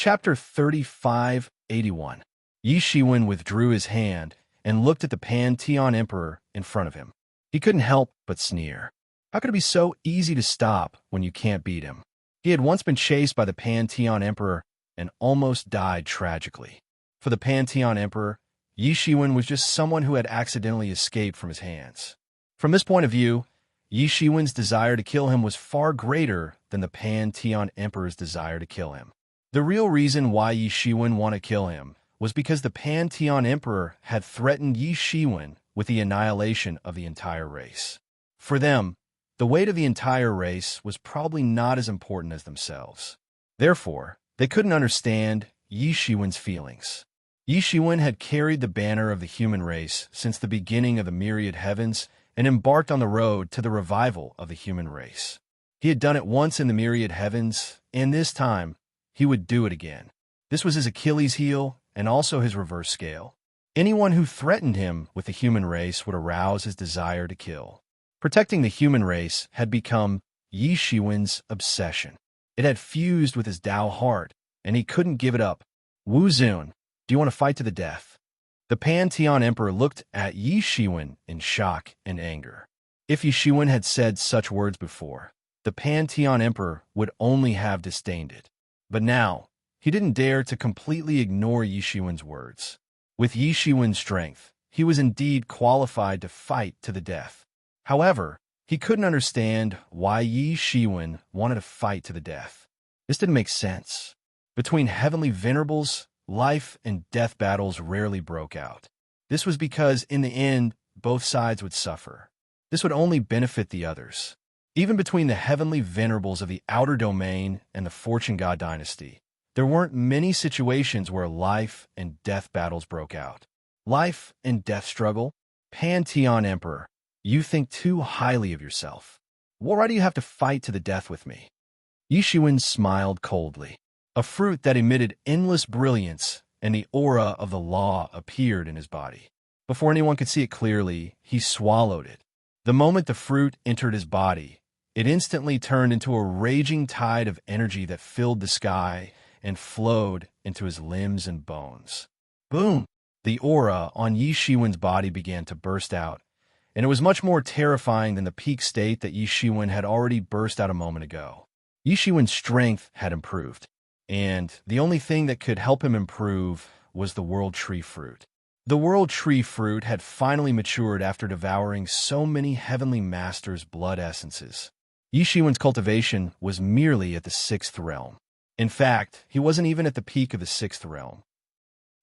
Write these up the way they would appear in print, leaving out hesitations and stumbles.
Chapter 3581. Yi Shiwen withdrew his hand and looked at the Pantheon Emperor in front of him. He couldn't help but sneer. How could it be so easy to stop when you can't beat him? He had once been chased by the Pantheon Emperor and almost died tragically. For the Pantheon Emperor, Yi Shiwen was just someone who had accidentally escaped from his hands. From this point of view, Yi Shiwen's desire to kill him was far greater than the Pantheon Emperor's desire to kill him. The real reason why Yi Shiwen wanted to kill him was because the Pantheon Emperor had threatened Yi Shiwen with the annihilation of the entire race. For them, the weight of the entire race was probably not as important as themselves. Therefore, they couldn't understand Yi Shiwen's feelings. Yi Shiwen had carried the banner of the human race since the beginning of the myriad heavens and embarked on the road to the revival of the human race. He had done it once in the myriad heavens, and this time, he would do it again. This was his Achilles heel and also his reverse scale. Anyone who threatened him with the human race would arouse his desire to kill. Protecting the human race had become Yi Shiwen's obsession. It had fused with his Tao heart, and he couldn't give it up. Wu Zun, do you want to fight to the death? The Pantheon Emperor looked at Yi Shiwen in shock and anger. If Yi Shiwen had said such words before, the Pantheon Emperor would only have disdained it. But now, he didn't dare to completely ignore Yi Shiwen's words. With Yi Shiwen's strength, he was indeed qualified to fight to the death. However, he couldn't understand why Yi Shiwen wanted to fight to the death. This didn't make sense. Between heavenly venerables, life and death battles rarely broke out. This was because, in the end, both sides would suffer. This would only benefit the others. Even between the heavenly venerables of the outer domain and the Fortune God dynasty, there weren't many situations where life and death battles broke out. Life and death struggle? Pantheon Emperor, you think too highly of yourself. Why do you have to fight to the death with me? Yi Shiwen smiled coldly. A fruit that emitted endless brilliance and the aura of the law appeared in his body. Before anyone could see it clearly, he swallowed it. The moment the fruit entered his body, it instantly turned into a raging tide of energy that filled the sky and flowed into his limbs and bones. Boom! The aura on Yi Shiwen's body began to burst out, and it was much more terrifying than the peak state that Yi Shiwen had already burst out a moment ago. Yi Shiwen's strength had improved, and the only thing that could help him improve was the World Tree Fruit. The World Tree Fruit had finally matured after devouring so many Heavenly Masters' blood essences. Yi Shiwen's cultivation was merely at the 6th realm. In fact, he wasn't even at the peak of the 6th realm.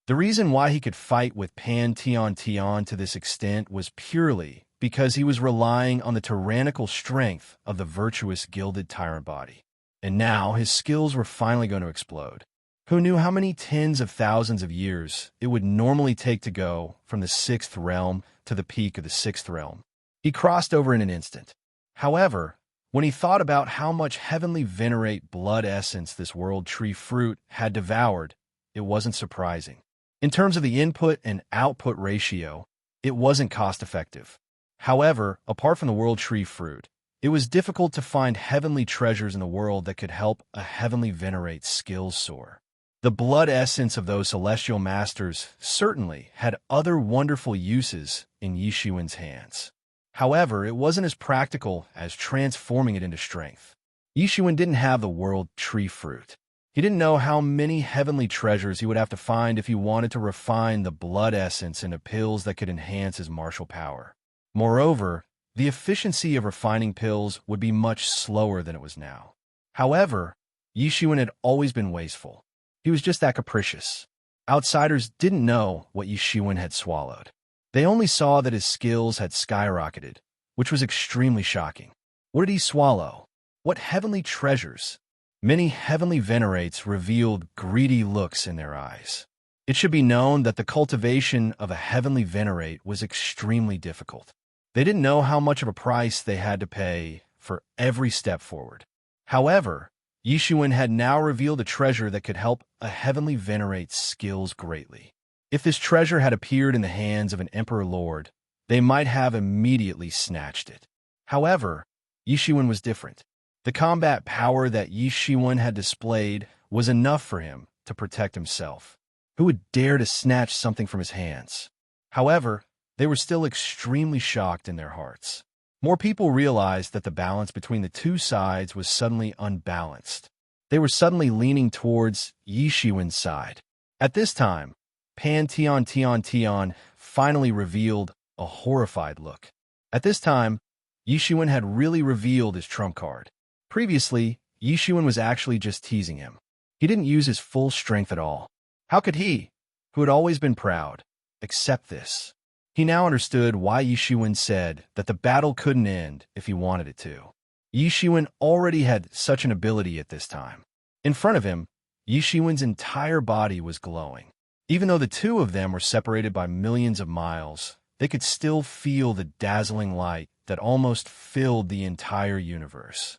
The reason why he could fight with Pantheon Tian to this extent was purely because he was relying on the tyrannical strength of the virtuous gilded tyrant body. And now his skills were finally going to explode. Who knew how many tens of thousands of years it would normally take to go from the 6th realm to the peak of the 6th realm? He crossed over in an instant. However, when he thought about how much heavenly venerate blood essence this World Tree Fruit had devoured, it wasn't surprising. In terms of the input and output ratio, it wasn't cost-effective. However, apart from the World Tree Fruit, it was difficult to find heavenly treasures in the world that could help a heavenly venerate skills soar. The blood essence of those celestial masters certainly had other wonderful uses in Yi Shiwen's hands. However, it wasn't as practical as transforming it into strength. Yi Shiwen didn't have the World Tree Fruit. He didn't know how many heavenly treasures he would have to find if he wanted to refine the blood essence into pills that could enhance his martial power. Moreover, the efficiency of refining pills would be much slower than it was now. However, Yi Shiwen had always been wasteful. He was just that capricious. Outsiders didn't know what Yi Shiwen had swallowed. They only saw that his skills had skyrocketed, which was extremely shocking. What did he swallow? What heavenly treasures? Many heavenly venerates revealed greedy looks in their eyes. It should be known that the cultivation of a heavenly venerate was extremely difficult. They didn't know how much of a price they had to pay for every step forward. However, Yi Shiwen had now revealed a treasure that could help a heavenly venerate's skills greatly. If this treasure had appeared in the hands of an Emperor Lord, they might have immediately snatched it. However, Yi Shiwen was different. The combat power that Yi Shiwen had displayed was enough for him to to protect himself. Who would dare to snatch something from his hands? However, they were still extremely shocked in their hearts. More people realized that the balance between the two sides was suddenly unbalanced. They were suddenly leaning towards Yi Shiwen's side. At this time, Pan Tian finally revealed a horrified look. At this time, Yi Shiwen had really revealed his trump card. Previously, Yi Shiwen was actually just teasing him. He didn't use his full strength at all. How could he, who had always been proud, accept this? He now understood why Yi Shiwen said that the battle couldn't end if he wanted it to. Yi Shiwen already had such an ability at this time. In front of him, Yi Shiwen's entire body was glowing. Even though the two of them were separated by millions of miles, they could still feel the dazzling light that almost filled the entire universe.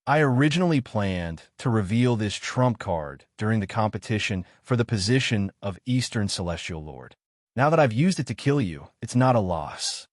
I originally planned to reveal this trump card during the competition for the position of Eastern Celestial Lord. Now that I've used it to kill you, it's not a loss.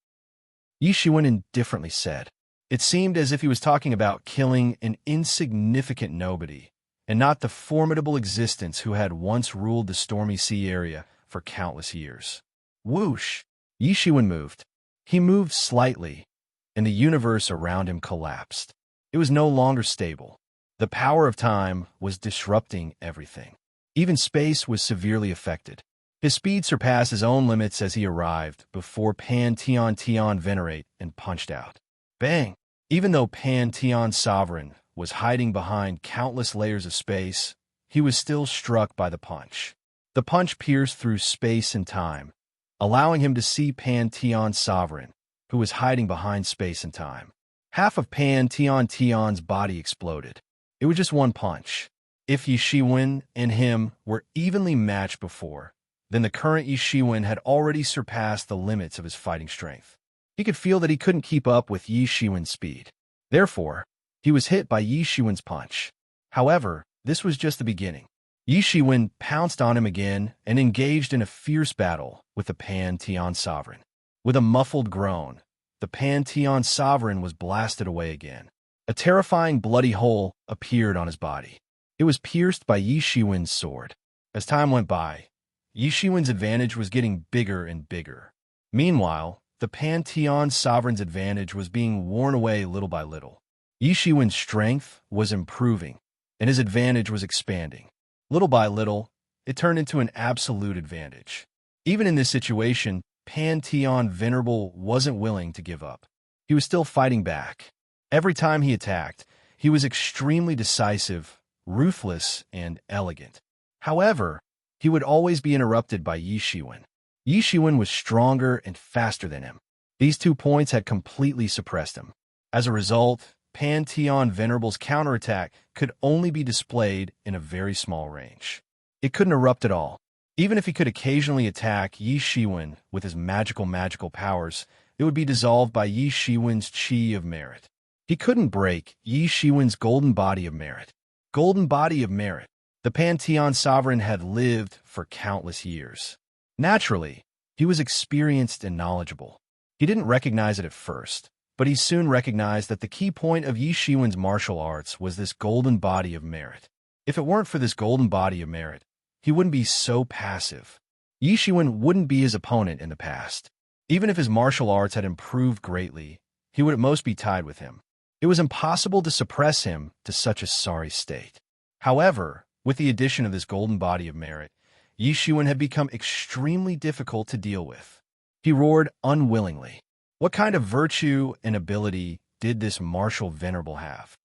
Yi Shiwen indifferently said. It seemed as if he was talking about killing an insignificant nobody, and not the formidable existence who had once ruled the stormy sea area for countless years. Whoosh! Yi Shiwen moved. He moved slightly, and the universe around him collapsed. It was no longer stable. The power of time was disrupting everything. Even space was severely affected. His speed surpassed his own limits as he arrived before Pan Tian Venerate and punched out. Bang! Even though Pan Tian Sovereign was hiding behind countless layers of space, he was still struck by the punch. The punch pierced through space and time, allowing him to see Pan Tian Sovereign, who was hiding behind space and time. Half of Pan Tian's body exploded. It was just one punch. If Yi Shiwen and him were evenly matched before, then the current Yi Shiwen had already surpassed the limits of his fighting strength. He could feel that he couldn't keep up with Yi Shiwen's speed. Therefore, he was hit by Yi Shiwen's punch. However, this was just the beginning. Yi Shiwen pounced on him again and engaged in a fierce battle with the Pan Tian Sovereign. With a muffled groan, the Pan Tian Sovereign was blasted away again. A terrifying bloody hole appeared on his body. It was pierced by Yi Shiwen's sword. As time went by, Yi Shiwen's advantage was getting bigger and bigger. Meanwhile, the Pan Tian Sovereign's advantage was being worn away little by little. Yi Shiwen's strength was improving, and his advantage was expanding. Little by little, it turned into an absolute advantage. Even in this situation, Pan Tian Venerable wasn't willing to give up. He was still fighting back. Every time he attacked, he was extremely decisive, ruthless, and elegant. However, he would always be interrupted by Yi Shiwen. Yi Shiwen was stronger and faster than him. These 2 points had completely suppressed him. As a result, Pan Tian Venerable's counterattack could only be displayed in a very small range. It couldn't erupt at all. Even if he could occasionally attack Yi Shiwen with his magical powers, it would be dissolved by Yi Shiwen's Qi of Merit. He couldn't break Yi Shiwen's golden body of merit. Golden body of merit. The Pan Tian Sovereign had lived for countless years. Naturally, he was experienced and knowledgeable. He didn't recognize it at first, but he soon recognized that the key point of Yi Shiwen's martial arts was this golden body of merit. If it weren't for this golden body of merit, he wouldn't be so passive. Yi Shiwen wouldn't be his opponent in the past. Even if his martial arts had improved greatly, he would at most be tied with him. It was impossible to suppress him to such a sorry state. However, with the addition of this golden body of merit, Yi Shiwen had become extremely difficult to deal with. He roared unwillingly. What kind of virtue and ability did this martial venerable have?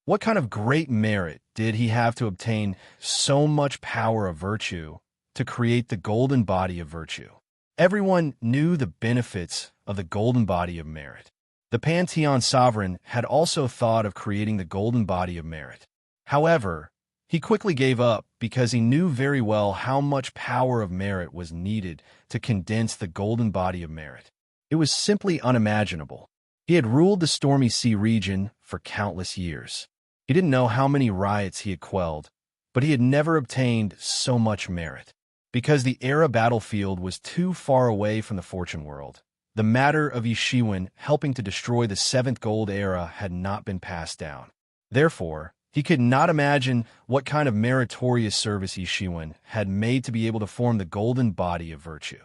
What kind of great merit did he have to obtain so much power of virtue to create the golden body of virtue? Everyone knew the benefits of the golden body of merit. The Pan Tian Sovereign had also thought of creating the golden body of merit. However, he quickly gave up because he knew very well how much power of merit was needed to condense the golden body of merit. It was simply unimaginable. He had ruled the stormy sea region for countless years. He didn't know how many riots he had quelled, but he had never obtained so much merit. Because the Era battlefield was too far away from the Fortune world, the matter of Yi Shiwen helping to destroy the 7th Gold Era had not been passed down. Therefore, He could not imagine what kind of meritorious service Yi Shiwen had made to be able to form the golden body of virtue.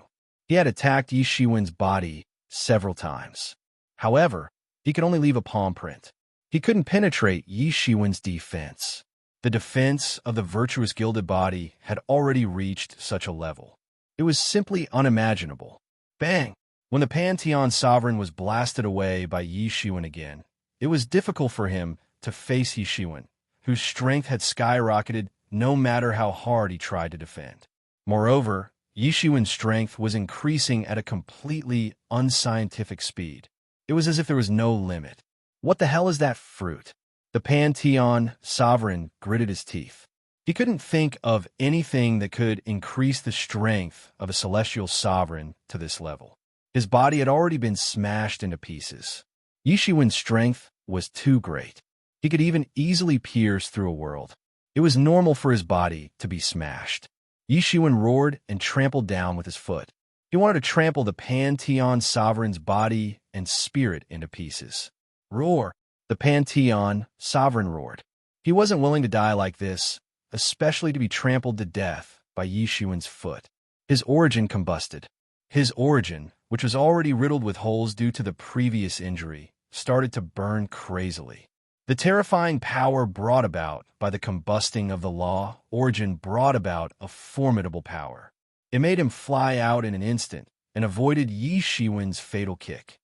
He had attacked Yi Shiwen's body several times. However, he could only leave a palm print. He couldn't penetrate Yi Shiwen's defense. The defense of the virtuous gilded body had already reached such a level. It was simply unimaginable. Bang! When the Pantheon sovereign was blasted away by Yi Shiwen again, it was difficult for him to face Yi Shiwen, whose strength had skyrocketed no matter how hard he tried to defend. Moreover, Yi Shiwen's strength was increasing at a completely unscientific speed. It was as if there was no limit. What the hell is that fruit? The Pantheon sovereign gritted his teeth. He couldn't think of anything that could increase the strength of a celestial sovereign to this level. His body had already been smashed into pieces. Yi Shiwen's strength was too great. He could even easily pierce through a world. It was normal for his body to be smashed. Yi Shiwen roared and trampled down with his foot. He wanted to trample the Pantheon sovereign's body and spirit into pieces. Roar! The Pantheon sovereign roared. He wasn't willing to die like this, especially to be trampled to death by Yi Shiwen's foot. His origin combusted. His origin, which was already riddled with holes due to the previous injury, started to burn crazily. The terrifying power brought about by the combusting of the law origin brought about a formidable power. It made him fly out in an instant and avoided Yi Shiwen's fatal kick.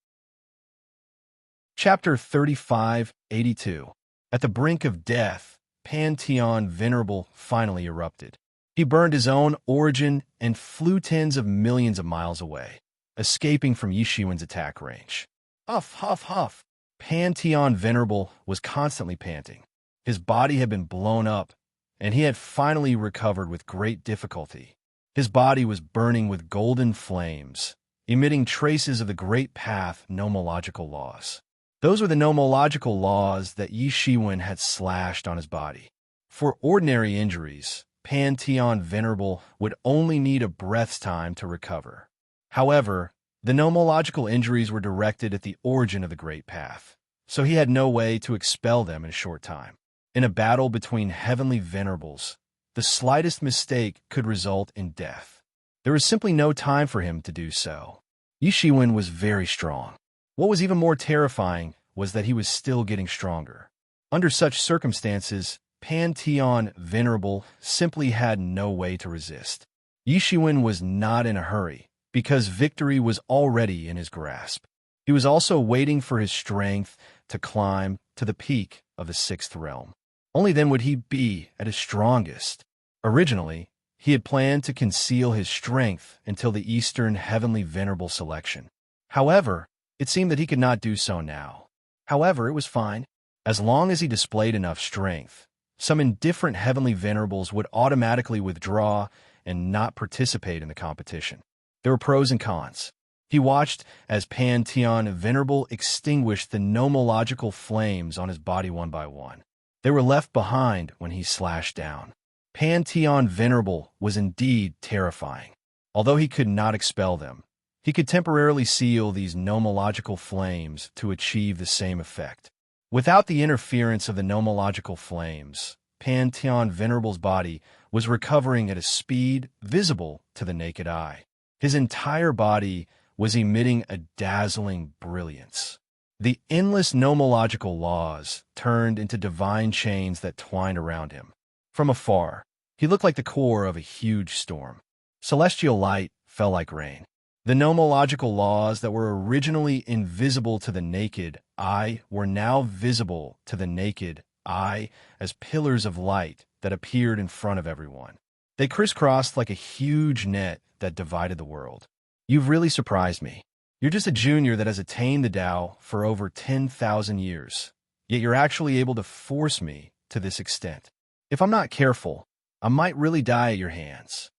Chapter 3582. At the brink of death, Pantheon Venerable finally erupted. He burned his own origin and flew tens of millions of miles away, escaping from Yi Shiwen's attack range. Huff, huff, huff. Pantheon Venerable was constantly panting. His body had been blown up, and he had finally recovered with great difficulty. His body was burning with golden flames, emitting traces of the great path nomological laws. Those were the nomological laws that Yi Shiwen had slashed on his body. For ordinary injuries, Pantheon Venerable would only need a breath's time to recover. However, the nomological injuries were directed at the origin of the Great Path, so he had no way to expel them in a short time. In a battle between heavenly venerables, the slightest mistake could result in death. There was simply no time for him to do so. Yi Shiwen was very strong. What was even more terrifying was that he was still getting stronger. Under such circumstances, Pantheon Venerable simply had no way to resist. Yi Shiwen was not in a hurry, because victory was already in his grasp. He was also waiting for his strength to climb to the peak of the sixth realm. Only then would he be at his strongest. Originally, he had planned to conceal his strength until the Eastern Heavenly Venerable selection. However, it seemed that he could not do so now. However, it was fine. As long as he displayed enough strength, some indifferent Heavenly Venerables would automatically withdraw and not participate in the competition. There were pros and cons. He watched as Pantheon Venerable extinguished the nomological flames on his body one by one. They were left behind when he slashed down. Pantheon Venerable was indeed terrifying. Although he could not expel them, he could temporarily seal these nomological flames to achieve the same effect. Without the interference of the nomological flames, Pantheon Venerable's body was recovering at a speed visible to the naked eye. His entire body was emitting a dazzling brilliance. The endless nomological laws turned into divine chains that twined around him. From afar, he looked like the core of a huge storm. Celestial light fell like rain. The nomological laws that were originally invisible to the naked eye were now visible to the naked eye as pillars of light that appeared in front of everyone. They crisscrossed like a huge net that divided the world. You've really surprised me. You're just a junior that has attained the Tao for over 10,000 years, yet you're actually able to force me to this extent. If I'm not careful, I might really die at your hands.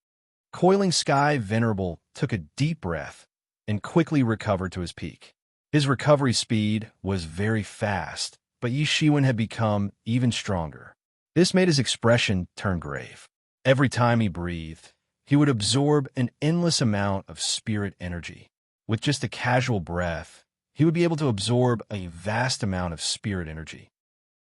Coiling Sky Venerable took a deep breath and quickly recovered to his peak. His recovery speed was very fast, but Yi Shiwen had become even stronger. This made his expression turn grave. Every time he breathed, he would absorb an endless amount of spirit energy. With just a casual breath, he would be able to absorb a vast amount of spirit energy.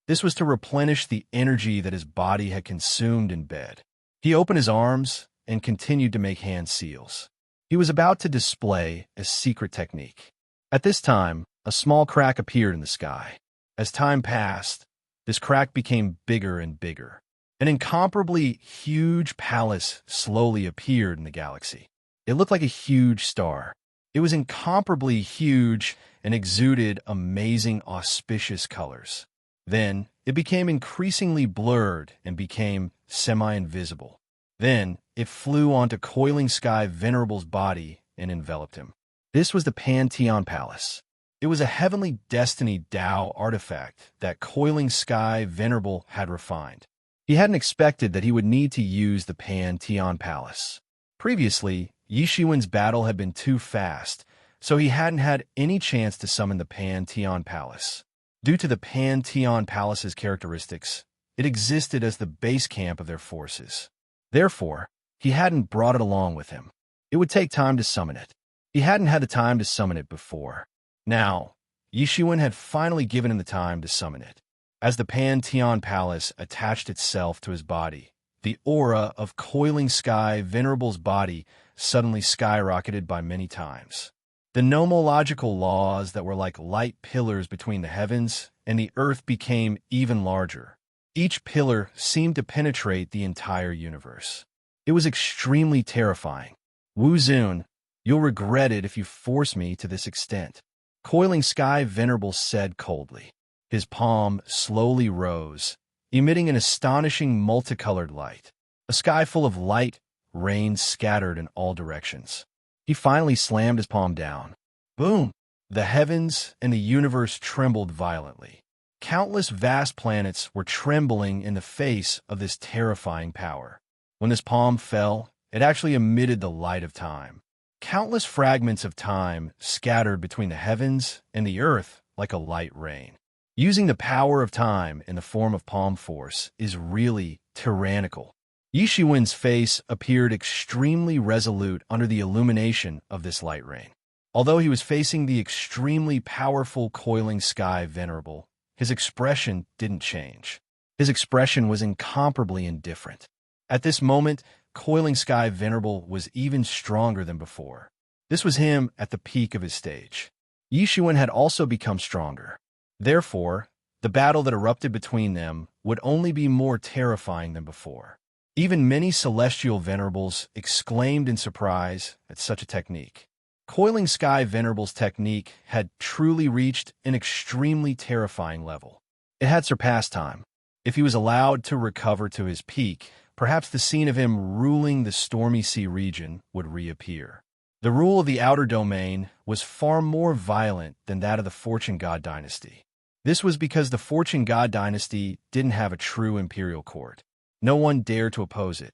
This was to replenish the energy that his body had consumed in bed. He opened his arms and continued to make hand seals. He was about to display a secret technique. At this time, a small crack appeared in the sky. As time passed, this crack became bigger and bigger. An incomparably huge palace slowly appeared in the galaxy. It looked like a huge star. It was incomparably huge and exuded amazing, auspicious colors. Then, it became increasingly blurred and became semi-invisible. Then, it flew onto Coiling Sky Venerable's body and enveloped him. This was the Pantheon Palace. It was a heavenly destiny Tao artifact that Coiling Sky Venerable had refined. He hadn't expected that he would need to use the Pantheon Palace. Previously, Yishuan's battle had been too fast, so he hadn't had any chance to summon the Pantheon Palace. Due to the Pantheon Palace's characteristics, it existed as the base camp of their forces. Therefore, he hadn't brought it along with him. It would take time to summon it. He hadn't had the time to summon it before. Now, Yishuan had finally given him the time to summon it. As the Pantheon Palace attached itself to his body, the aura of Coiling Sky Venerable's body suddenly skyrocketed by many times. The nomological laws that were like light pillars between the heavens and the earth became even larger. Each pillar seemed to penetrate the entire universe. It was extremely terrifying. Wu Zun, you'll regret it if you force me to this extent, Coiling Sky Venerable said coldly. His palm slowly rose, emitting an astonishing multicolored light. A sky full of light, rain scattered in all directions. He finally slammed his palm down. Boom! The heavens and the universe trembled violently. Countless vast planets were trembling in the face of this terrifying power. When this palm fell, it actually emitted the light of time. Countless fragments of time scattered between the heavens and the earth like a light rain. Using the power of time in the form of palm force is really tyrannical. Yishuan's face appeared extremely resolute under the illumination of this light rain. Although he was facing the extremely powerful Coiling Sky Venerable, his expression didn't change. His expression was incomparably indifferent. At this moment, Coiling Sky Venerable was even stronger than before. This was him at the peak of his stage. Yishuan had also become stronger. Therefore, the battle that erupted between them would only be more terrifying than before. Even many celestial venerables exclaimed in surprise at such a technique. Coiling Sky Venerable's technique had truly reached an extremely terrifying level. It had surpassed time. If he was allowed to recover to his peak, perhaps the scene of him ruling the stormy sea region would reappear. The rule of the outer domain was far more violent than that of the Fortune God dynasty. This was because the Fortune God dynasty didn't have a true imperial court. No one dared to oppose it.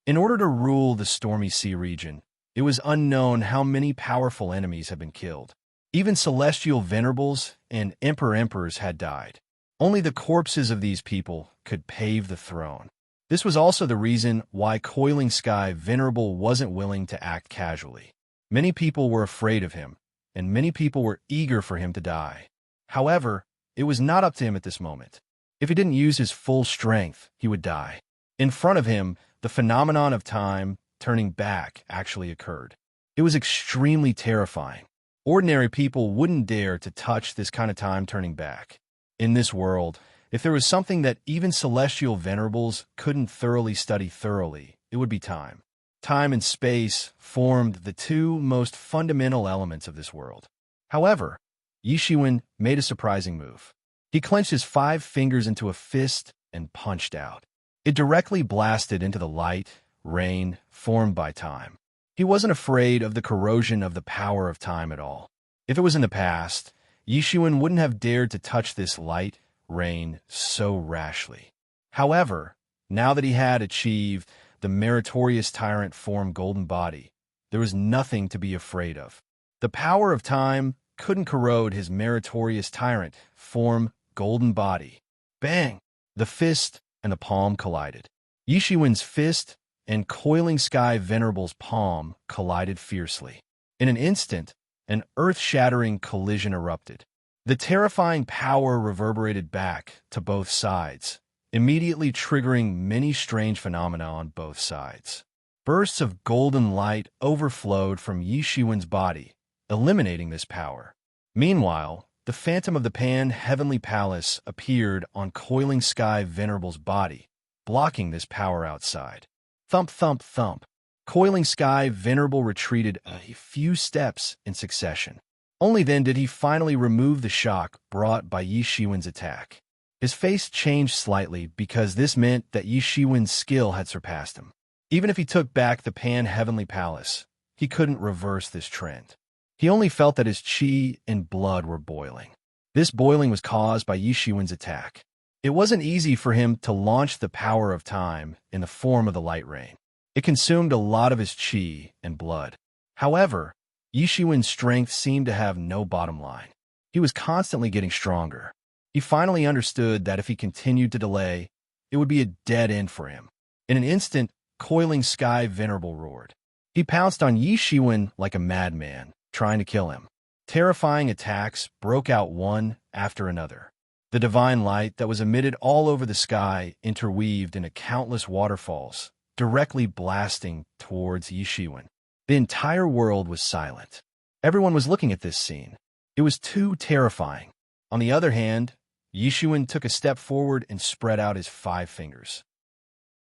In order to rule the stormy sea region, it was unknown how many powerful enemies had been killed. Even celestial venerables and emperors had died. Only the corpses of these people could pave the throne. This was also the reason why Coiling Sky Venerable wasn't willing to act casually. Many people were afraid of him, and many people were eager for him to die. However, it was not up to him at this moment. If he didn't use his full strength, he would die. In front of him, the phenomenon of time turning back actually occurred. It was extremely terrifying. Ordinary people wouldn't dare to touch this kind of time turning back. In this world, if there was something that even celestial venerables couldn't thoroughly study thoroughly, it would be time. Time and space formed the two most fundamental elements of this world. However, Yishuan made a surprising move. He clenched his 5 fingers into a fist and punched out. It directly blasted into the light, rain, formed by time. He wasn't afraid of the corrosion of the power of time at all. If it was in the past, Yishuan wouldn't have dared to touch this light, rain so rashly. However, now that he had achieved the meritorious tyrant form golden body, there was nothing to be afraid of. The power of time couldn't corrode his meritorious tyrant form golden body. Bang! The fist and the palm collided. Yishuan's fist and Coiling Sky Venerable's palm collided fiercely. In an instant, an earth-shattering collision erupted. The terrifying power reverberated back to both sides, immediately triggering many strange phenomena on both sides. Bursts of golden light overflowed from Yi Shiwen's body, eliminating this power. Meanwhile, the phantom of the Pan-Heavenly Palace appeared on Coiling Sky Venerable's body, blocking this power outside. Thump, thump, thump. Coiling Sky Venerable retreated a few steps in succession. Only then did he finally remove the shock brought by Yi Shiwen's attack. His face changed slightly because this meant that Yi Shiwen's skill had surpassed him. Even if he took back the Pan-Heavenly Palace, he couldn't reverse this trend. He only felt that his chi and blood were boiling. This boiling was caused by Yi Shiwen's attack. It wasn't easy for him to launch the power of time in the form of the light rain. It consumed a lot of his chi and blood. However, Yi Shiwen's strength seemed to have no bottom line. He was constantly getting stronger. He finally understood that if he continued to delay, it would be a dead end for him. In an instant, Coiling Sky Venerable roared. He pounced on Yi Shiwen like a madman, trying to kill him. Terrifying attacks broke out one after another. The divine light that was emitted all over the sky interweaved into countless waterfalls, directly blasting towards Yi Shiwen. The entire world was silent. Everyone was looking at this scene. It was too terrifying. On the other hand, Yi Shiwen took a step forward and spread out his 5 fingers.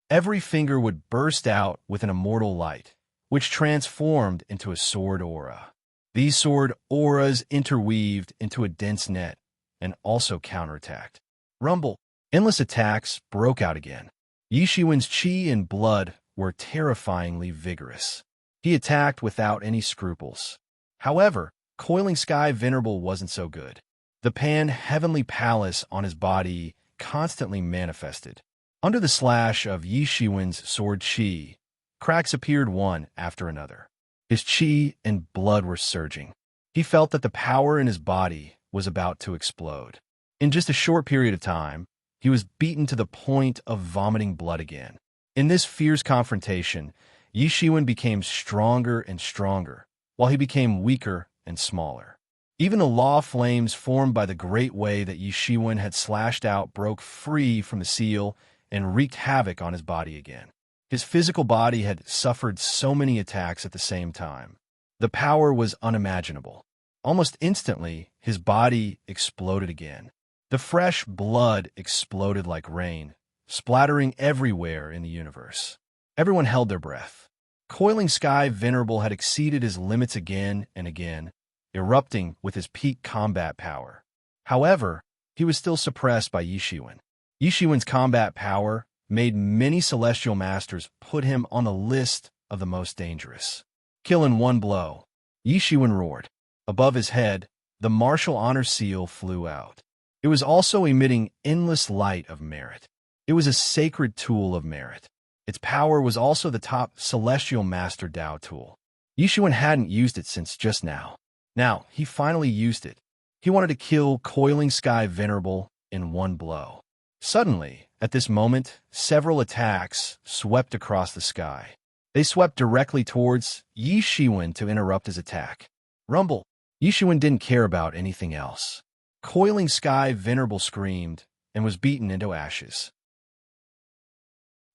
Every finger would burst out with an immortal light, which transformed into a sword aura. These sword auras interweaved into a dense net and also counterattacked. Rumble! Endless attacks broke out again. Yi Shiwen's chi and blood were terrifyingly vigorous. He attacked without any scruples. However, Coiling Sky Venerable wasn't so good. The Pan-Heavenly Palace on his body constantly manifested. Under the slash of Yi Shiwen's sword chi, cracks appeared one after another. His chi and blood were surging. He felt that the power in his body was about to explode. In just a short period of time, he was beaten to the point of vomiting blood again. In this fierce confrontation, Yi Shiwen became stronger and stronger, while he became weaker and smaller. Even the law flames formed by the great way that Yi Shiwen had slashed out broke free from the seal and wreaked havoc on his body again. His physical body had suffered so many attacks at the same time. The power was unimaginable. Almost instantly, his body exploded again. The fresh blood exploded like rain, splattering everywhere in the universe. Everyone held their breath. Coiling Sky Venerable had exceeded his limits again and again, erupting with his peak combat power. However, he was still suppressed by Yi Shiwen. Yi Shiwen's combat power made many celestial masters put him on the list of the most dangerous. Kill in one blow. Yi Shiwen roared. Above his head, the martial honor seal flew out. It was also emitting endless light of merit. It was a sacred tool of merit. Its power was also the top celestial master Dao tool. Yi Shiwen hadn't used it since just now. Now, he finally used it. He wanted to kill Coiling Sky Venerable in one blow. Suddenly, at this moment, several attacks swept across the sky. They swept directly towards Yi Shiwen to interrupt his attack. Rumble! Yi Shiwen didn't care about anything else. Coiling Sky Venerable screamed and was beaten into ashes.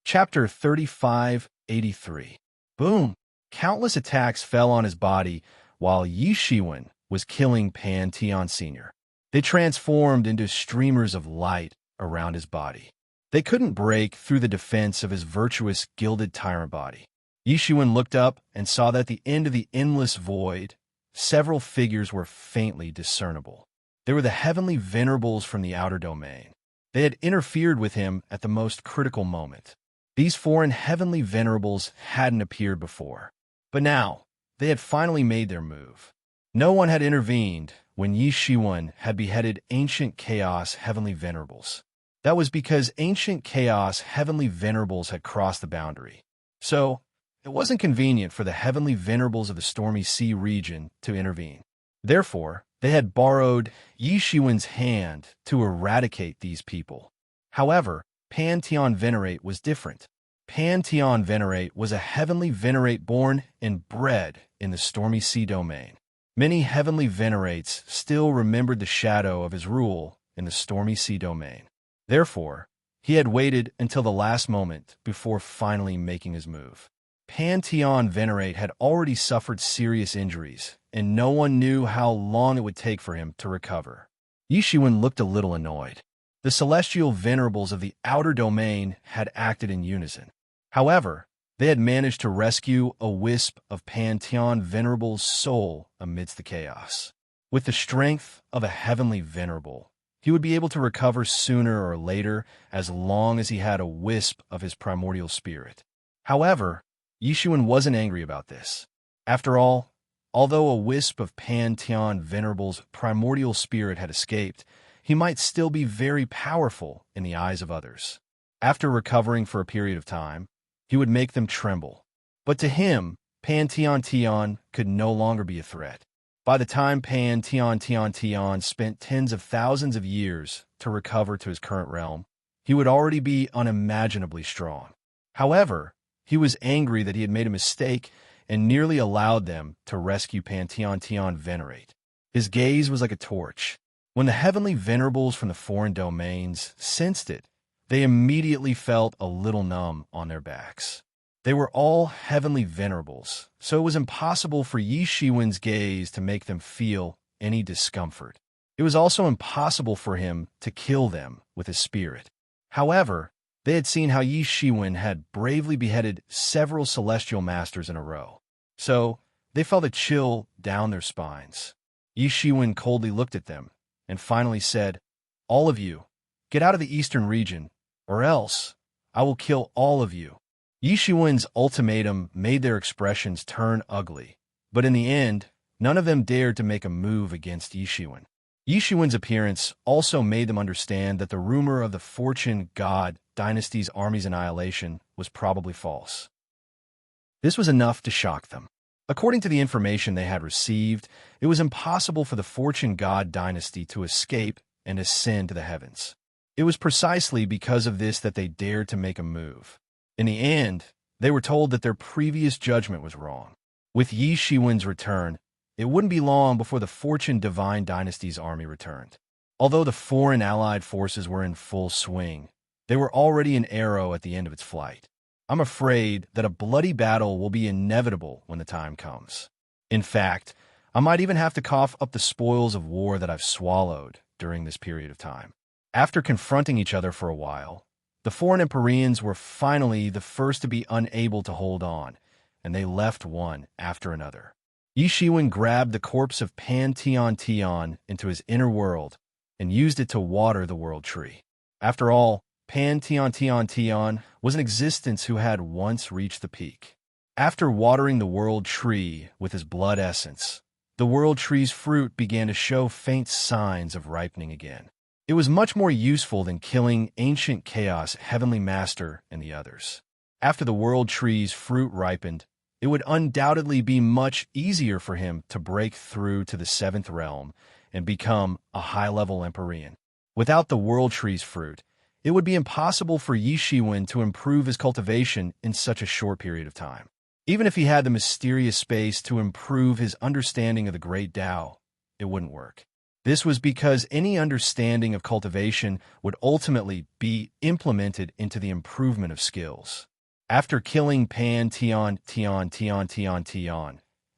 Chapter 3583. Boom! Countless attacks fell on his body while Yi Shiwen was killing Pan Tian Sr. They transformed into streamers of light around his body. They couldn't break through the defense of his virtuous gilded tyrant body. Yi Shiwen looked up and saw that at the end of the endless void, several figures were faintly discernible. They were the heavenly venerables from the outer domain. They had interfered with him at the most critical moment. These foreign heavenly venerables hadn't appeared before. But now, they had finally made their move. No one had intervened when Yi Shiwen had beheaded ancient chaos heavenly venerables. That was because ancient chaos heavenly venerables had crossed the boundary. So, it wasn't convenient for the heavenly venerables of the Stormy Sea region to intervene. Therefore, they had borrowed Yi Shiwen's hand to eradicate these people. However, Pantheon Venerate was different. Pantheon Venerate was a heavenly venerate born and bred in the Stormy Sea domain. Many heavenly venerates still remembered the shadow of his rule in the stormy sea domain. Therefore, he had waited until the last moment before finally making his move. Pantheon Venerate had already suffered serious injuries, and no one knew how long it would take for him to recover. Yishuan looked a little annoyed. The celestial venerables of the outer domain had acted in unison. However, they had managed to rescue a wisp of Pantheon Venerable's soul amidst the chaos. With the strength of a heavenly venerable, he would be able to recover sooner or later as long as he had a wisp of his primordial spirit. However, Yishuan wasn't angry about this. After all, although a wisp of Pantheon Venerable's primordial spirit had escaped, he might still be very powerful in the eyes of others. After recovering for a period of time, he would make them tremble. But to him, Pantheon could no longer be a threat. By the time Pantheon spent tens of thousands of years to recover to his current realm, he would already be unimaginably strong. However, he was angry that he had made a mistake and nearly allowed them to rescue Pantheon Venerate. His gaze was like a torch. When the heavenly venerables from the foreign domains sensed it, they immediately felt a little numb on their backs. They were all heavenly venerables, so it was impossible for Yishuan's gaze to make them feel any discomfort. It was also impossible for him to kill them with his spirit. However, they had seen how Yishuan had bravely beheaded several celestial masters in a row, so they felt a chill down their spines. Yishuan coldly looked at them and finally said, "All of you, get out of the eastern region, or else I will kill all of you." Yishuan's ultimatum made their expressions turn ugly, but in the end, none of them dared to make a move against Yishuan. Yishuan's appearance also made them understand that the rumor of the Fortune God Dynasty's army's annihilation was probably false. This was enough to shock them. According to the information they had received, it was impossible for the Fortune God Dynasty to escape and ascend to the heavens. It was precisely because of this that they dared to make a move. In the end, they were told that their previous judgment was wrong. With Yishuan's return, it wouldn't be long before the Fortune Divine Dynasty's army returned. Although the foreign allied forces were in full swing, they were already an arrow at the end of its flight. I'm afraid that a bloody battle will be inevitable when the time comes. In fact, I might even have to cough up the spoils of war that I've swallowed during this period of time. After confronting each other for a while, the foreign Empyreans were finally the first to be unable to hold on, and they left one after another. Yishuan grabbed the corpse of Pantheon into his inner world and used it to water the world tree. After all, Pantheon was an existence who had once reached the peak. After watering the world tree with his blood essence, the world tree's fruit began to show faint signs of ripening again. It was much more useful than killing Ancient Chaos Heavenly Master and the others. After the world tree's fruit ripened, it would undoubtedly be much easier for him to break through to the seventh realm and become a high-level Empyrean. Without the world tree's fruit, it would be impossible for Yishuan to improve his cultivation in such a short period of time. Even if he had the mysterious space to improve his understanding of the Great Tao, it wouldn't work. This was because any understanding of cultivation would ultimately be implemented into the improvement of skills. After killing Pantheon,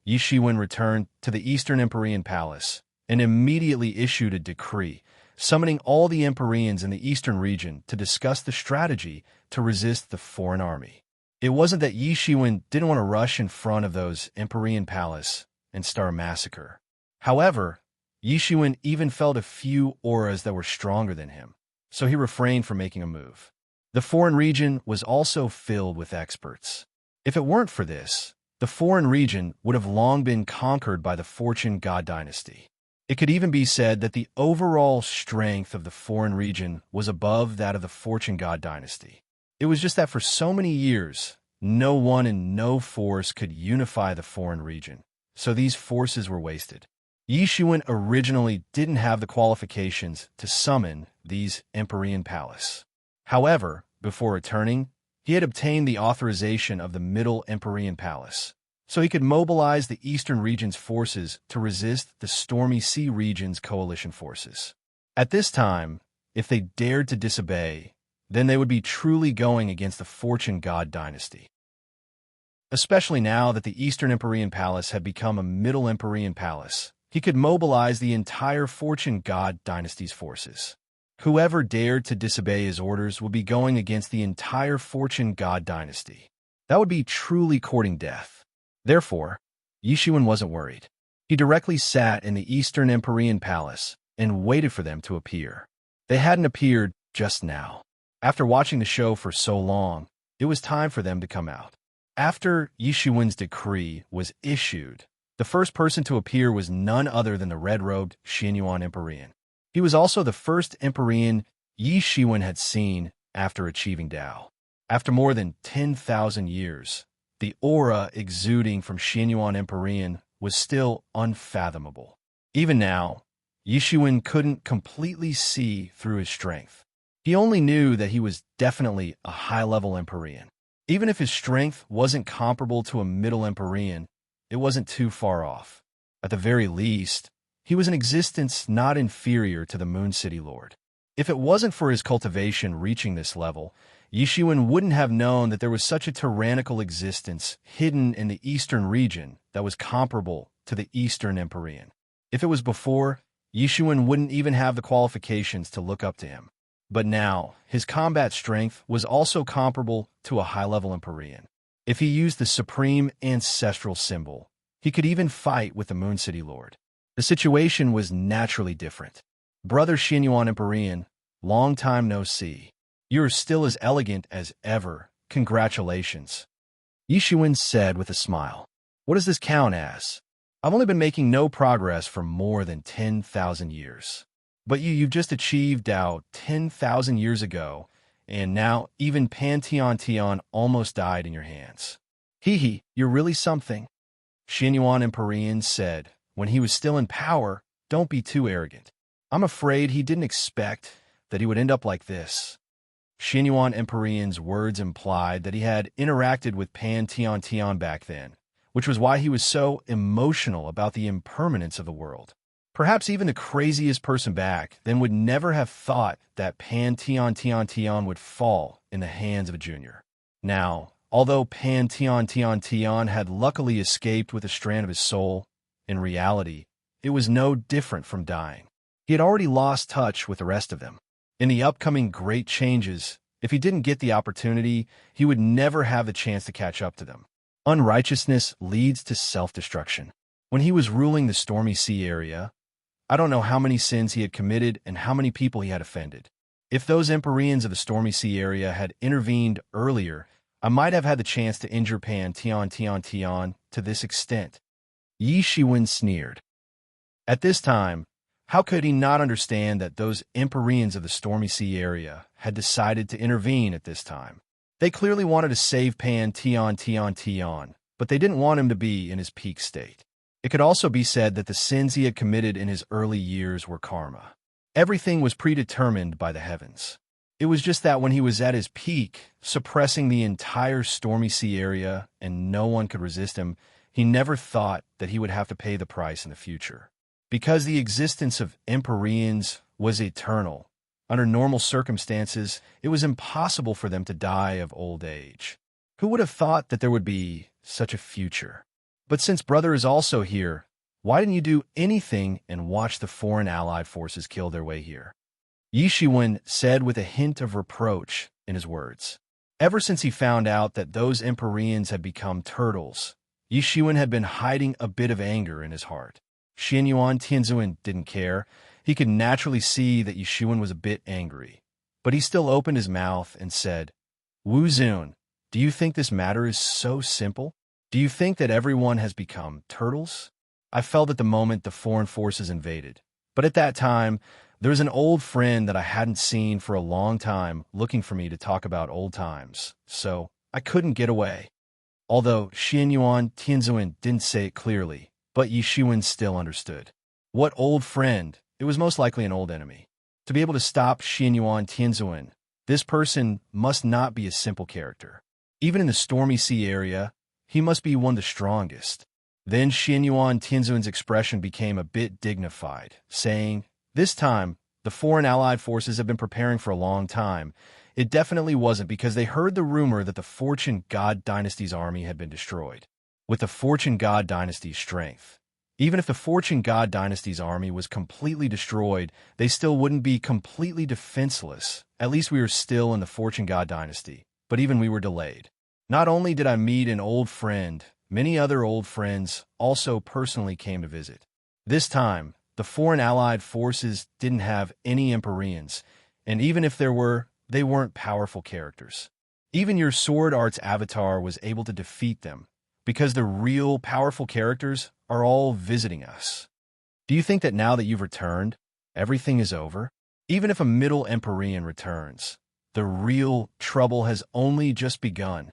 Yishuan returned to the Eastern Empyrean Palace and immediately issued a decree, summoning all the Empyreans in the Eastern region to discuss the strategy to resist the foreign army. It wasn't that Yishuan didn't want to rush in front of those Empyrean Palace and start a massacre. However, Yishuan even felt a few auras that were stronger than him, so he refrained from making a move. The foreign region was also filled with experts. If it weren't for this, the foreign region would have long been conquered by the Fortune God Dynasty. It could even be said that the overall strength of the foreign region was above that of the Fortune God Dynasty. It was just that for so many years, no one and no force could unify the foreign region, so these forces were wasted. Yishuan originally didn't have the qualifications to summon these Empyrean Palace. However, before returning, he had obtained the authorization of the Middle Empyrean Palace, so he could mobilize the Eastern region's forces to resist the Stormy Sea region's coalition forces. At this time, if they dared to disobey, then they would be truly going against the Fortune God dynasty. Especially now that the Eastern Empyrean Palace had become a Middle Empyrean Palace, he could mobilize the entire Fortune God dynasty's forces. Whoever dared to disobey his orders would be going against the entire Fortune God dynasty. That would be truly courting death. Therefore, Yishuan wasn't worried. He directly sat in the Eastern Empyrean Palace and waited for them to appear. They hadn't appeared just now. After watching the show for so long, it was time for them to come out. After Yishuan's decree was issued, the first person to appear was none other than the red-robed Xianyuan Empyrean. He was also the first Empyrean Yishuan had seen after achieving Tao. After more than 10,000 years, the aura exuding from Xianyuan Empyrean was still unfathomable. Even now, Yishuan couldn't completely see through his strength. He only knew that he was definitely a high-level Empyrean. Even if his strength wasn't comparable to a Middle Empyrean, it wasn't too far off. At the very least, he was an existence not inferior to the Moon City Lord. If it wasn't for his cultivation reaching this level, Yishuan wouldn't have known that there was such a tyrannical existence hidden in the Eastern region that was comparable to the Eastern Empyrean. If it was before, Yishuan wouldn't even have the qualifications to look up to him. But now, his combat strength was also comparable to a high-level Empyrean. If he used the supreme ancestral symbol, he could even fight with the Moon City Lord. The situation was naturally different. Brother Xianyuan Empyrean, long time no see. You're still as elegant as ever. Congratulations. Yishuan said with a smile. What does this count as? I've only been making no progress for more than 10,000 years. But you've just achieved Tao 10,000 years ago, and now even Pantheon almost died in your hands. Hee, you're really something. Xianyuan Empyrean said, when he was still in power, don't be too arrogant. I'm afraid he didn't expect that he would end up like this. Xianyuan Empyrean's words implied that he had interacted with Pantheon back then, which was why he was so emotional about the impermanence of the world. Perhaps even the craziest person back then would never have thought that Pantheon would fall in the hands of a junior. Now, although Pantheon had luckily escaped with a strand of his soul, in reality, it was no different from dying. He had already lost touch with the rest of them. In the upcoming great changes, if he didn't get the opportunity, he would never have the chance to catch up to them. Unrighteousness leads to self-destruction. When he was ruling the Stormy Sea area, I don't know how many sins he had committed and how many people he had offended. If those Empyreans of the Stormy Sea area had intervened earlier, I might have had the chance to injure Pantheon to this extent. Yishuan sneered. At this time, how could he not understand that those Empyreans of the Stormy Sea area had decided to intervene at this time? They clearly wanted to save Pantheon, but they didn't want him to be in his peak state. It could also be said that the sins he had committed in his early years were karma. Everything was predetermined by the heavens. It was just that when he was at his peak, suppressing the entire Stormy Sea area and no one could resist him, he never thought that he would have to pay the price in the future. Because the existence of Empyreans was eternal, under normal circumstances, it was impossible for them to die of old age. Who would have thought that there would be such a future? But since brother is also here, why didn't you do anything and watch the foreign allied forces kill their way here? Yishuan said with a hint of reproach in his words. Ever since he found out that those Empyreans had become turtles, Yishuan had been hiding a bit of anger in his heart. Xianyuan didn't care. He could naturally see that Yishuan was a bit angry. But he still opened his mouth and said, Wu Zun, do you think this matter is so simple? Do you think that everyone has become turtles? I felt at the moment the foreign forces invaded. But at that time, there was an old friend that I hadn't seen for a long time looking for me to talk about old times. So I couldn't get away. Although Xianyuan didn't say it clearly, but Yishuan still understood. What old friend? It was most likely an old enemy. To be able to stop Xianyuan, this person must not be a simple character. Even in the Stormy Sea area, he must be one of the strongest. Then Xianyuan Tianzuan's expression became a bit dignified, saying, "This time, the foreign allied forces have been preparing for a long time. It definitely wasn't because they heard the rumor that the Fortune God Dynasty's army had been destroyed. With the Fortune God Dynasty's strength, even if the Fortune God Dynasty's army was completely destroyed, they still wouldn't be completely defenseless. At least we were still in the Fortune God Dynasty, but even we were delayed. Not only did I meet an old friend, many other old friends also personally came to visit. This time, the foreign allied forces didn't have any Empyreans, and even if there were, they weren't powerful characters. Even your sword arts avatar was able to defeat them, because the real powerful characters are all visiting us. Do you think that now that you've returned, everything is over? Even if a middle Empyrean returns, the real trouble has only just begun."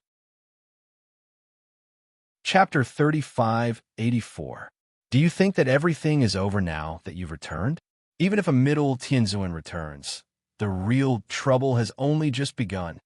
Chapter 3584. Do you think that everything is over now that you've returned? Even if a middle Tianzuan returns, the real trouble has only just begun.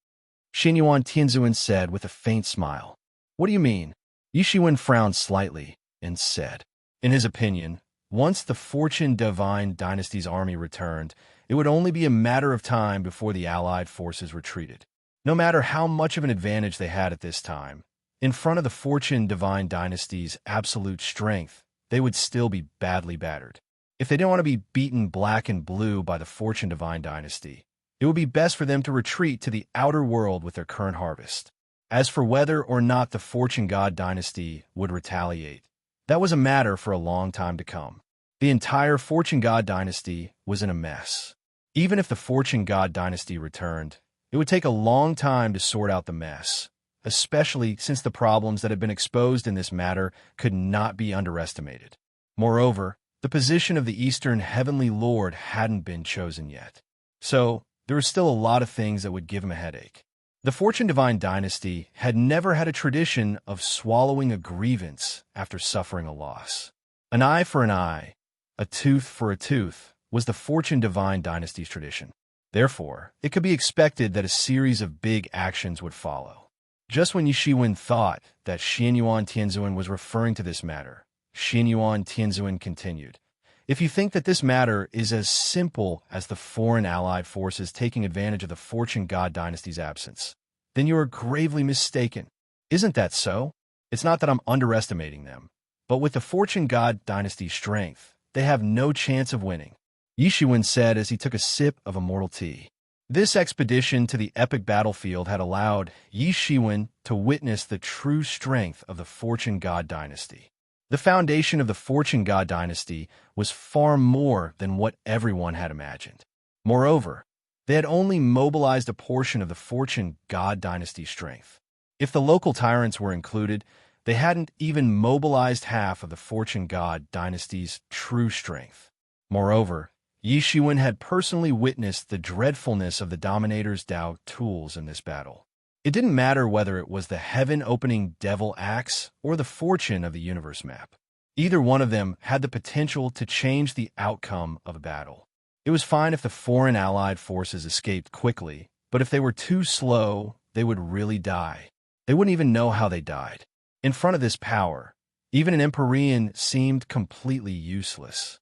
Xianyuan Tianzuan said with a faint smile. "What do you mean?" Yishiwen frowned slightly and said, in his opinion, once the Fortune Divine Dynasty's army returned, it would only be a matter of time before the allied forces retreated. No matter how much of an advantage they had at this time, in front of the Fortune Divine Dynasty's absolute strength, they would still be badly battered. If they didn't want to be beaten black and blue by the Fortune Divine Dynasty, it would be best for them to retreat to the outer world with their current harvest. As for whether or not the Fortune God Dynasty would retaliate, that was a matter for a long time to come. The entire Fortune God Dynasty was in a mess. Even if the Fortune God Dynasty returned, it would take a long time to sort out the mess, especially since the problems that had been exposed in this matter could not be underestimated. Moreover, the position of the Eastern Heavenly Lord hadn't been chosen yet. So, there were still a lot of things that would give him a headache. The Fortune Divine Dynasty had never had a tradition of swallowing a grievance after suffering a loss. An eye for an eye, a tooth for a tooth, was the Fortune Divine Dynasty's tradition. Therefore, it could be expected that a series of big actions would follow. Just when Yishiwen thought that Xianyuan Tianzuan was referring to this matter, Xianyuan Tianzuan continued, "If you think that this matter is as simple as the foreign allied forces taking advantage of the Fortune God Dynasty's absence, then you are gravely mistaken. Isn't that so? It's not that I'm underestimating them, but with the Fortune God Dynasty's strength, they have no chance of winning," Yishiwen said as he took a sip of immortal tea. This expedition to the epic battlefield had allowed Yishiwen to witness the true strength of the Fortune God Dynasty. The foundation of the Fortune God Dynasty was far more than what everyone had imagined. Moreover, they had only mobilized a portion of the Fortune God Dynasty's strength. If the local tyrants were included, they hadn't even mobilized half of the Fortune God Dynasty's true strength. Moreover, Yishiwen had personally witnessed the dreadfulness of the Dominator's Dao tools in this battle. It didn't matter whether it was the heaven-opening devil axe or the fortune of the universe map. Either one of them had the potential to change the outcome of a battle. It was fine if the foreign allied forces escaped quickly, but if they were too slow, they would really die. They wouldn't even know how they died. In front of this power, even an Empyrean seemed completely useless.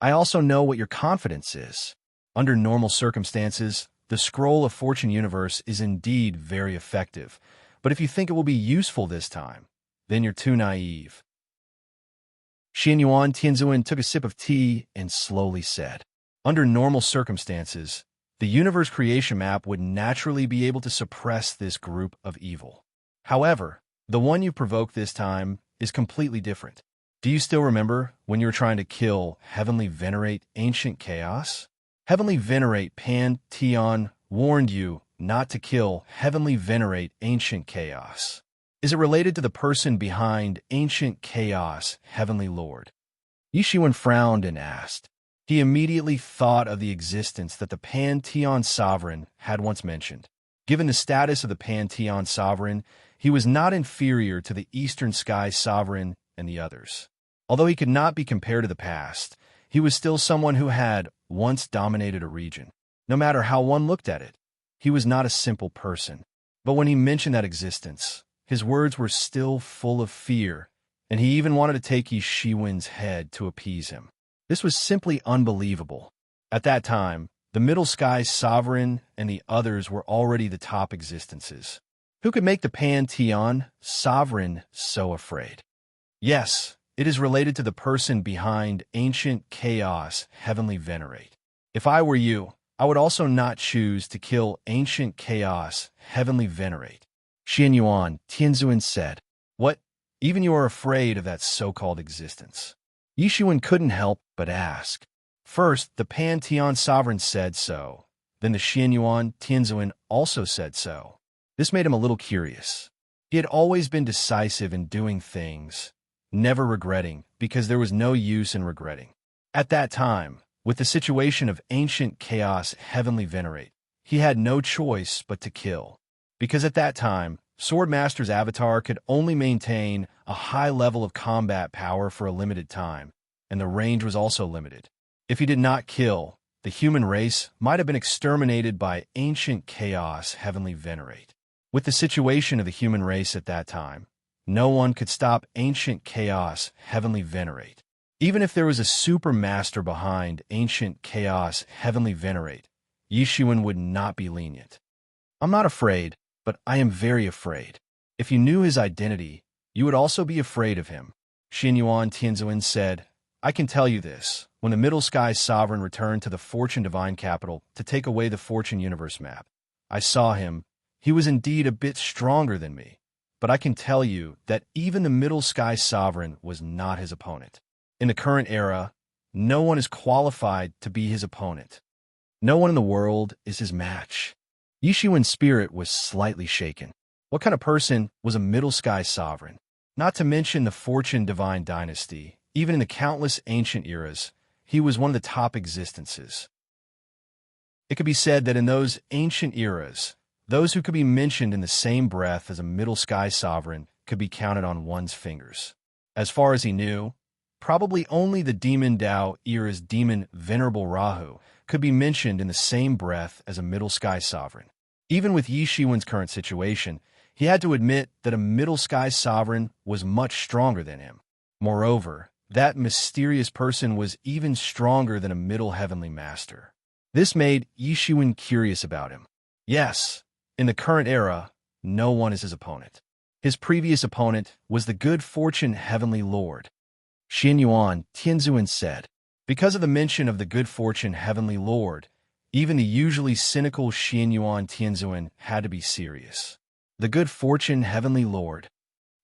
I also know what your confidence is. Under normal circumstances, the Scroll of Fortune Universe is indeed very effective, but if you think it will be useful this time, then you're too naive. Xianyuan Tianzuan took a sip of tea and slowly said, "Under normal circumstances, the universe creation map would naturally be able to suppress this group of evil. However, the one you provoked this time is completely different. Do you still remember when you were trying to kill Heavenly Venerate Ancient Chaos? Heavenly Venerate Pantheon warned you not to kill Heavenly Venerate Ancient Chaos. Is it related to the person behind Ancient Chaos, Heavenly Lord?" Yishiwen frowned and asked. He immediately thought of the existence that the Pantheon Sovereign had once mentioned. Given the status of the Pantheon Sovereign, he was not inferior to the Eastern Sky Sovereign and the others. Although he could not be compared to the past, he was still someone who had once dominated a region. No matter how one looked at it, he was not a simple person. But when he mentioned that existence, His words were still full of fear, and he even wanted to take Yi Shiwen's head to appease him. This was simply unbelievable. At that time, the Middle Sky Sovereign and the others were already the top existences. Who could make the Pantheon Sovereign so afraid? Yes, it is related to the person behind ancient chaos, heavenly venerate. If I were you, I would also not choose to kill ancient chaos, heavenly venerate. Xianyuan Tianzuan said, "What? Even you are afraid of that so-called existence?" Yishuan couldn't help but ask. First, the Pantheon Sovereign said so. Then the Xianyuan Tianzuan also said so. This made him a little curious. He had always been decisive in doing things, never regretting, because there was no use in regretting. At that time, with the situation of ancient chaos heavenly venerate, he had no choice but to kill. Because at that time, Swordmaster's avatar could only maintain a high level of combat power for a limited time, and the range was also limited. If he did not kill, the human race might have been exterminated by ancient chaos heavenly venerate. With the situation of the human race at that time, no one could stop ancient chaos heavenly venerate. Even if there was a super master behind ancient chaos heavenly venerate, Yishuan would not be lenient. "I'm not afraid, but I am very afraid. If you knew his identity, you would also be afraid of him." Xianyuan Tianzuan said, "I can tell you this. When the Middle Sky Sovereign returned to the Fortune Divine Capital to take away the Fortune Universe map, I saw him. He was indeed a bit stronger than me. But I can tell you that even the Middle Sky Sovereign was not his opponent. In the current era, no one is qualified to be his opponent. No one in the world is his match." Yishuan's spirit was slightly shaken. What kind of person was a Middle Sky Sovereign? Not to mention the Fortune Divine Dynasty, even in the countless ancient eras, he was one of the top existences. It could be said that in those ancient eras, those who could be mentioned in the same breath as a Middle Sky Sovereign could be counted on one's fingers. As far as he knew, probably only the Demon Dao era's demon Venerable Rahu could be mentioned in the same breath as a Middle Sky Sovereign. Even with Yishuan's current situation, he had to admit that a Middle Sky Sovereign was much stronger than him. Moreover, that mysterious person was even stronger than a Middle Heavenly Master. This made Yishuan curious about him. Yes, in the current era, no one is his opponent. His previous opponent was the Good Fortune Heavenly Lord. Xianyuan Tianzuan said, because of the mention of the Good Fortune Heavenly Lord, even the usually cynical Xianyuan Tianzuan had to be serious. The Good Fortune Heavenly Lord.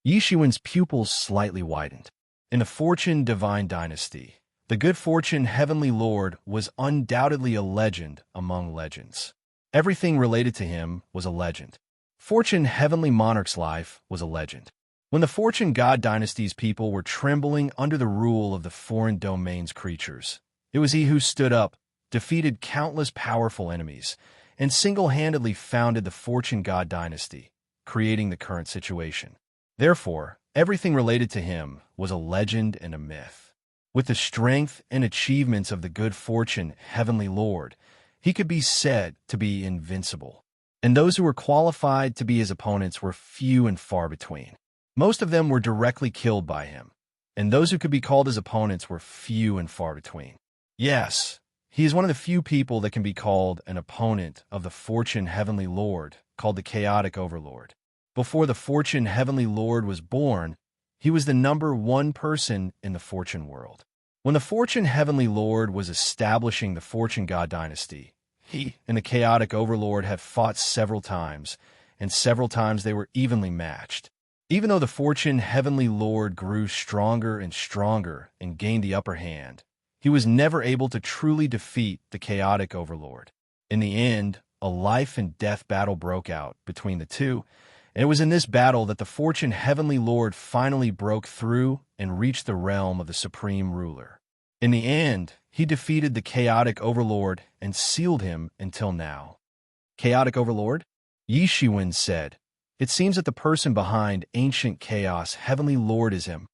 Yishuan's pupils slightly widened. In the Fortune Divine Dynasty, the Good Fortune Heavenly Lord was undoubtedly a legend among legends. Everything related to him was a legend. Fortune Heavenly Monarch's life was a legend. When the Fortune God Dynasty's people were trembling under the rule of the foreign domain's creatures, it was he who stood up, defeated countless powerful enemies, and single-handedly founded the Fortune God Dynasty, creating the current situation. Therefore, everything related to him was a legend and a myth. With the strength and achievements of the Good Fortune Heavenly Lord, he could be said to be invincible. And those who were qualified to be his opponents were few and far between. Most of them were directly killed by him, and those who could be called his opponents were few and far between. Yes, he is one of the few people that can be called an opponent of the Fortune Heavenly Lord, called the Chaotic Overlord. Before the Fortune Heavenly Lord was born, he was the #1 person in the Fortune world. When the Fortune Heavenly Lord was establishing the Fortune God Dynasty, he and the Chaotic Overlord had fought several times, and several times they were evenly matched. Even though the Fortune Heavenly Lord grew stronger and stronger and gained the upper hand, he was never able to truly defeat the Chaotic Overlord. In the end, a life-and-death battle broke out between the two, and it was in this battle that the Fortune Heavenly Lord finally broke through and reached the realm of the Supreme Ruler. In the end, he defeated the Chaotic Overlord and sealed him until now. Chaotic Overlord? Yishuan said, "It seems that the person behind Ancient Chaos Heavenly Lord is him."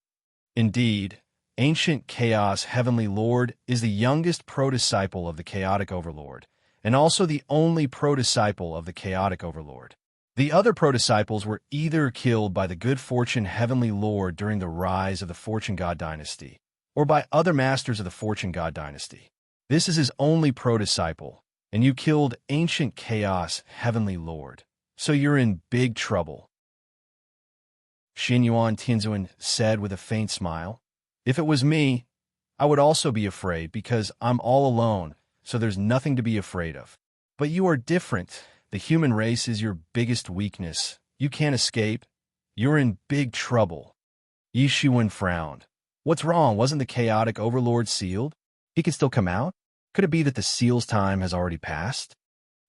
Indeed, Ancient Chaos Heavenly Lord is the youngest pro-disciple of the Chaotic Overlord, and also the only pro-disciple of the Chaotic Overlord. The other pro-disciples were either killed by the good fortune heavenly lord during the rise of the fortune god dynasty, or by other masters of the fortune god dynasty. This is his only pro-disciple, and you killed ancient chaos heavenly lord, so you're in big trouble. Xinyuan Tianzuan said with a faint smile. If it was me, I would also be afraid because I'm all alone, so there's nothing to be afraid of. But you are different. The human race is your biggest weakness. You can't escape. You're in big trouble. Yi Shiwen frowned. What's wrong? Wasn't the chaotic overlord sealed? He could still come out? Could it be that the seal's time has already passed?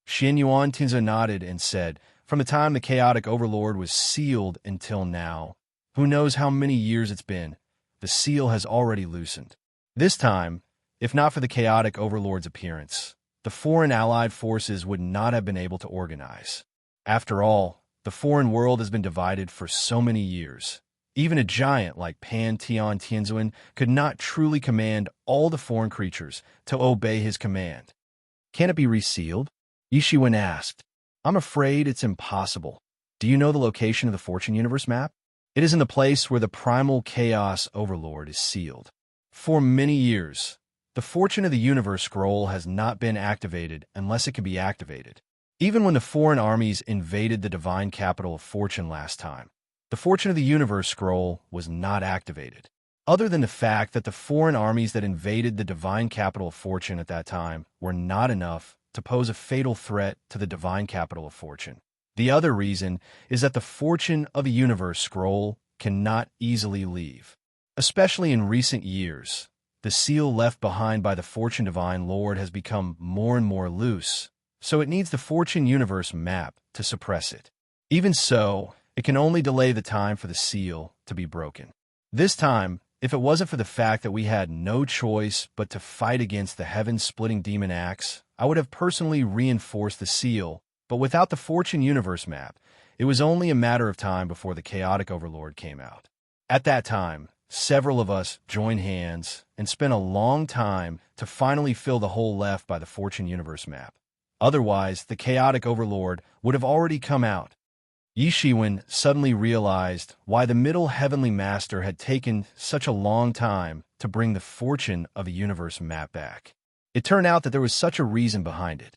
Xinyuan Tianzuan nodded and said, from the time the chaotic overlord was sealed until now, who knows how many years it's been, the seal has already loosened. This time, if not for the chaotic overlord's appearance, the foreign allied forces would not have been able to organize. After all, the foreign world has been divided for so many years. Even a giant like Pan Tian Tianzuan could not truly command all the foreign creatures to obey his command. Can it be resealed? Yi Shiwen asked. I'm afraid it's impossible. Do you know the location of the Fortune Universe map? It is in the place where the primal chaos overlord is sealed. For many years, the Fortune of the Universe scroll has not been activated unless it can be activated. Even when the foreign armies invaded the divine capital of Fortune last time, the Fortune of the Universe scroll was not activated. Other than the fact that the foreign armies that invaded the divine capital of Fortune at that time were not enough to pose a fatal threat to the divine capital of Fortune. The other reason is that the Fortune of the Universe scroll cannot easily leave. Especially in recent years, the seal left behind by the Fortune Divine Lord has become more and more loose, so it needs the Fortune Universe map to suppress it. Even so, it can only delay the time for the seal to be broken. This time, if it wasn't for the fact that we had no choice but to fight against the heaven-splitting demon axe, I would have personally reinforced the seal, but without the Fortune Universe map, it was only a matter of time before the chaotic overlord came out. At that time, several of us joined hands and spent a long time to finally fill the hole left by the Fortune Universe map. Otherwise, the chaotic overlord would have already come out. Yi Shiwen suddenly realized why the Middle Heavenly Master had taken such a long time to bring the Fortune of the Universe map back. It turned out that there was such a reason behind it.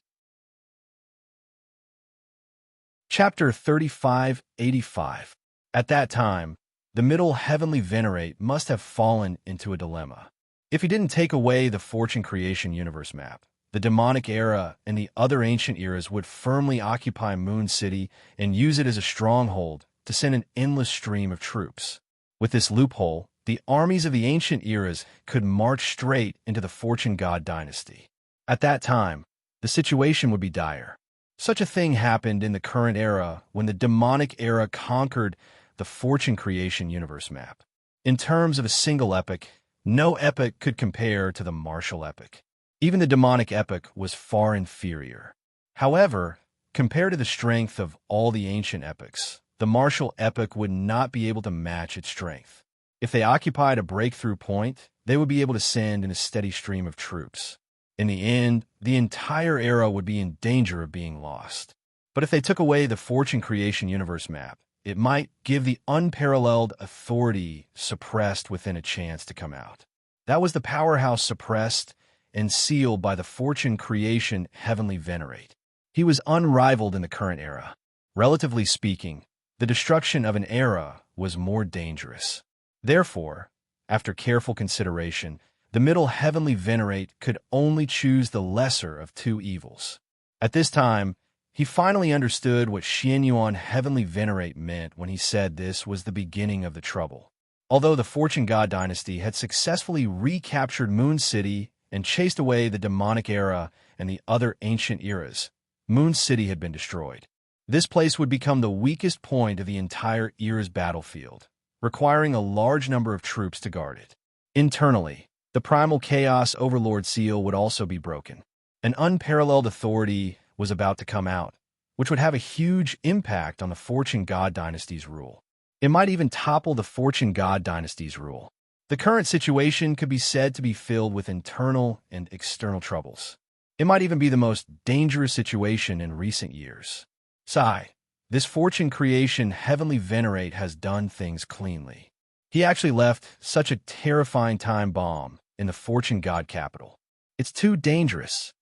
Chapter 3585. At that time, the Middle Heavenly Venerate must have fallen into a dilemma. If he didn't take away the Fortune Creation Universe map, the demonic era and the other ancient eras would firmly occupy Moon City and use it as a stronghold to send an endless stream of troops. With this loophole, the armies of the ancient eras could march straight into the Fortune God dynasty. At that time, the situation would be dire. Such a thing happened in the current era when the demonic era conquered the Fortune Creation Universe map. In terms of a single epic, no epic could compare to the martial epic. Even the demonic epic was far inferior. However, compared to the strength of all the ancient epics, the martial epic would not be able to match its strength. If they occupied a breakthrough point, they would be able to send in a steady stream of troops. In the end, the entire era would be in danger of being lost. But if they took away the Fortune Creation Universe map, it might give the unparalleled authority suppressed within a chance to come out. That was the powerhouse suppressed and sealed by the Fortune Creation Heavenly Venerate. He was unrivaled in the current era. Relatively speaking, the destruction of an era was more dangerous. Therefore, after careful consideration, the Middle Heavenly Venerate could only choose the lesser of two evils. At this time, he finally understood what Xianyuan Heavenly Venerate meant when he said this was the beginning of the trouble. Although the Fortune God dynasty had successfully recaptured Moon City and chased away the demonic era and the other ancient eras, Moon City had been destroyed. This place would become the weakest point of the entire era's battlefield, requiring a large number of troops to guard it. Internally, the primal chaos overlord seal would also be broken. An unparalleled authority was about to come out, which would have a huge impact on the Fortune God dynasty's rule. It might even topple the Fortune God dynasty's rule. The current situation could be said to be filled with internal and external troubles. It might even be the most dangerous situation in recent years. Sigh. This fortune creation heavenly venerate has done things cleanly. He actually left such a terrifying time bomb in the fortune god capital. It's too dangerous.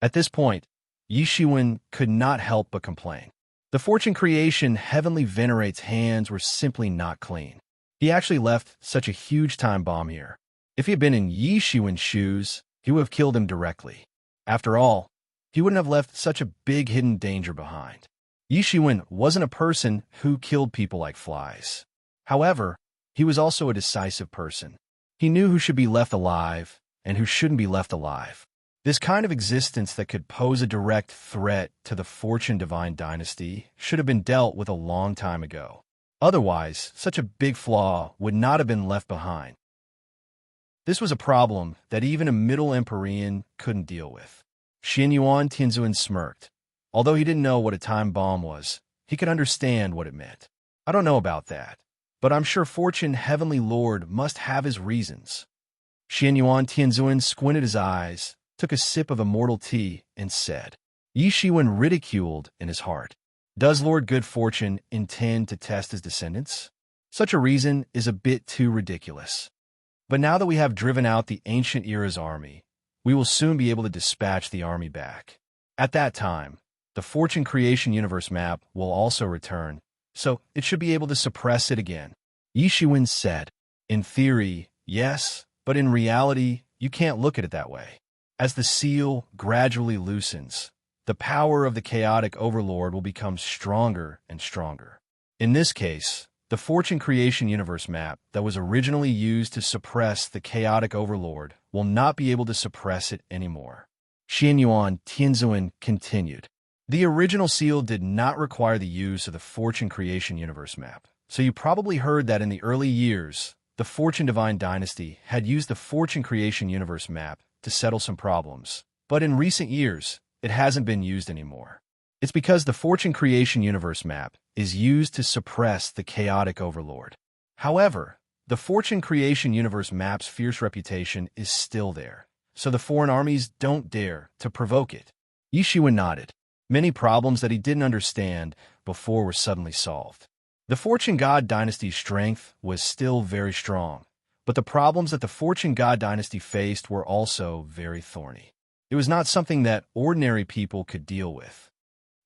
At this point, Yi Shiwen could not help but complain. The fortune creation heavenly venerate's hands were simply not clean. He actually left such a huge time bomb here. If he had been in Yi Shiwen's shoes, he would have killed him directly. After all, he wouldn't have left such a big hidden danger behind. Yi Shiwen wasn't a person who killed people like flies. However, he was also a decisive person. He knew who should be left alive and who shouldn't be left alive. This kind of existence that could pose a direct threat to the Fortune Divine Dynasty should have been dealt with a long time ago. Otherwise, such a big flaw would not have been left behind. This was a problem that even a Middle Empyrean couldn't deal with. Xianyuan Tianzuan smirked. Although he didn't know what a time bomb was, he could understand what it meant. I don't know about that, but I'm sure Fortune Heavenly Lord must have his reasons. Xianyuan Tianzuan squinted his eyes, took a sip of immortal tea, and said, Yi Shiwen ridiculed in his heart. Does Lord Good Fortune intend to test his descendants? Such a reason is a bit too ridiculous. But now that we have driven out the ancient era's army, we will soon be able to dispatch the army back. At that time, the Fortune Creation Universe map will also return, so it should be able to suppress it again. Yi Shiwen said, In theory, yes, but in reality, you can't look at it that way. As the seal gradually loosens, the power of the chaotic overlord will become stronger and stronger. In this case, the Fortune Creation Universe map that was originally used to suppress the chaotic overlord will not be able to suppress it anymore. Xianyuan Tianzuan continued. The original seal did not require the use of the Fortune Creation Universe map, so you probably heard that in the early years, the Fortune Divine Dynasty had used the Fortune Creation Universe map to settle some problems, but in recent years, it hasn't been used anymore. It's because the Fortune Creation Universe map is used to suppress the chaotic overlord. However, the Fortune Creation Universe map's fierce reputation is still there, so the foreign armies don't dare to provoke it. Yi Shiwen nodded. Many problems that he didn't understand before were suddenly solved. The Fortune God Dynasty's strength was still very strong, but the problems that the Fortune God Dynasty faced were also very thorny. It was not something that ordinary people could deal with.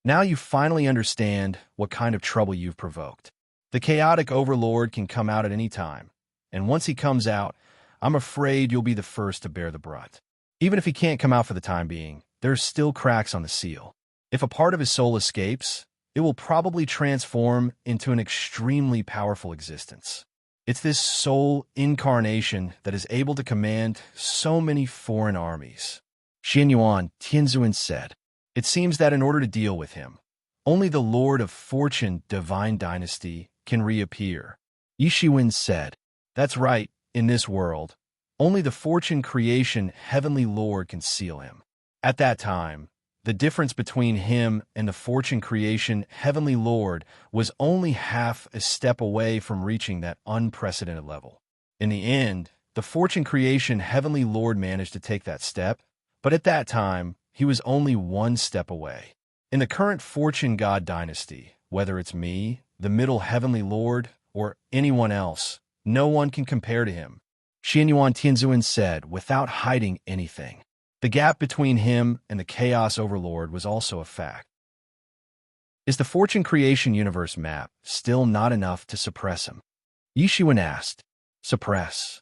Now you finally understand what kind of trouble you've provoked. The chaotic overlord can come out at any time, and once he comes out, I'm afraid you'll be the first to bear the brunt. Even if he can't come out for the time being, there's still cracks on the seal. If a part of his soul escapes, it will probably transform into an extremely powerful existence. It's this soul incarnation that is able to command so many foreign armies. Xianyuan Tianzuan said, It seems that in order to deal with him, only the Lord of Fortune Divine Dynasty can reappear. Yi Shiwen said, That's right, in this world, only the Fortune Creation Heavenly Lord can seal him. At that time, the difference between him and the Fortune Creation Heavenly Lord was only half a step away from reaching that unprecedented level. In the end, the Fortune Creation Heavenly Lord managed to take that step, but at that time, he was only one step away. In the current Fortune God Dynasty, whether it's me, the Middle Heavenly Lord, or anyone else, no one can compare to him. Xianyuan Tianzuan said without hiding anything. The gap between him and the Chaos Overlord was also a fact. Is the Fortune Creation Universe map still not enough to suppress him? Yi Shiwen asked. Suppress.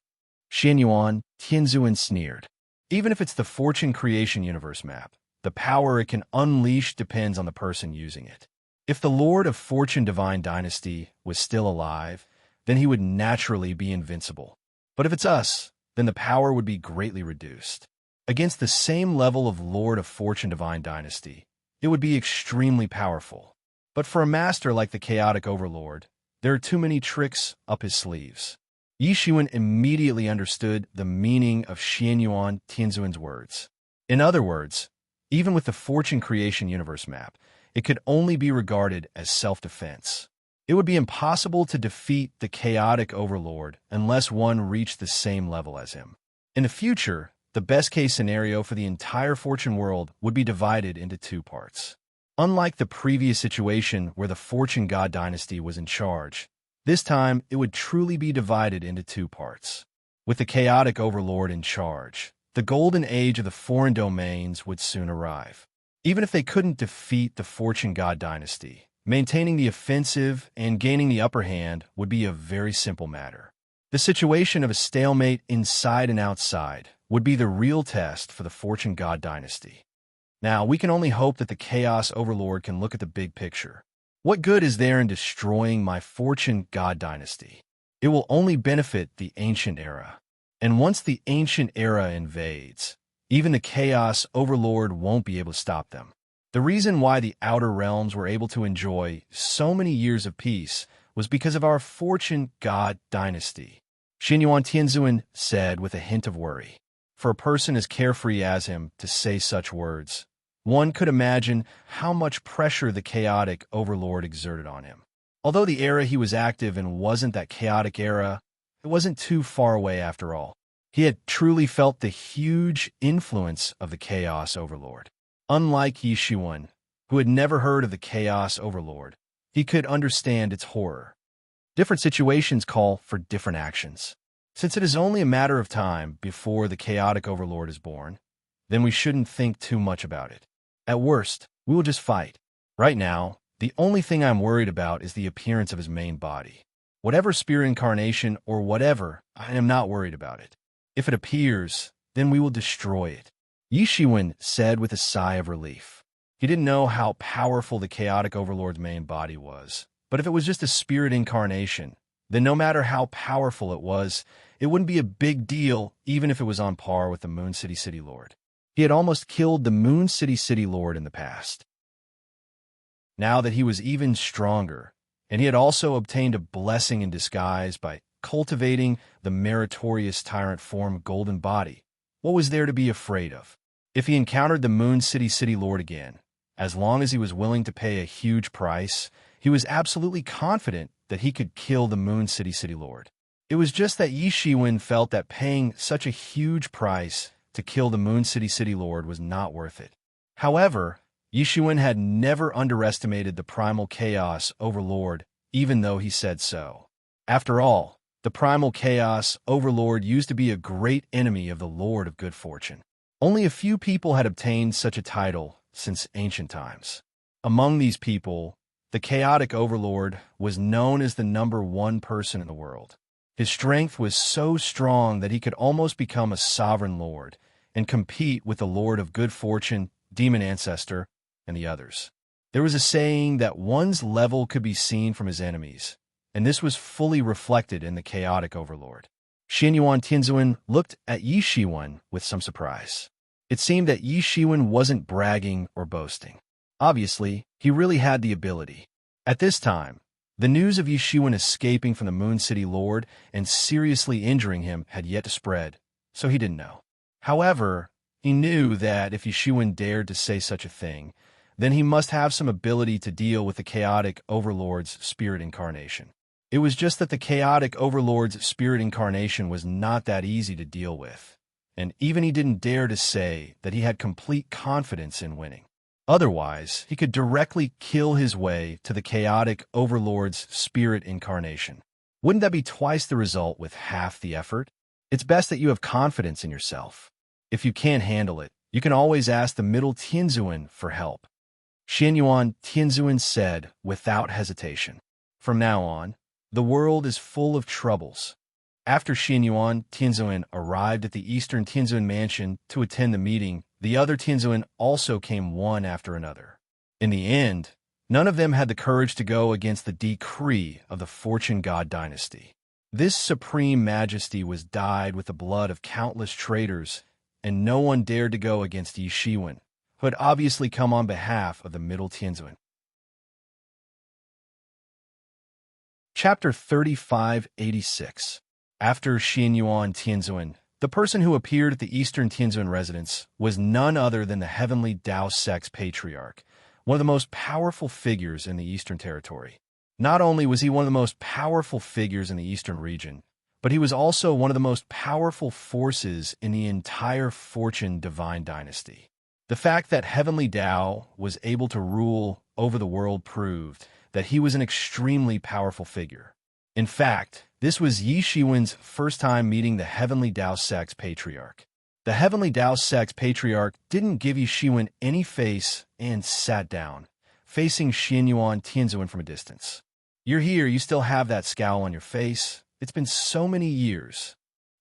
Xianyuan Tianzuan sneered. Even if it's the Fortune Creation Universe map, the power it can unleash depends on the person using it. If the Lord of Fortune Divine Dynasty was still alive, then he would naturally be invincible. But if it's us, then the power would be greatly reduced. Against the same level of Lord of Fortune Divine Dynasty, it would be extremely powerful. But for a master like the Chaotic Overlord, there are too many tricks up his sleeves. Yi Shiwen immediately understood the meaning of Xianyuan Tianzuan's words. In other words, even with the Fortune Creation Universe map, it could only be regarded as self-defense. It would be impossible to defeat the Chaotic Overlord unless one reached the same level as him. In the future, the best-case scenario for the entire Fortune world would be divided into two parts. Unlike the previous situation where the fortune god dynasty was in charge, this time it would truly be divided into two parts. With the chaotic overlord in charge, the golden age of the foreign domains would soon arrive. Even if they couldn't defeat the fortune god dynasty, maintaining the offensive and gaining the upper hand would be a very simple matter. The situation of a stalemate inside and outside would be the real test for the fortune god dynasty. Now, we can only hope that the chaos overlord can look at the big picture. What good is there in destroying my fortune god dynasty? It will only benefit the ancient era. And once the ancient era invades, even the chaos overlord won't be able to stop them. The reason why the outer realms were able to enjoy so many years of peace was because of our fortune god dynasty. Xinyuan Tianzuan said with a hint of worry. For a person as carefree as him to say such words, one could imagine how much pressure the chaotic overlord exerted on him. Although the era he was active in wasn't that chaotic era, it wasn't too far away after all. He had truly felt the huge influence of the chaos overlord. Unlike Yi Shiwen, who had never heard of the chaos overlord, he could understand its horror. Different situations call for different actions. Since it is only a matter of time before the chaotic overlord is born, then we shouldn't think too much about it. At worst, we will just fight. Right now, the only thing I'm worried about is the appearance of his main body. Whatever spirit incarnation or whatever, I am not worried about it. If it appears, then we will destroy it. Yi Shiwen said with a sigh of relief. He didn't know how powerful the chaotic overlord's main body was, but if it was just a spirit incarnation, then no matter how powerful it was, it wouldn't be a big deal even if it was on par with the Moon City City Lord. He had almost killed the Moon City City Lord in the past. Now that he was even stronger, and he had also obtained a blessing in disguise by cultivating the meritorious tyrant form Golden Body, what was there to be afraid of? If he encountered the Moon City City Lord again, as long as he was willing to pay a huge price, he was absolutely confident that he could kill the Moon City City Lord. It was just that Yi Shiwen felt that paying such a huge price to kill the Moon City City Lord was not worth it. However, Yi Shiwen had never underestimated the primal chaos overlord, even though he said so. After all, the primal chaos overlord used to be a great enemy of the Lord of Good Fortune. Only a few people had obtained such a title since ancient times. Among these people, the chaotic overlord was known as the #1 person in the world. His strength was so strong that he could almost become a sovereign lord and compete with the Lord of Good Fortune, Demon Ancestor, and the others. There was a saying that one's level could be seen from his enemies, and this was fully reflected in the chaotic overlord. Xinyuan Tianzuan looked at Yi Shiwen with some surprise. It seemed that Yi Shiwen wasn't bragging or boasting. Obviously, he really had the ability. At this time, the news of Yi Shiwen escaping from the Moon City Lord and seriously injuring him had yet to spread, so he didn't know. However, he knew that if Yi Shiwen dared to say such a thing, then he must have some ability to deal with the chaotic overlord's spirit incarnation. It was just that the chaotic overlord's spirit incarnation was not that easy to deal with, and even he didn't dare to say that he had complete confidence in winning. Otherwise, he could directly kill his way to the chaotic overlord's spirit incarnation. Wouldn't that be twice the result with half the effort? It's best that you have confidence in yourself. If you can't handle it, you can always ask the middle Tianzuan for help. Xinyuan Tianzuan said without hesitation. From now on, the world is full of troubles. After Xinyuan Tianzuan arrived at the Eastern Tianzuan mansion to attend the meeting, the other Tianzuan also came one after another. In the end, none of them had the courage to go against the decree of the Fortune God dynasty. This supreme majesty was dyed with the blood of countless traitors, and no one dared to go against Yi Shiwen, who had obviously come on behalf of the Middle Tianzuan. Chapter 3586. After Xinyuan Tianzuan, the person who appeared at the Eastern Tianzuan residence was none other than the heavenly Dao Sect's patriarch, one of the most powerful figures in the Eastern Territory. Not only was he one of the most powerful figures in the Eastern region, but he was also one of the most powerful forces in the entire Fortune Divine Dynasty. The fact that Heavenly Tao was able to rule over the world proved that he was an extremely powerful figure. In fact, this was Yi Shiwen's first time meeting the Heavenly Tao sect's patriarch. The Heavenly Tao sect's patriarch didn't give Yi Shiwen any face and sat down, facing Xianyuan Tianzuan from a distance. "You're here, you still have that scowl on your face. It's been so many years,"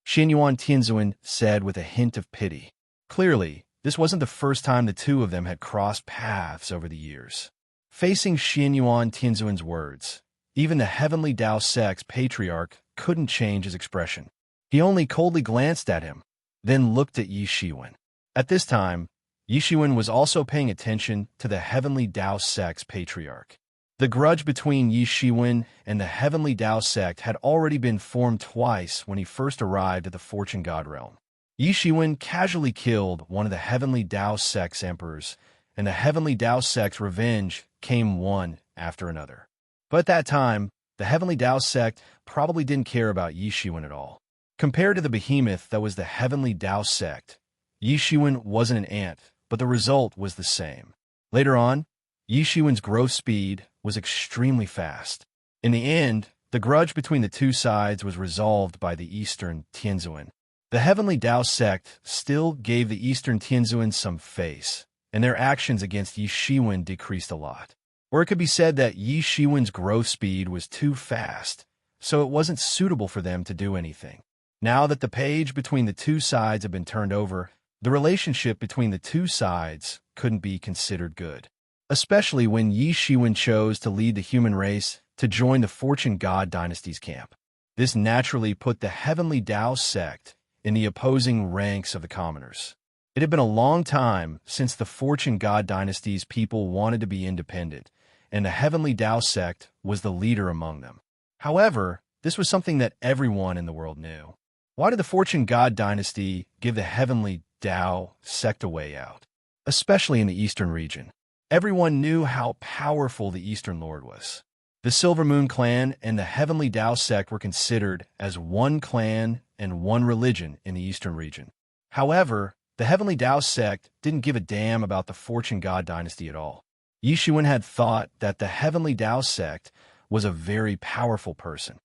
Xianyuan Tianzuan said with a hint of pity. Clearly, this wasn't the first time the two of them had crossed paths over the years. Facing Xianyuan Tianzuan's words, even the Heavenly Tao sect's patriarch couldn't change his expression. He only coldly glanced at him, then looked at Yi Shiwen. At this time, Yi Shiwen was also paying attention to the Heavenly Tao sect's patriarch. The grudge between Yi Shiwen and the Heavenly Tao sect had already been formed twice when he first arrived at the Fortune God realm. Yi Shiwen casually killed one of the Heavenly Tao sect's emperors, and the Heavenly Tao sect's revenge came one after another. But at that time, the Heavenly Tao sect probably didn't care about Yi Shiwen at all. Compared to the behemoth that was the Heavenly Tao sect, Yi Shiwen wasn't an ant, but the result was the same. Later on, Yi Shiwen's growth speed was extremely fast. In the end, the grudge between the two sides was resolved by the Eastern Tianzuan. The Heavenly Tao sect still gave the Eastern Tianzuan some face, and their actions against Yi Shiwen decreased a lot. Or it could be said that Yi Shiwen's growth speed was too fast, so it wasn't suitable for them to do anything. Now that the page between the two sides had been turned over, the relationship between the two sides couldn't be considered good. Especially when Yi Shiwen chose to lead the human race to join the Fortune God dynasty's camp. This naturally put the Heavenly Tao sect in the opposing ranks of the commoners. It had been a long time since the Fortune God dynasty's people wanted to be independent, and the Heavenly Tao sect was the leader among them. However, this was something that everyone in the world knew. Why did the Fortune God dynasty give the Heavenly Tao sect a way out? Especially in the Eastern region. Everyone knew how powerful the Eastern Lord was. The Silver Moon clan and the Heavenly Tao sect were considered as one clan and one religion in the Eastern region. However, the Heavenly Tao sect didn't give a damn about the Fortune God dynasty at all. Yi Shiwen had thought that the Heavenly Tao sect was a very powerful person.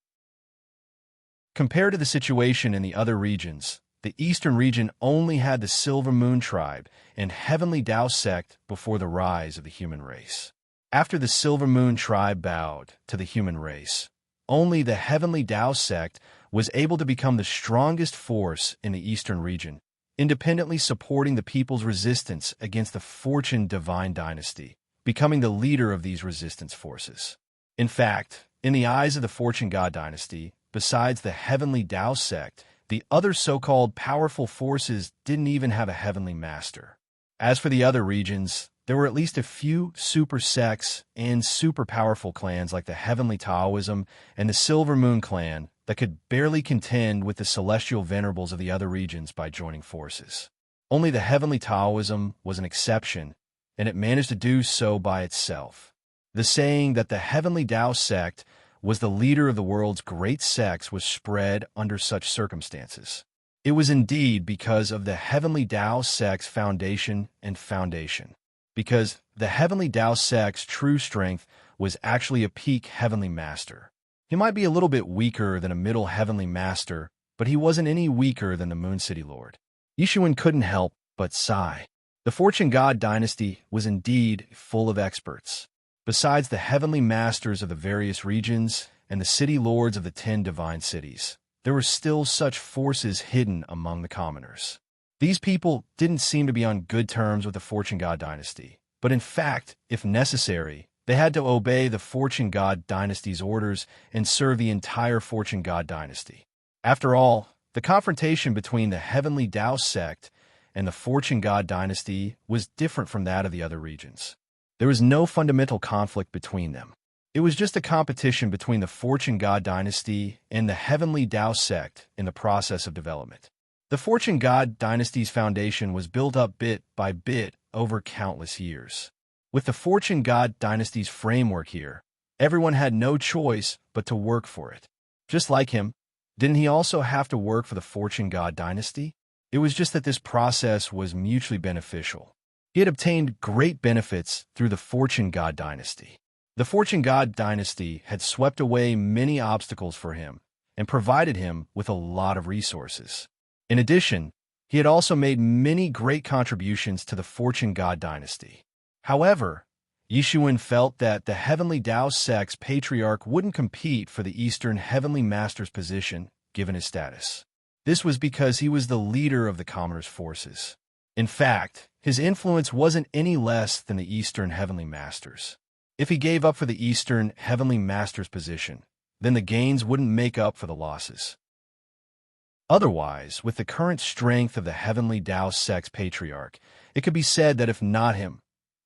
Compared to the situation in the other regions, the Eastern region only had the Silver Moon tribe and Heavenly Tao sect before the rise of the human race. After the Silver Moon tribe bowed to the human race, only the Heavenly Tao sect was able to become the strongest force in the Eastern region, independently supporting the people's resistance against the Fortune Divine dynasty, becoming the leader of these resistance forces. In fact, in the eyes of the Fortune God dynasty, besides the Heavenly Tao sect, the other so-called powerful forces didn't even have a heavenly master. As for the other regions, there were at least a few super sects and super powerful clans like the Heavenly Taoism and the Silver Moon clan that could barely contend with the celestial venerables of the other regions by joining forces. Only the Heavenly Taoism was an exception, and it managed to do so by itself. The saying that the Heavenly Tao sect was the leader of the world's great sects was spread under such circumstances. It was indeed because of the Heavenly Tao sect's foundation and foundation. Because the Heavenly Tao sect's true strength was actually a peak Heavenly Master. He might be a little bit weaker than a middle Heavenly Master, but he wasn't any weaker than the Moon City Lord. Yi Shiwen couldn't help but sigh. The Fortune God dynasty was indeed full of experts. Besides the Heavenly Masters of the various regions and the City Lords of the 10 divine cities, there were still such forces hidden among the commoners. These people didn't seem to be on good terms with the Fortune God dynasty, but in fact, if necessary, they had to obey the Fortune God dynasty's orders and serve the entire Fortune God dynasty. After all, the confrontation between the Heavenly Tao sect and the Fortune God dynasty was different from that of the other regions. There was no fundamental conflict between them. It was just a competition between the Fortune God dynasty and the Heavenly Tao sect in the process of development. The Fortune God dynasty's foundation was built up bit by bit over countless years. With the Fortune God dynasty's framework here, everyone had no choice but to work for it. Just like him, didn't he also have to work for the Fortune God dynasty? It was just that this process was mutually beneficial. He had obtained great benefits through the Fortune God dynasty. The Fortune God dynasty had swept away many obstacles for him and provided him with a lot of resources. In addition, he had also made many great contributions to the Fortune God dynasty. However, Yishuan felt that the Heavenly Tao Sect's patriarch wouldn't compete for the Eastern Heavenly Master's position, given his status. This was because he was the leader of the Commoner's forces. In fact, his influence wasn't any less than the Eastern Heavenly Master's. If he gave up for the Eastern Heavenly Master's position, then the gains wouldn't make up for the losses. Otherwise, with the current strength of the Heavenly Tao Sect's patriarch, it could be said that if not him,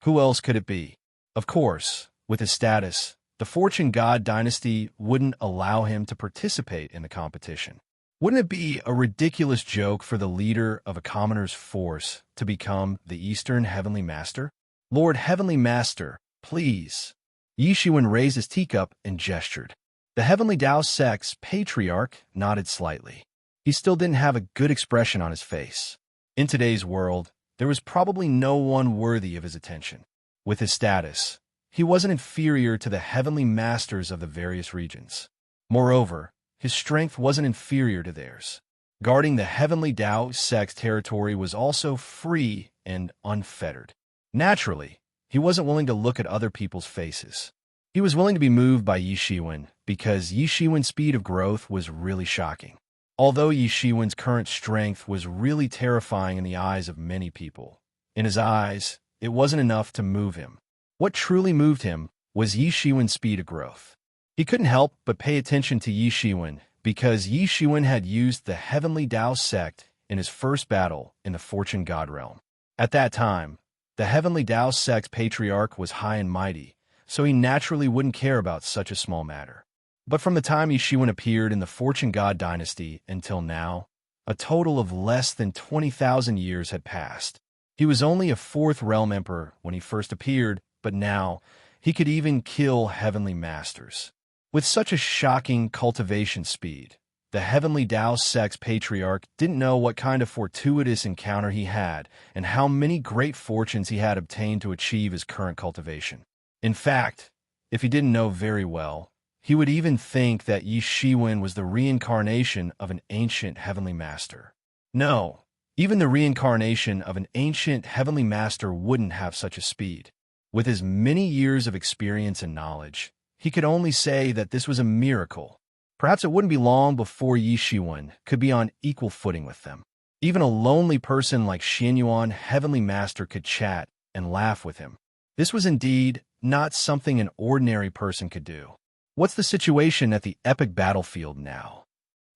who else could it be? Of course, with his status, the Fortune God dynasty wouldn't allow him to participate in the competition. Wouldn't it be a ridiculous joke for the leader of a commoner's force to become the Eastern Heavenly Master? Lord Heavenly Master, please. Yishuan raised his teacup and gestured. The Heavenly Tao Sect's patriarch nodded slightly. He still didn't have a good expression on his face. In today's world, there was probably no one worthy of his attention. With his status, he wasn't inferior to the Heavenly Masters of the various regions. Moreover, his strength wasn't inferior to theirs. Guarding the Heavenly Tao Sect's territory was also free and unfettered. Naturally, he wasn't willing to look at other people's faces. He was willing to be moved by Yishuan because Yishuan's speed of growth was really shocking. Although Yishuan's current strength was really terrifying in the eyes of many people, in his eyes, it wasn't enough to move him. What truly moved him was Yishuan's speed of growth. He couldn't help but pay attention to Yishuan because Yishuan had used the Heavenly Tao Sect in his first battle in the Fortune God realm. At that time, the Heavenly Tao Sect's patriarch was high and mighty, so he naturally wouldn't care about such a small matter. But from the time Yishuan appeared in the Fortune God dynasty until now, a total of less than 20,000 years had passed. He was only a 4th realm emperor when he first appeared, but now he could even kill heavenly masters. With such a shocking cultivation speed, the Heavenly Tao Sect's patriarch didn't know what kind of fortuitous encounter he had and how many great fortunes he had obtained to achieve his current cultivation. In fact, if he didn't know very well, he would even think that Yishuan was the reincarnation of an ancient heavenly master. No, even the reincarnation of an ancient heavenly master wouldn't have such a speed. With his many years of experience and knowledge, he could only say that this was a miracle. Perhaps it wouldn't be long before Yishuan could be on equal footing with them. Even a lonely person like Xianyuan Heavenly Master could chat and laugh with him. This was indeed not something an ordinary person could do. What's the situation at the epic battlefield now?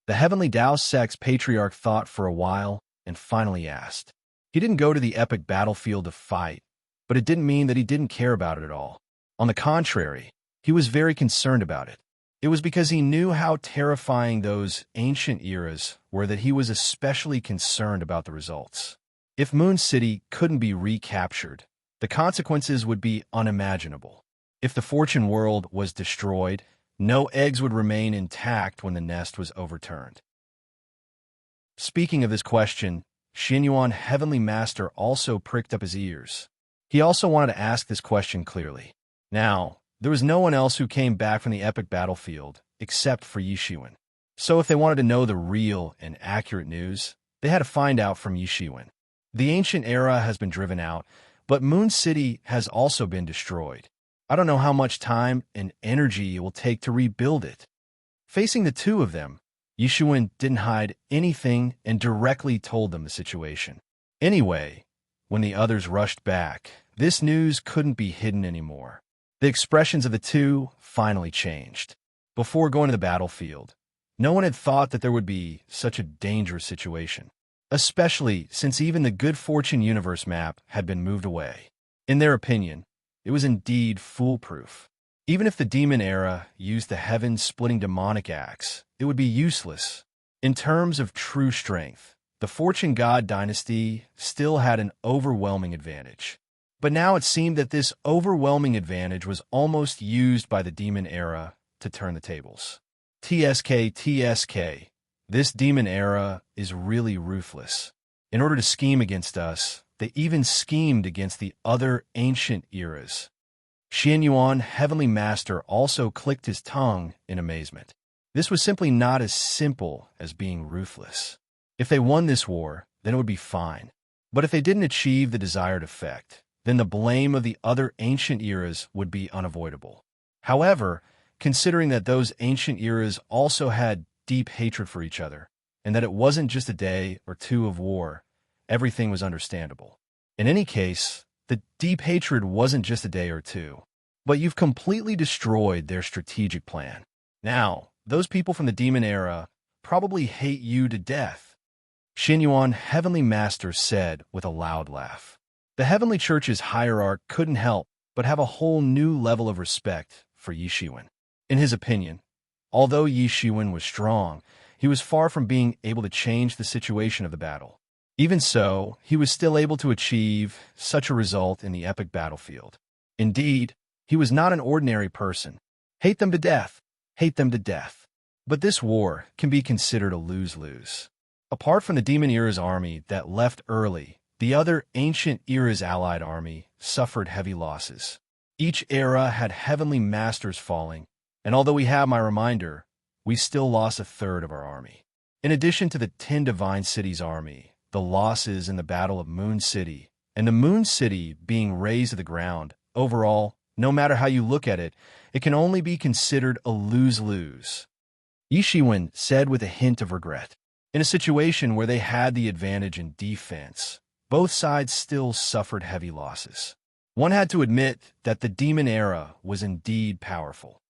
The Heavenly Tao Sect's patriarch thought for a while and finally asked. He didn't go to the epic battlefield to fight, but it didn't mean that he didn't care about it at all. On the contrary, he was very concerned about it. It was because he knew how terrifying those ancient eras were that he was especially concerned about the results. If Moon City couldn't be recaptured, the consequences would be unimaginable. If the Fortune world was destroyed, no eggs would remain intact when the nest was overturned. Speaking of this question, Xianyuan Heavenly Master also pricked up his ears. He also wanted to ask this question clearly. Now, there was no one else who came back from the epic battlefield except for Yishuan. So if they wanted to know the real and accurate news, they had to find out from Yishuan. The ancient era has been driven out, but Moon City has also been destroyed. I don't know how much time and energy it will take to rebuild it. Facing the two of them, Yishuan didn't hide anything and directly told them the situation. Anyway, when the others rushed back, this news couldn't be hidden anymore. The expressions of the two finally changed. Before going to the battlefield, no one had thought that there would be such a dangerous situation, especially since even the Good Fortune universe map had been moved away. In their opinion, it was indeed foolproof. Even if the demon era used the heaven-splitting demonic axe, it would be useless. In terms of true strength, the Fortune God dynasty still had an overwhelming advantage. But now it seemed that this overwhelming advantage was almost used by the demon era to turn the tables. TSK, this demon era is really ruthless. In order to scheme against us, they even schemed against the other ancient eras. Xianyuan, Heavenly Master, also clicked his tongue in amazement. This was simply not as simple as being ruthless. If they won this war, then it would be fine. But if they didn't achieve the desired effect, then the blame of the other ancient eras would be unavoidable. However, considering that those ancient eras also had deep hatred for each other, and that it wasn't just a day or two of war, everything was understandable. In any case, the deep hatred wasn't just a day or two, but you've completely destroyed their strategic plan. Now, those people from the demon era probably hate you to death. Xianyuan, Heavenly Master, said with a loud laugh. The Heavenly Church's hierarch couldn't help but have a whole new level of respect for Yi Shiwen. In his opinion, although Yi Shiwen was strong, he was far from being able to change the situation of the battle. Even so, he was still able to achieve such a result in the epic battlefield. Indeed, he was not an ordinary person. Hate them to death. Hate them to death. But this war can be considered a lose-lose. Apart from the Demon Era's army that left early, the other Ancient Era's allied army suffered heavy losses. Each era had Heavenly Masters falling, and although we have my reminder, we still lost a third of our army. In addition to the 10 Divine Cities army, the losses in the Battle of Moon City, and the Moon City being razed to the ground, overall, no matter how you look at it, it can only be considered a lose-lose. Yi Shiwen said with a hint of regret. In a situation where they had the advantage in defense, both sides still suffered heavy losses. One had to admit that the Demon Era was indeed powerful.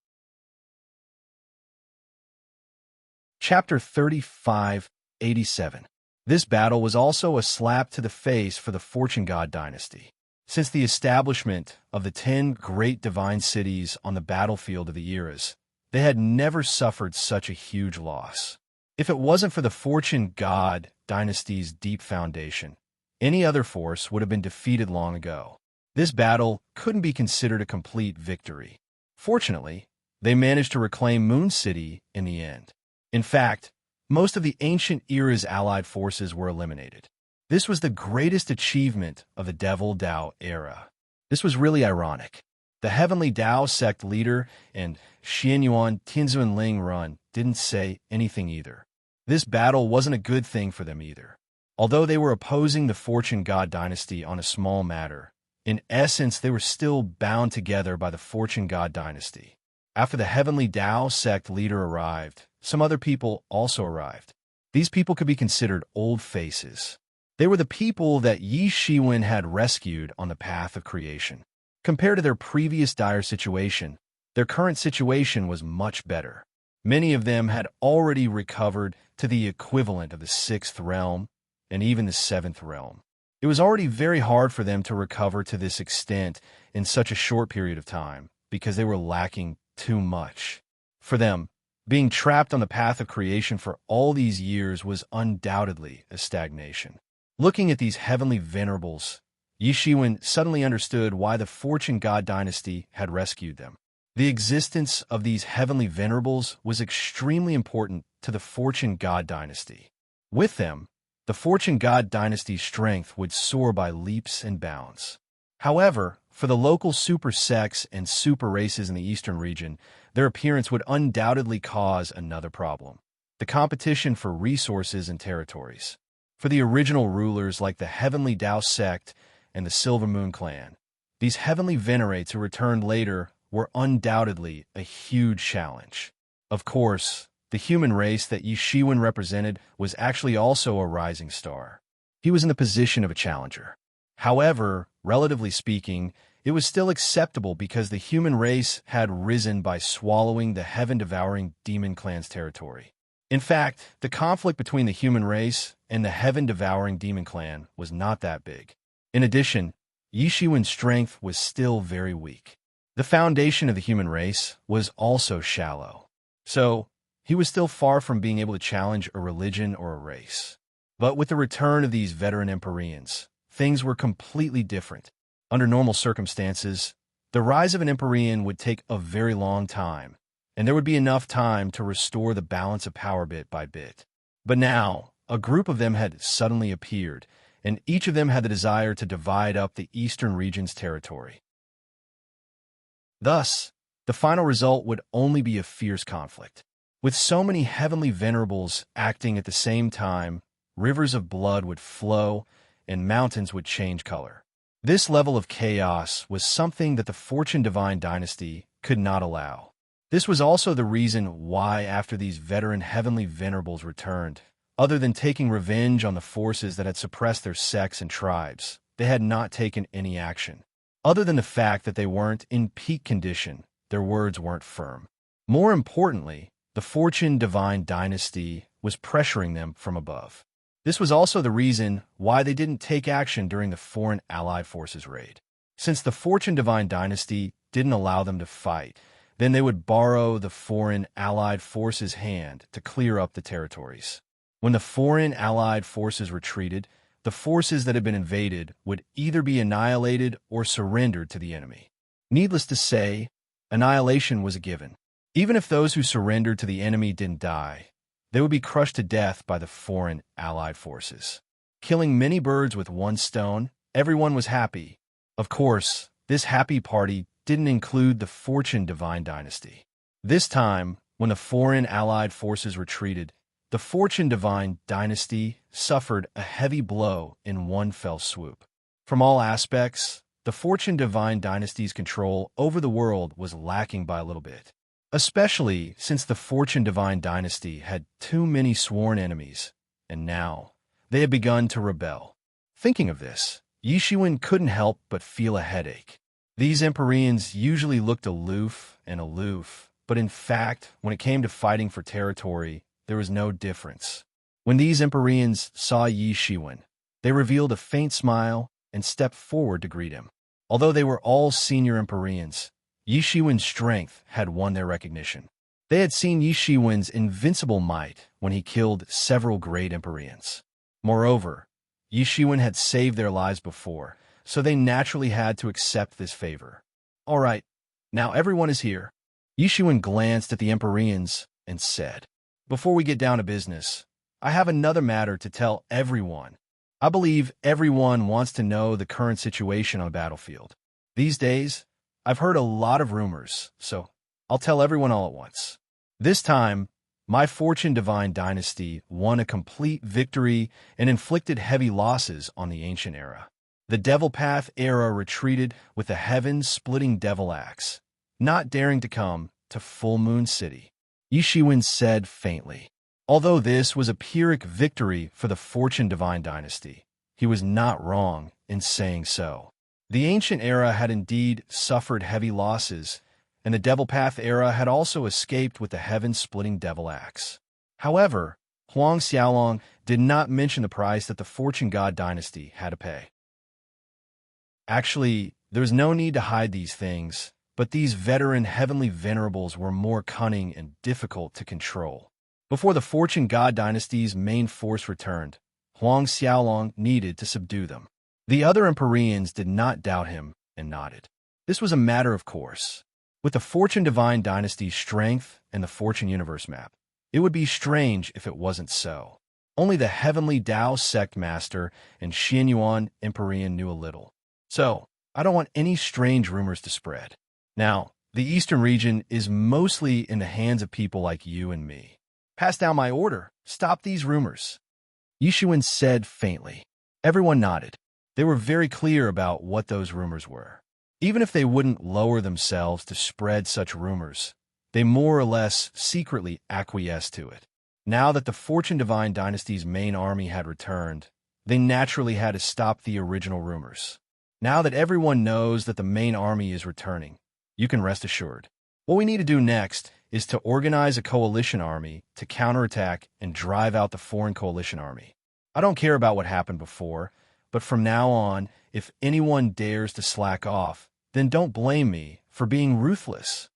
Chapter 3587. This battle was also a slap to the face for the Fortune God dynasty. Since the establishment of the 10 great divine cities on the battlefield of the eras, they had never suffered such a huge loss. If it wasn't for the Fortune God dynasty's deep foundation, any other force would have been defeated long ago. This battle couldn't be considered a complete victory. Fortunately, they managed to reclaim Moon City in the end. In fact, most of the Ancient Era's allied forces were eliminated. This was the greatest achievement of the Devil Dao era. This was really ironic. The Heavenly Dao sect leader and Xianyuan Tianzuan Ling Run didn't say anything either. This battle wasn't a good thing for them either. Although they were opposing the Fortune God dynasty on a small matter, in essence they were still bound together by the Fortune God dynasty. After the Heavenly Dao sect leader arrived, some other people also arrived. These people could be considered old faces. They were the people that Yi Shiwen had rescued on the path of creation. Compared to their previous dire situation, their current situation was much better. Many of them had already recovered to the equivalent of the 6th realm and even the 7th realm. It was already very hard for them to recover to this extent in such a short period of time because they were lacking too much. For them, being trapped on the path of creation for all these years was undoubtedly a stagnation. Looking at these heavenly venerables, Yi Shiwen suddenly understood why the Fortune God dynasty had rescued them. The existence of these heavenly venerables was extremely important to the Fortune God dynasty. With them, the Fortune God dynasty's strength would soar by leaps and bounds. However, for the local super sects and super races in the eastern region, their appearance would undoubtedly cause another problem: the competition for resources and territories. For the original rulers like the Heavenly Dao sect and the Silver Moon clan, these heavenly venerates who returned later were undoubtedly a huge challenge. Of course, the human race that Yi Shiwen represented was actually also a rising star. He was in the position of a challenger. However, relatively speaking, it was still acceptable because the human race had risen by swallowing the heaven-devouring demon clan's territory. In fact, the conflict between the human race and the heaven-devouring demon clan was not that big. In addition, Yi Shiwen's strength was still very weak. The foundation of the human race was also shallow. So, he was still far from being able to challenge a religion or a race. But with the return of these veteran Empyreans, things were completely different. Under normal circumstances, the rise of an Empyrean would take a very long time, and there would be enough time to restore the balance of power bit by bit. But now, a group of them had suddenly appeared, and each of them had the desire to divide up the eastern region's territory. Thus, the final result would only be a fierce conflict. With so many heavenly venerables acting at the same time, rivers of blood would flow and mountains would change color. This level of chaos was something that the Fortune Divine Dynasty could not allow. This was also the reason why, after these veteran heavenly venerables returned, other than taking revenge on the forces that had suppressed their sects and tribes, they had not taken any action. Other than the fact that they weren't in peak condition, their words weren't firm. More importantly, the Fortune Divine Dynasty was pressuring them from above. This was also the reason why they didn't take action during the foreign allied forces raid. Since the Fortune Divine Dynasty didn't allow them to fight, then they would borrow the foreign allied forces' hand to clear up the territories. When the foreign allied forces retreated, the forces that had been invaded would either be annihilated or surrendered to the enemy. Needless to say, annihilation was a given. Even if those who surrendered to the enemy didn't die, they would be crushed to death by the foreign allied forces. Killing many birds with one stone, everyone was happy. Of course, this happy party didn't include the Fortune Divine Dynasty. This time, when the foreign allied forces retreated, the Fortune Divine Dynasty suffered a heavy blow in one fell swoop. From all aspects, the Fortune Divine Dynasty's control over the world was lacking by a little bit, especially since the Fortune Divine Dynasty had too many sworn enemies, and now they had begun to rebel. Thinking of this, Yishiwen couldn't help but feel a headache. These Empyreans usually looked aloof, but in fact, when it came to fighting for territory, there was no difference. When these Empyreans saw Yishiwen, they revealed a faint smile and stepped forward to greet him. Although they were all senior Empyreans, Yishiwen's strength had won their recognition. They had seen Yishiwen's invincible might when he killed several great Empyreans. Moreover, Yishiwen had saved their lives before, so they naturally had to accept this favor. All right, now everyone is here. Yishiwen glanced at the Empyreans and said, "Before we get down to business, I have another matter to tell everyone. I believe everyone wants to know the current situation on the battlefield. These days, I've heard a lot of rumors, so I'll tell everyone all at once. This time, my Fortune Divine Dynasty won a complete victory and inflicted heavy losses on the Ancient Era. The Devil Path Era retreated with a heaven-splitting devil axe, not daring to come to Full Moon City," Yishiwen said faintly. Although this was a Pyrrhic victory for the Fortune Divine Dynasty, he was not wrong in saying so. The Ancient Era had indeed suffered heavy losses, and the Devil Path Era had also escaped with the heaven-splitting devil axe. However, Huang Xiaolong did not mention the price that the Fortune God Dynasty had to pay. Actually, there was no need to hide these things, but these veteran heavenly venerables were more cunning and difficult to control. Before the Fortune God Dynasty's main force returned, Huang Xiaolong needed to subdue them. The other Empyreans did not doubt him and nodded. This was a matter of course. With the Fortune Divine Dynasty's strength and the Fortune Universe map, it would be strange if it wasn't so. Only the Heavenly Tao Sect Master and Xianyuan Empyrean knew a little. So, I don't want any strange rumors to spread. Now, the Eastern region is mostly in the hands of people like you and me. Pass down my order. Stop these rumors," Yishiwen said faintly. Everyone nodded. They were very clear about what those rumors were. Even if they wouldn't lower themselves to spread such rumors, they more or less secretly acquiesced to it. Now that the Fortune Divine Dynasty's main army had returned, they naturally had to stop the original rumors. Now that everyone knows that the main army is returning, you can rest assured. What we need to do next is to organize a coalition army to counterattack and drive out the foreign coalition army. I don't care about what happened before, but from now on, if anyone dares to slack off, then don't blame me for being ruthless,"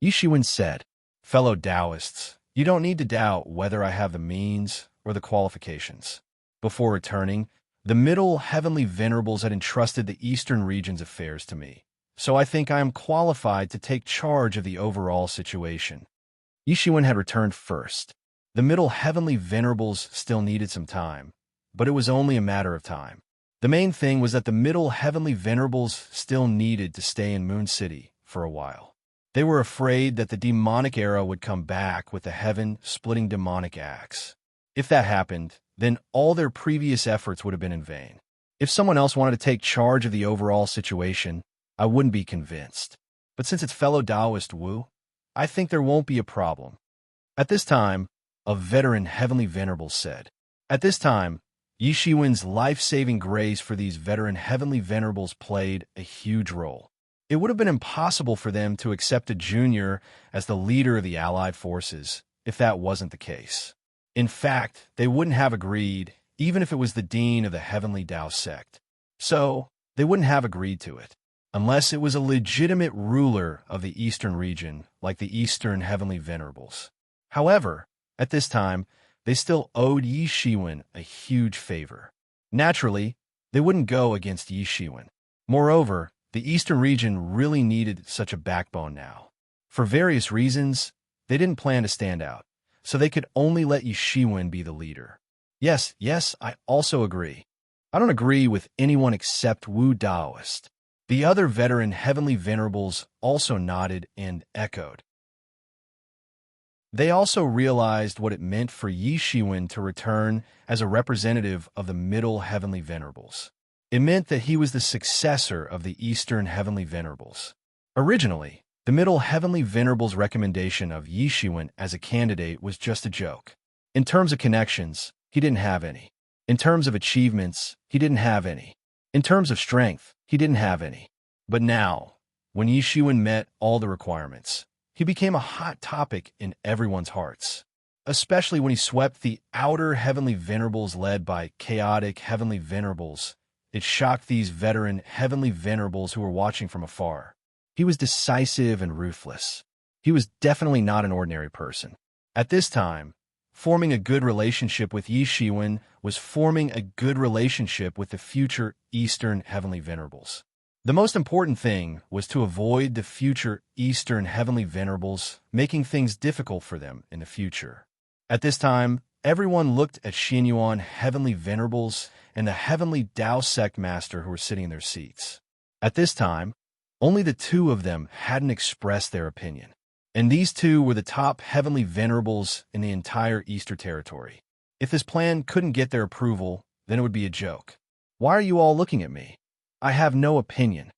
Yishiwen said. "Fellow Taoists, you don't need to doubt whether I have the means or the qualifications. Before returning, the Middle Heavenly Venerables had entrusted the Eastern region's affairs to me, so I think I am qualified to take charge of the overall situation." Yishiwen had returned first. The Middle Heavenly Venerables still needed some time, but it was only a matter of time. The main thing was that the Middle Heavenly Venerables still needed to stay in Moon City for a while. They were afraid that the demonic era would come back with the heaven-splitting demonic axe. If that happened, then all their previous efforts would have been in vain. If someone else wanted to take charge of the overall situation, I wouldn't be convinced. But since it's fellow Taoist Wu, I think there won't be a problem. At this time, a veteran Heavenly Venerable said. At this time, Yi Shiwen's life-saving grace for these veteran Heavenly Venerables played a huge role. It would have been impossible for them to accept a junior as the leader of the Allied forces if that wasn't the case. In fact, they wouldn't have agreed even if it was the dean of the Heavenly Tao sect. So, they wouldn't have agreed to it, unless it was a legitimate ruler of the Eastern region like the Eastern Heavenly Venerables. However, at this time, they still owed Yi Shiwen a huge favor. Naturally, they wouldn't go against Yi Shiwen. Moreover, the Eastern region really needed such a backbone now. For various reasons, they didn't plan to stand out, so they could only let Yi Shiwen be the leader. Yes, I also agree. I don't agree with anyone except Wu Daoist. The other veteran Heavenly Venerables also nodded and echoed. They also realized what it meant for Yi Shiwen to return as a representative of the Middle Heavenly Venerables. It meant that he was the successor of the Eastern Heavenly Venerables. Originally, the Middle Heavenly Venerables' recommendation of Yi Shiwen as a candidate was just a joke. In terms of connections, he didn't have any. In terms of achievements, he didn't have any. In terms of strength, he didn't have any. But now, when Yi Shiwen met all the requirements, he became a hot topic in everyone's hearts, especially when he swept the outer Heavenly Venerables led by chaotic Heavenly Venerables. It shocked these veteran Heavenly Venerables who were watching from afar. He was decisive and ruthless. He was definitely not an ordinary person. At this time, forming a good relationship with Yi Shiwen was forming a good relationship with the future Eastern Heavenly Venerables. The most important thing was to avoid the future Eastern Heavenly Venerables making things difficult for them in the future. At this time, everyone looked at Xianyuan Heavenly Venerables and the Heavenly Tao sect master who were sitting in their seats. At this time, only the two of them hadn't expressed their opinion, and these two were the top Heavenly Venerables in the entire Eastern territory. If this plan couldn't get their approval, then it would be a joke. Why are you all looking at me? I have no opinion.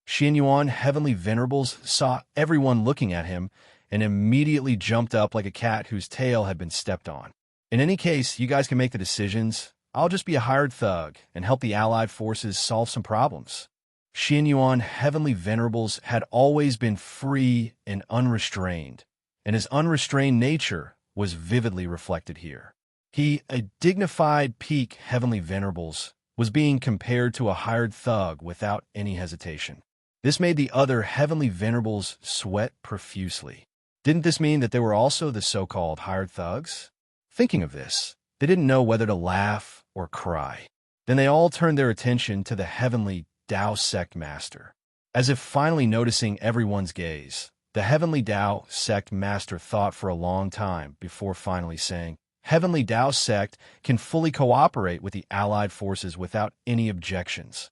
Xianyuan Heavenly Venerables saw everyone looking at him and immediately jumped up like a cat whose tail had been stepped on. In any case, you guys can make the decisions. I'll just be a hired thug and help the Allied forces solve some problems. Xianyuan Heavenly Venerables had always been free and unrestrained, and his unrestrained nature was vividly reflected here. He, a dignified peak Heavenly Venerables, was being compared to a hired thug without any hesitation. This made the other Heavenly Venerables sweat profusely. Didn't this mean that they were also the so-called hired thugs? Thinking of this, they didn't know whether to laugh or cry. Then they all turned their attention to the Heavenly Tao sect master. As if finally noticing everyone's gaze, the Heavenly Tao sect master thought for a long time before finally saying, Heavenly Tao sect can fully cooperate with the Allied forces without any objections.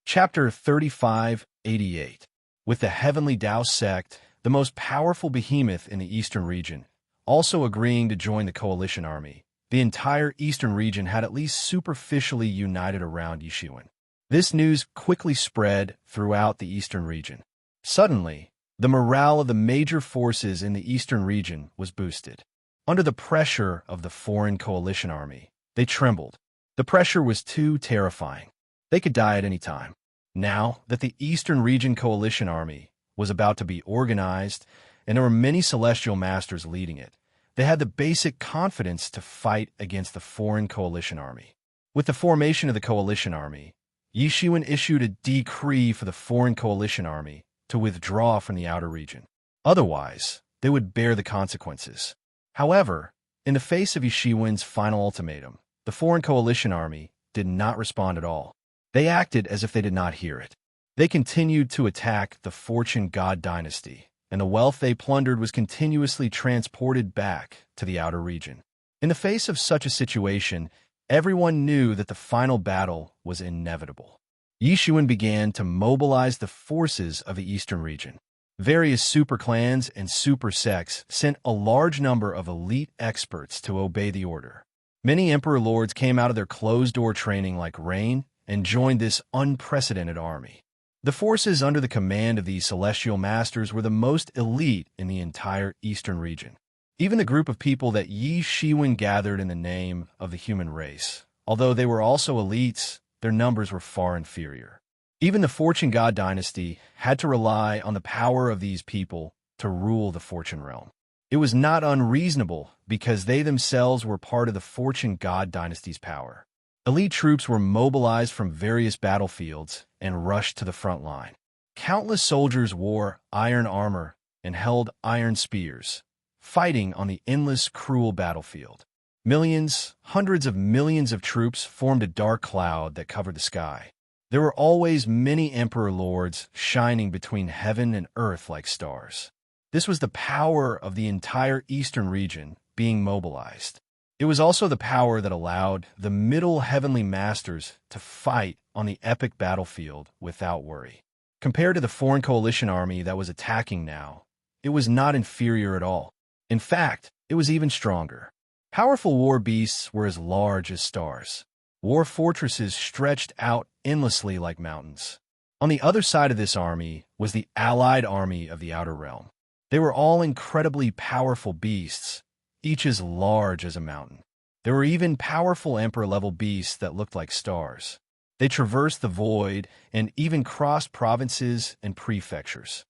Chapter 3588. With the Heavenly Tao sect, the most powerful behemoth in the Eastern region, also agreeing to join the coalition army, the entire Eastern region had at least superficially united around Yi Shiwen. This news quickly spread throughout the Eastern region. Suddenly, the morale of the major forces in the Eastern region was boosted. Under the pressure of the foreign coalition army, they trembled. The pressure was too terrifying. They could die at any time. Now that the Eastern region coalition army was about to be organized, and there were many celestial masters leading it, they had the basic confidence to fight against the foreign coalition army. With the formation of the coalition army, Yi Shiwen issued a decree for the foreign coalition army to withdraw from the outer region. Otherwise, they would bear the consequences. However, in the face of Yi Shiwen's final ultimatum, the foreign coalition army did not respond at all. They acted as if they did not hear it. They continued to attack the Fortune God dynasty, and the wealth they plundered was continuously transported back to the outer region. In the face of such a situation, everyone knew that the final battle was inevitable. Yishuan began to mobilize the forces of the eastern region. Various superclans and super sects sent a large number of elite experts to obey the order. Many emperor lords came out of their closed-door training like rain and joined this unprecedented army. The forces under the command of these celestial masters were the most elite in the entire eastern region. Even the group of people that Yi Shiwen gathered in the name of the human race, although they were also elites, their numbers were far inferior. Even the Fortune God dynasty had to rely on the power of these people to rule the Fortune realm. It was not unreasonable because they themselves were part of the Fortune God dynasty's power. Elite troops were mobilized from various battlefields and rushed to the front line. Countless soldiers wore iron armor and held iron spears, fighting on the endless, cruel battlefield. Millions, hundreds of millions of troops formed a dark cloud that covered the sky. There were always many emperor lords shining between heaven and earth like stars. This was the power of the entire eastern region being mobilized. It was also the power that allowed the middle heavenly masters to fight on the epic battlefield without worry. Compared to the foreign coalition army that was attacking now, it was not inferior at all. In fact, it was even stronger. Powerful war beasts were as large as stars. War fortresses stretched out endlessly like mountains. On the other side of this army was the allied army of the outer realm. They were all incredibly powerful beasts, each as large as a mountain. There were even powerful emperor-level beasts that looked like stars. They traversed the void and even crossed provinces and prefectures.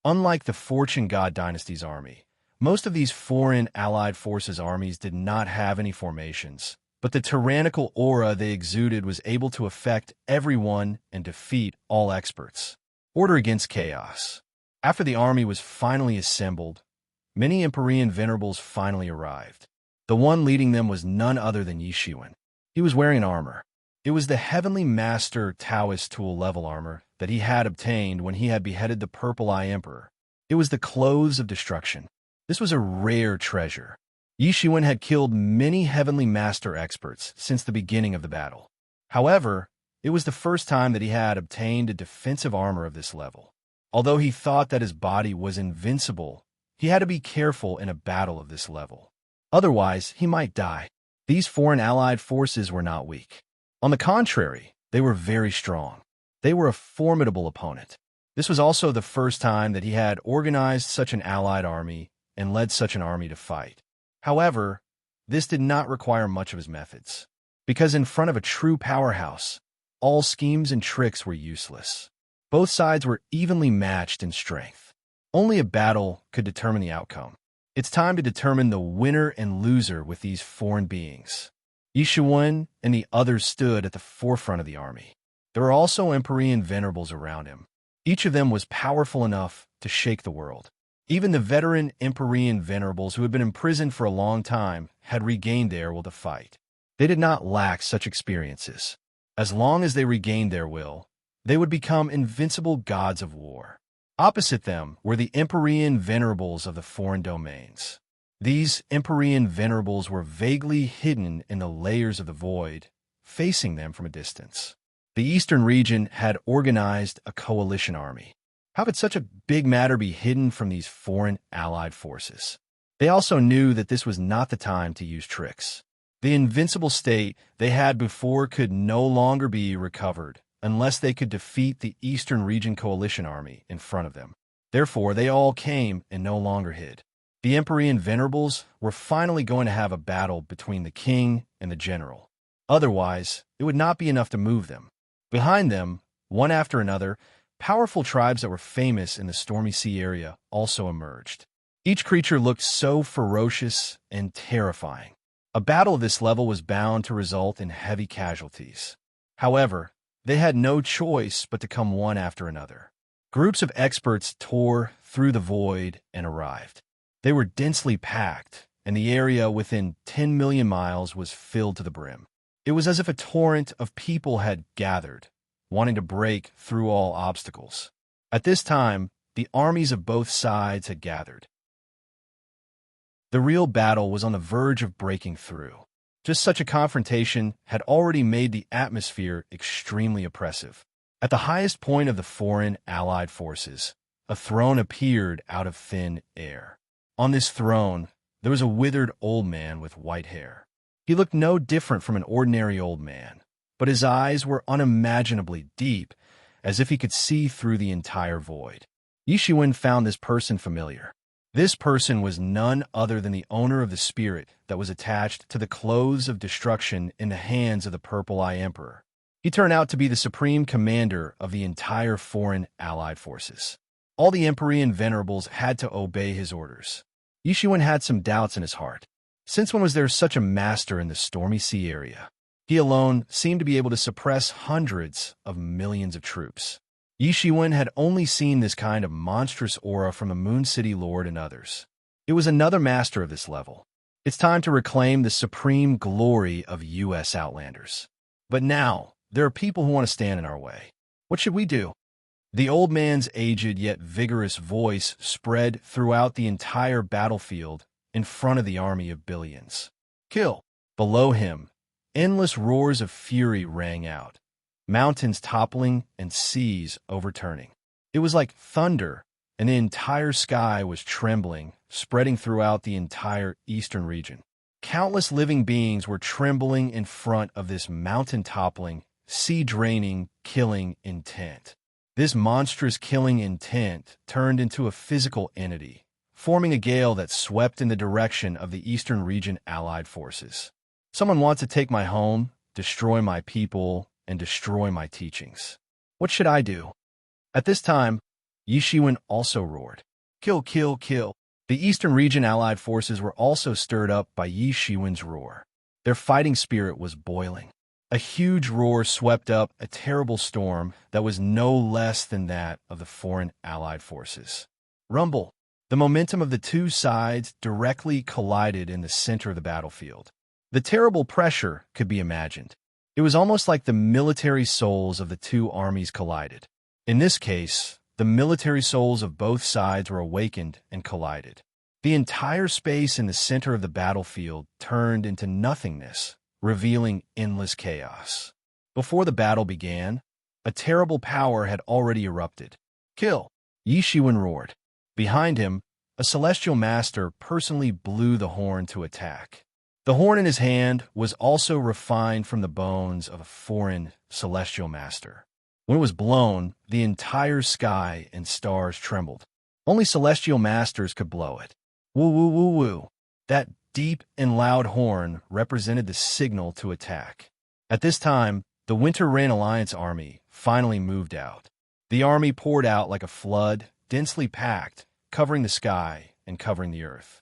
Unlike the Fortune God dynasty's army, most of these foreign allied forces' armies did not have any formations, but the tyrannical aura they exuded was able to affect everyone and defeat all experts. Order against chaos. After the army was finally assembled, many Empyrean venerables finally arrived. The one leading them was none other than Yishuan. He was wearing armor. It was the Heavenly Master Taoist tool level armor that he had obtained when he had beheaded the Purple Eye Emperor. It was the clothes of destruction. This was a rare treasure. Yishuan had killed many Heavenly Master experts since the beginning of the battle. However, it was the first time that he had obtained a defensive armor of this level. Although he thought that his body was invincible, he had to be careful in a battle of this level. Otherwise, he might die. These foreign allied forces were not weak. On the contrary, they were very strong. They were a formidable opponent. This was also the first time that he had organized such an allied army and led such an army to fight. However, this did not require much of his methods, because in front of a true powerhouse, all schemes and tricks were useless. Both sides were evenly matched in strength. Only a battle could determine the outcome. It's time to determine the winner and loser with these foreign beings. Yishuan and the others stood at the forefront of the army. There were also Empyrean venerables around him. Each of them was powerful enough to shake the world. Even the veteran Empyrean venerables who had been imprisoned for a long time had regained their will to fight. They did not lack such experiences. As long as they regained their will, they would become invincible gods of war. Opposite them were the Empyrean venerables of the foreign domains. These Empyrean venerables were vaguely hidden in the layers of the void, facing them from a distance. The eastern region had organized a coalition army. How could such a big matter be hidden from these foreign allied forces? They also knew that this was not the time to use tricks. The invincible state they had before could no longer be recovered unless they could defeat the Eastern Region Coalition Army in front of them. Therefore, they all came and no longer hid. The Empyrean venerables were finally going to have a battle between the king and the general. Otherwise, it would not be enough to move them. Behind them, one after another, powerful tribes that were famous in the Stormy Sea area also emerged. Each creature looked so ferocious and terrifying. A battle of this level was bound to result in heavy casualties. However, they had no choice but to come one after another. Groups of experts tore through the void and arrived. They were densely packed, and the area within 10 million miles was filled to the brim. It was as if a torrent of people had gathered, wanting to break through all obstacles. At this time, the armies of both sides had gathered. The real battle was on the verge of breaking through. Just such a confrontation had already made the atmosphere extremely oppressive. At the highest point of the foreign allied forces, a throne appeared out of thin air. On this throne, there was a withered old man with white hair. He looked no different from an ordinary old man, but his eyes were unimaginably deep, as if he could see through the entire void. Yi Shiwen found this person familiar. This person was none other than the owner of the spirit that was attached to the clothes of destruction in the hands of the Purple Eye Emperor. He turned out to be the supreme commander of the entire foreign allied forces. All the Empyrean venerables had to obey his orders. Yi Shiwen had some doubts in his heart. Since when was there such a master in the Stormy Sea area? He alone seemed to be able to suppress hundreds of millions of troops. Yi Shiwen had only seen this kind of monstrous aura from the Moon City Lord and others. It was another master of this level. It's time to reclaim the supreme glory of U.S. Outlanders. But now, there are people who want to stand in our way. What should we do? The old man's aged yet vigorous voice spread throughout the entire battlefield in front of the army of billions. Kill! Below him, endless roars of fury rang out. Mountains toppling and seas overturning. It was like thunder, and the entire sky was trembling, spreading throughout the entire eastern region. Countless living beings were trembling in front of this mountain-toppling, sea-draining, killing intent. This monstrous killing intent turned into a physical entity, forming a gale that swept in the direction of the eastern region allied forces. Someone wants to take my home, destroy my people, and destroy my teachings. What should I do? At this time, Yi Shiwen also roared, "Kill, kill, kill." The eastern region allied forces were also stirred up by Yi Shiwen's roar. Their fighting spirit was boiling. A huge roar swept up a terrible storm that was no less than that of the foreign allied forces. Rumble. The momentum of the two sides directly collided in the center of the battlefield. The terrible pressure could be imagined. It was almost like the military souls of the two armies collided. In this case, the military souls of both sides were awakened and collided. The entire space in the center of the battlefield turned into nothingness, revealing endless chaos. Before the battle began, a terrible power had already erupted. Kill! Yi Shiwen roared. Behind him, a celestial master personally blew the horn to attack. The horn in his hand was also refined from the bones of a foreign celestial master. When it was blown, the entire sky and stars trembled. Only celestial masters could blow it. Woo woo woo woo. That deep and loud horn represented the signal to attack. At this time, the Winter Rain Alliance army finally moved out. The army poured out like a flood, densely packed, covering the sky and covering the earth.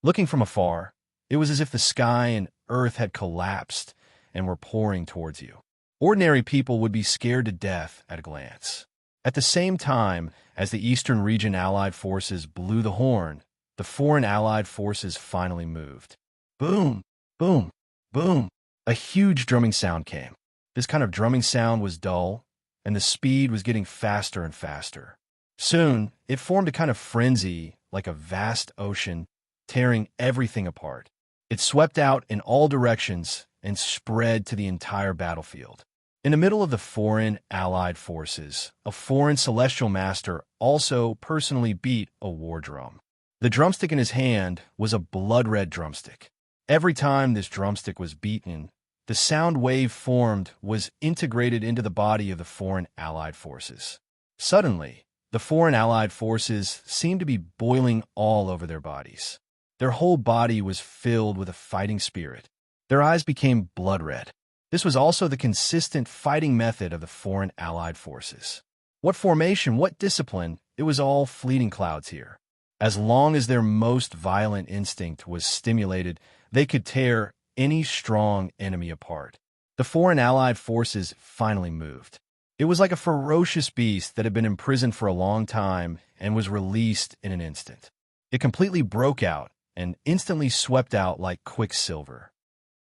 Looking from afar, it was as if the sky and earth had collapsed and were pouring towards you. Ordinary people would be scared to death at a glance. At the same time as the Eastern Region Allied forces blew the horn, the foreign Allied forces finally moved. Boom, boom, boom. A huge drumming sound came. This kind of drumming sound was dull, and the speed was getting faster and faster. Soon, it formed a kind of frenzy, like a vast ocean, tearing everything apart. It swept out in all directions and spread to the entire battlefield. In the middle of the foreign allied forces, a foreign celestial master also personally beat a war drum. The drumstick in his hand was a blood-red drumstick. Every time this drumstick was beaten, the sound wave formed was integrated into the body of the foreign allied forces. Suddenly, the foreign allied forces seemed to be boiling all over their bodies. Their whole body was filled with a fighting spirit. Their eyes became blood-red. This was also the consistent fighting method of the foreign allied forces. What formation, what discipline, it was all fleeting clouds here. As long as their most violent instinct was stimulated, they could tear any strong enemy apart. The foreign allied forces finally moved. It was like a ferocious beast that had been imprisoned for a long time and was released in an instant. It completely broke out and instantly swept out like quicksilver.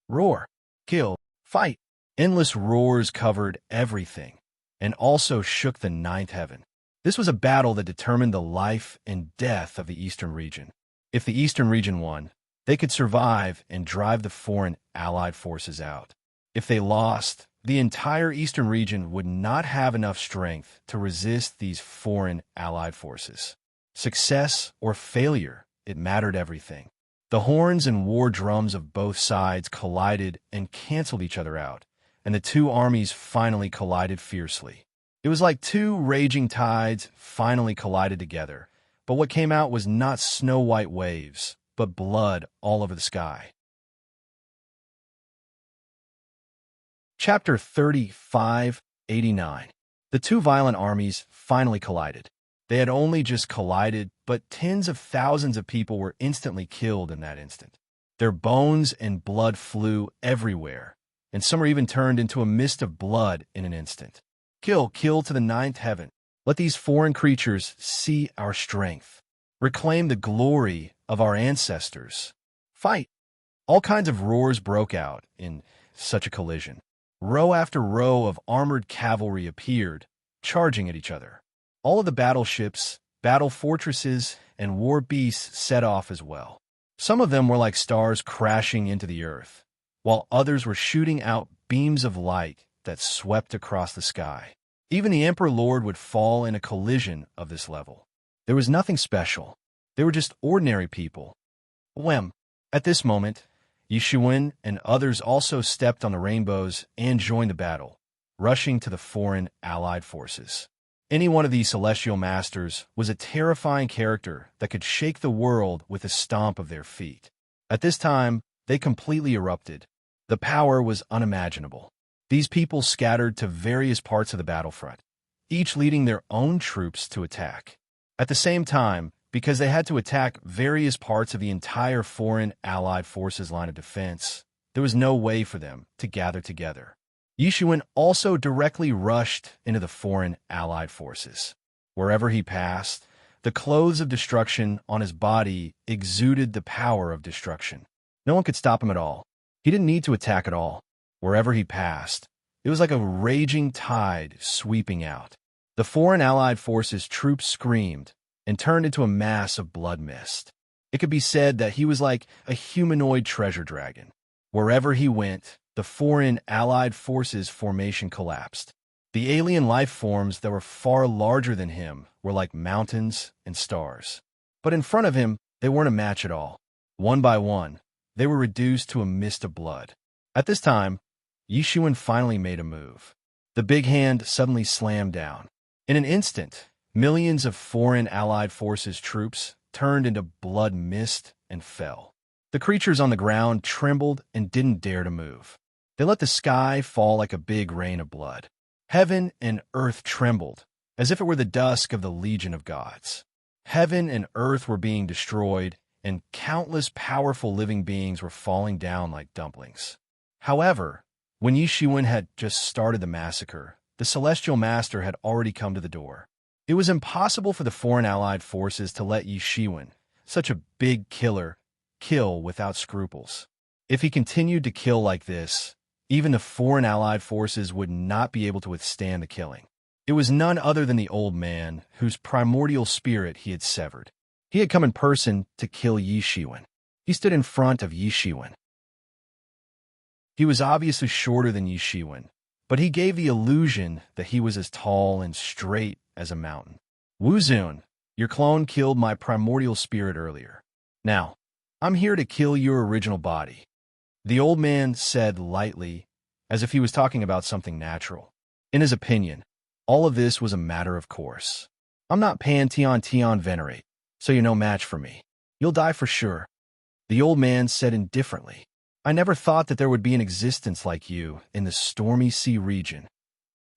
Roar, kill, fight. Endless roars covered everything and also shook the ninth heaven. This was a battle that determined the life and death of the Eastern region. If the Eastern region won, they could survive and drive the foreign allied forces out. If they lost, the entire Eastern region would not have enough strength to resist these foreign allied forces. Success or failure, it mattered everything. The horns and war drums of both sides collided and canceled each other out, and the two armies finally collided fiercely. It was like two raging tides finally collided together, but what came out was not snow-white waves, but blood all over the sky. Chapter 35:89. The two violent armies finally collided. They had only just collided, but tens of thousands of people were instantly killed in that instant. Their bones and blood flew everywhere, and some were even turned into a mist of blood in an instant. Kill to the ninth heaven. Let these foreign creatures see our strength. Reclaim the glory of our ancestors. Fight! All kinds of roars broke out in such a collision. Row after row of armored cavalry appeared, charging at each other. All of the battleships, battle fortresses, and war beasts set off as well. Some of them were like stars crashing into the earth, while others were shooting out beams of light that swept across the sky. Even the Emperor Lord would fall in a collision of this level. There was nothing special. They were just ordinary people. Whem! At this moment, Yishuin and others also stepped on the rainbows and joined the battle, rushing to the foreign allied forces. Any one of these celestial masters was a terrifying character that could shake the world with a stomp of their feet. At this time, they completely erupted. The power was unimaginable. These people scattered to various parts of the battlefront, each leading their own troops to attack. At the same time, because they had to attack various parts of the entire foreign allied forces' line of defense, there was no way for them to gather together. Yishuin also directly rushed into the foreign allied forces. Wherever he passed, the clothes of destruction on his body exuded the power of destruction. No one could stop him at all. He didn't need to attack at all. Wherever he passed, it was like a raging tide sweeping out. The foreign allied forces' troops screamed and turned into a mass of blood mist. It could be said that he was like a humanoid treasure dragon. Wherever he went, the foreign allied forces' formation collapsed. The alien life forms that were far larger than him were like mountains and stars. But in front of him, they weren't a match at all. One by one, they were reduced to a mist of blood. At this time, Yishuin finally made a move. The big hand suddenly slammed down. In an instant, millions of foreign allied forces' troops turned into blood mist and fell. The creatures on the ground trembled and didn't dare to move. They let the sky fall like a big rain of blood. Heaven and earth trembled, as if it were the dusk of the legion of gods. Heaven and earth were being destroyed, and countless powerful living beings were falling down like dumplings. However, when Yishuin had just started the massacre, the Celestial Master had already come to the door. It was impossible for the foreign allied forces to let Yishuin, such a big killer, kill without scruples. If he continued to kill like this, even the foreign allied forces would not be able to withstand the killing. It was none other than the old man whose primordial spirit he had severed. He had come in person to kill Yishuin. He stood in front of Yishuin. He was obviously shorter than Yishuin, but he gave the illusion that he was as tall and straight as a mountain. Wuzun, your clone killed my primordial spirit earlier. Now, I'm here to kill your original body. The old man said lightly, as if he was talking about something natural. In his opinion, all of this was a matter of course. I'm not Pantheon Venerate, so you're no match for me. You'll die for sure. The old man said indifferently, I never thought that there would be an existence like you in the stormy sea region.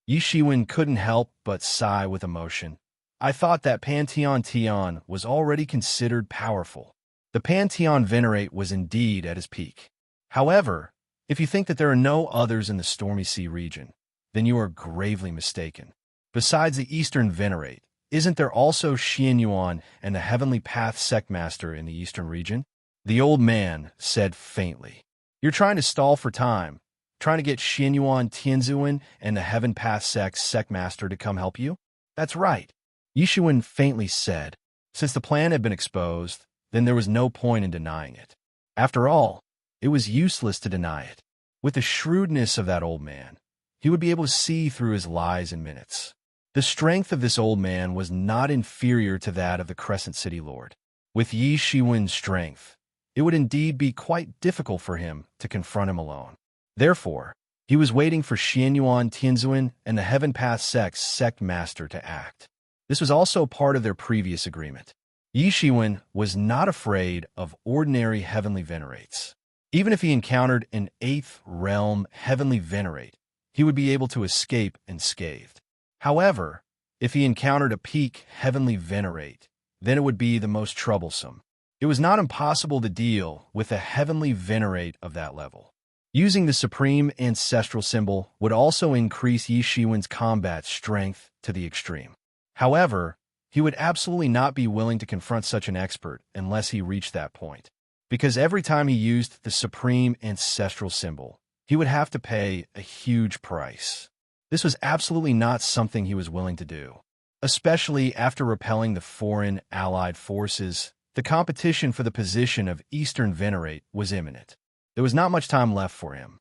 Yishuin couldn't help but sigh with emotion. I thought that Pantheon was already considered powerful. The Pantheon Venerate was indeed at his peak. However, if you think that there are no others in the stormy sea region, then you are gravely mistaken. Besides the Eastern Venerate, isn't there also Xianyuan and the Heavenly Path Sectmaster in the Eastern region? The old man said faintly. You're trying to stall for time, trying to get Xianyuan Tianzuan and the Heaven Path Sectmaster to come help you? That's right. Yishuan faintly said. Since the plan had been exposed, then there was no point in denying it. After all, it was useless to deny it. With the shrewdness of that old man, he would be able to see through his lies in minutes. The strength of this old man was not inferior to that of the Crescent City Lord. With Yi Shiwen's strength, it would indeed be quite difficult for him to confront him alone. Therefore, he was waiting for Xianyuan Tianzuan and the Heaven Path Sect's sect master to act. This was also part of their previous agreement. Yi Shiwen was not afraid of ordinary heavenly venerates. Even if he encountered an 8th realm heavenly venerate, he would be able to escape unscathed. However, if he encountered a peak heavenly venerate, then it would be the most troublesome. It was not impossible to deal with a heavenly venerate of that level. Using the supreme ancestral symbol would also increase Yi Shiwen's combat strength to the extreme. However, he would absolutely not be willing to confront such an expert unless he reached that point, because every time he used the supreme ancestral symbol, he would have to pay a huge price. This was absolutely not something he was willing to do, especially after repelling the foreign allied forces. The competition for the position of Eastern Venerate was imminent. There was not much time left for him.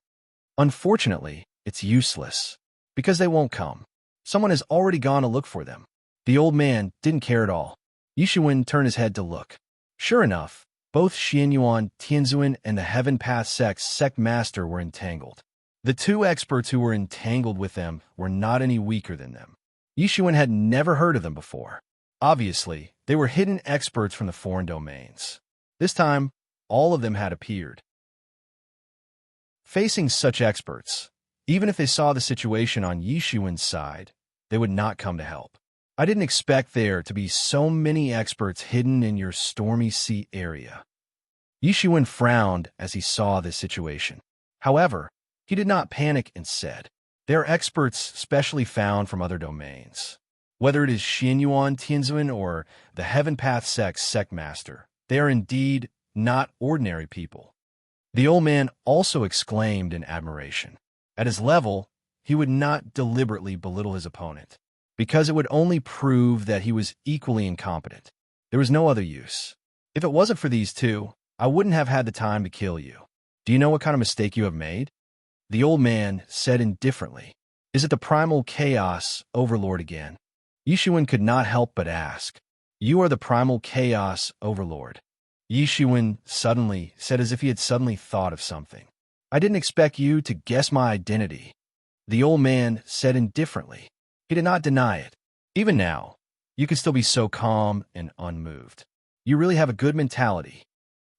Unfortunately, it's useless, because they won't come. Someone has already gone to look for them. The old man didn't care at all. Yishuan turned his head to look. Sure enough, both Xianyuan Tianzuan and the Heaven Path Sect's sect master were entangled. The two experts who were entangled with them were not any weaker than them. Yishuan had never heard of them before. Obviously, they were hidden experts from the foreign domains. This time, all of them had appeared. Facing such experts, even if they saw the situation on Yishuan's side, they would not come to help. I didn't expect there to be so many experts hidden in your stormy sea area. Yishuan frowned as he saw this situation. However, he did not panic and said, "They are experts specially found from other domains. Whether it is Xianyuan Tianzuan or the Heaven Path Sect's sect master, they are indeed not ordinary people." The old man also exclaimed in admiration. At his level, he would not deliberately belittle his opponent, because it would only prove that he was equally incompetent. There was no other use. If it wasn't for these two, I wouldn't have had the time to kill you. Do you know what kind of mistake you have made? The old man said indifferently. Is it the primal chaos overlord again? Yishuan could not help but ask. You are the primal chaos overlord. Yishuan suddenly said as if he had suddenly thought of something. I didn't expect you to guess my identity. The old man said indifferently. He did not deny it. Even now, you can still be so calm and unmoved. You really have a good mentality.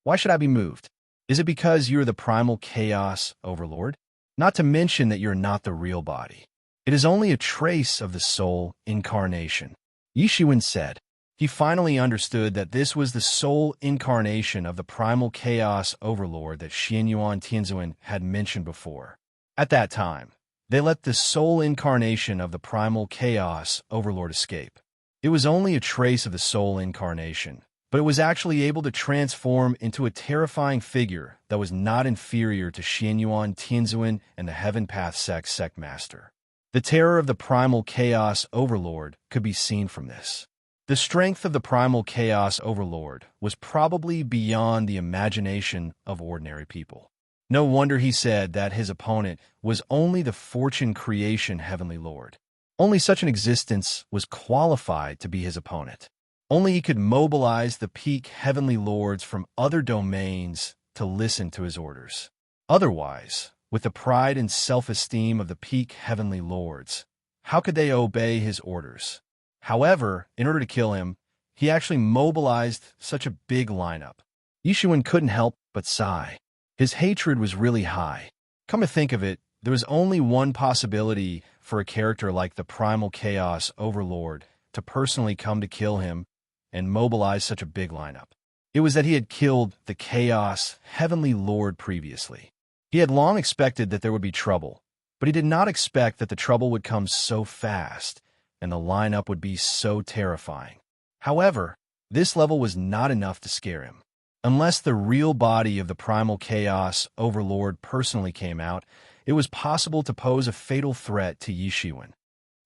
Why should I be moved? Is it because you're the primal chaos overlord? Not to mention that you're not the real body. It is only a trace of the soul incarnation. Yishuan said. He finally understood that this was the soul incarnation of the primal chaos overlord that Xianyuan Tianzuan had mentioned before. At that time, they let the soul incarnation of the primal chaos overlord escape. It was only a trace of the soul incarnation, but it was actually able to transform into a terrifying figure that was not inferior to Xianyuan Tianzuan and the Heaven Path Sect's sect master. The terror of the primal chaos overlord could be seen from this. The strength of the primal chaos overlord was probably beyond the imagination of ordinary people. No wonder he said that his opponent was only the fortune creation heavenly lord. Only such an existence was qualified to be his opponent. Only he could mobilize the peak heavenly lords from other domains to listen to his orders. Otherwise, with the pride and self-esteem of the peak heavenly lords, how could they obey his orders? However, in order to kill him, he actually mobilized such a big lineup. Yishuan couldn't help but sigh. His hatred was really high. Come to think of it, there was only one possibility for a character like the Primal Chaos Overlord to personally come to kill him and mobilize such a big lineup. It was that he had killed the Chaos Heavenly Lord previously. He had long expected that there would be trouble, but he did not expect that the trouble would come so fast and the lineup would be so terrifying. However, this level was not enough to scare him. Unless the real body of the Primal Chaos Overlord personally came out, it was possible to pose a fatal threat to Yishuan.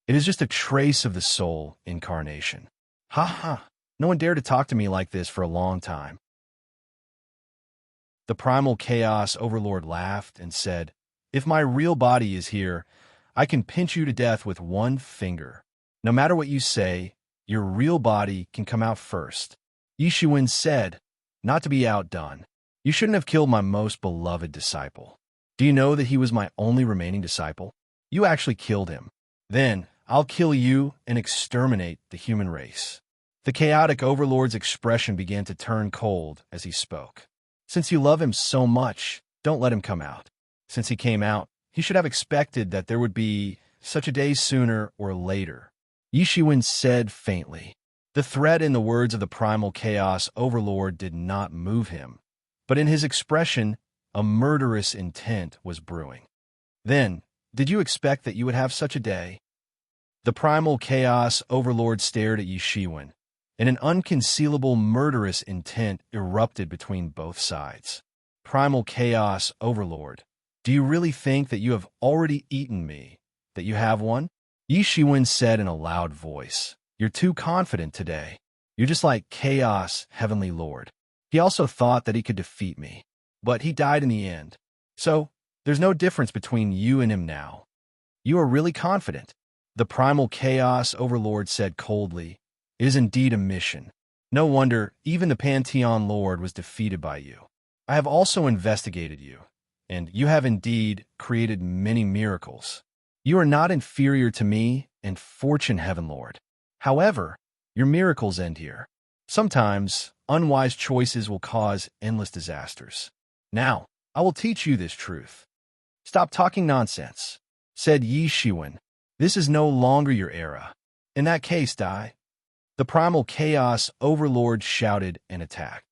It is just a trace of the soul incarnation. Ha ha! No one dared to talk to me like this for a long time. The primal chaos overlord laughed and said, "If my real body is here, I can pinch you to death with one finger. No matter what you say, your real body can come out first." Yishuin said, not to be outdone, "You shouldn't have killed my most beloved disciple. Do you know that he was my only remaining disciple? You actually killed him. Then I'll kill you and exterminate the human race." The chaotic overlord's expression began to turn cold as he spoke. "Since you love him so much, don't let him come out. Since he came out, he should have expected that there would be such a day sooner or later." Yishuin said faintly. The threat in the words of the primal chaos overlord did not move him, but in his expression, a murderous intent was brewing. "Then, did you expect that you would have such a day?" The primal chaos overlord stared at Yishuin, and an unconcealable murderous intent erupted between both sides. "Primal chaos overlord, do you really think that you have already eaten me, that you have one?" Yishuin said in a loud voice. "You're too confident today. You're just like Chaos, Heavenly Lord. He also thought that he could defeat me, but he died in the end. So, there's no difference between you and him now. You are really confident." The primal chaos overlord said coldly, "It is indeed a mission. No wonder even the Pantheon Lord was defeated by you. I have also investigated you, and you have indeed created many miracles. You are not inferior to me and Fortune Heaven Lord. However, your miracles end here. Sometimes, unwise choices will cause endless disasters. Now, I will teach you this truth." "Stop talking nonsense," said Yishuin. "This is no longer your era. In that case, die." The primal chaos overlord shouted and attacked.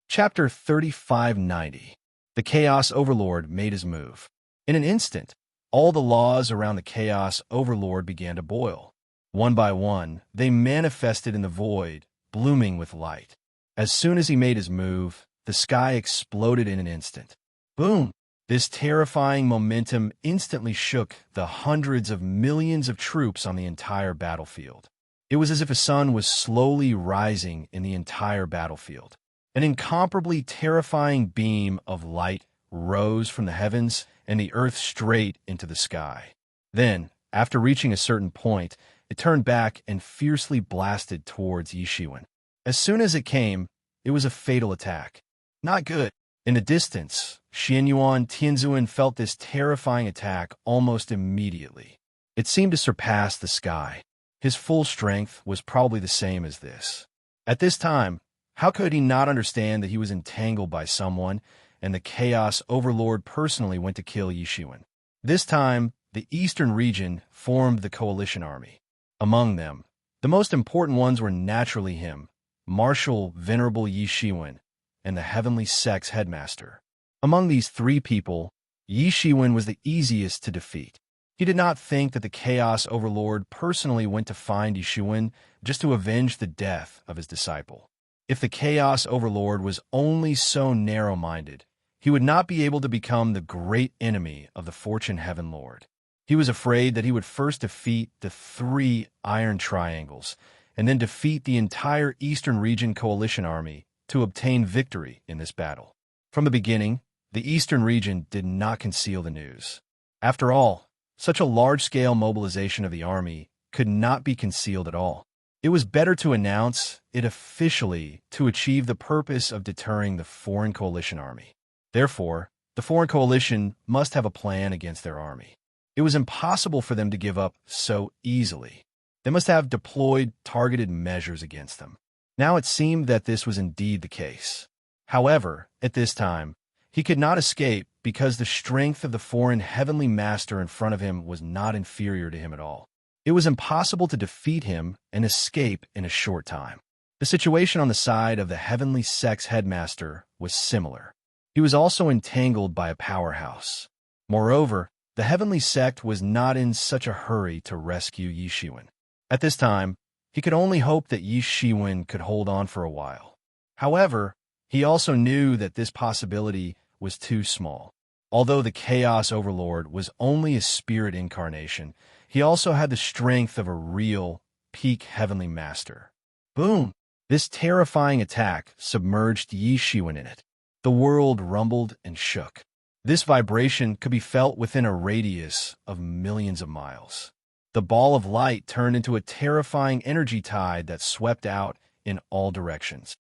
Chapter 3590. The chaos overlord made his move. In an instant, all the laws around the chaos overlord began to boil. One by one, they manifested in the void, blooming with light. As soon as he made his move, the sky exploded in an instant. Boom! This terrifying momentum instantly shook the hundreds of millions of troops on the entire battlefield. It was as if a sun was slowly rising in the entire battlefield. An incomparably terrifying beam of light rose from the heavens and the earth straight into the sky. Then, after reaching a certain point, it turned back and fiercely blasted towards Yishuin. As soon as it came, it was a fatal attack. Not good. In the distance, Xianyuan Tianzuan felt this terrifying attack almost immediately. It seemed to surpass the sky. His full strength was probably the same as this. At this time, how could he not understand that he was entangled by someone, and the Chaos Overlord personally went to kill Yishuin? This time, the Eastern region formed the coalition army. Among them, the most important ones were naturally him, Marshal Venerable Yishuin, and the Heavenly Sect's headmaster. Among these three people, Yishuin was the easiest to defeat. He did not think that the Chaos Overlord personally went to find Yishuin just to avenge the death of his disciple. If the Chaos Overlord was only so narrow-minded, he would not be able to become the great enemy of the Fortune Heaven Lord. He was afraid that he would first defeat the three Iron Triangles, and then defeat the entire Eastern Region Coalition Army to obtain victory in this battle. From the beginning, the Eastern Region did not conceal the news. After all, such a large-scale mobilization of the army could not be concealed at all. It was better to announce it officially to achieve the purpose of deterring the foreign coalition army. Therefore, the foreign coalition must have a plan against their army. It was impossible for them to give up so easily. They must have deployed targeted measures against them. Now it seemed that this was indeed the case. However, at this time, he could not escape because the strength of the foreign heavenly master in front of him was not inferior to him at all. It was impossible to defeat him and escape in a short time. The situation on the side of the Heavenly Sect's headmaster was similar. He was also entangled by a powerhouse. Moreover, the Heavenly Sect was not in such a hurry to rescue Yishuin. At this time, he could only hope that Yishuin could hold on for a while. However, he also knew that this possibility was too small. Although the Chaos Overlord was only a spirit incarnation, he also had the strength of a real, peak heavenly master. Boom! This terrifying attack submerged Yi Shiwen in it. The world rumbled and shook. This vibration could be felt within a radius of millions of miles. The ball of light turned into a terrifying energy tide that swept out in all directions.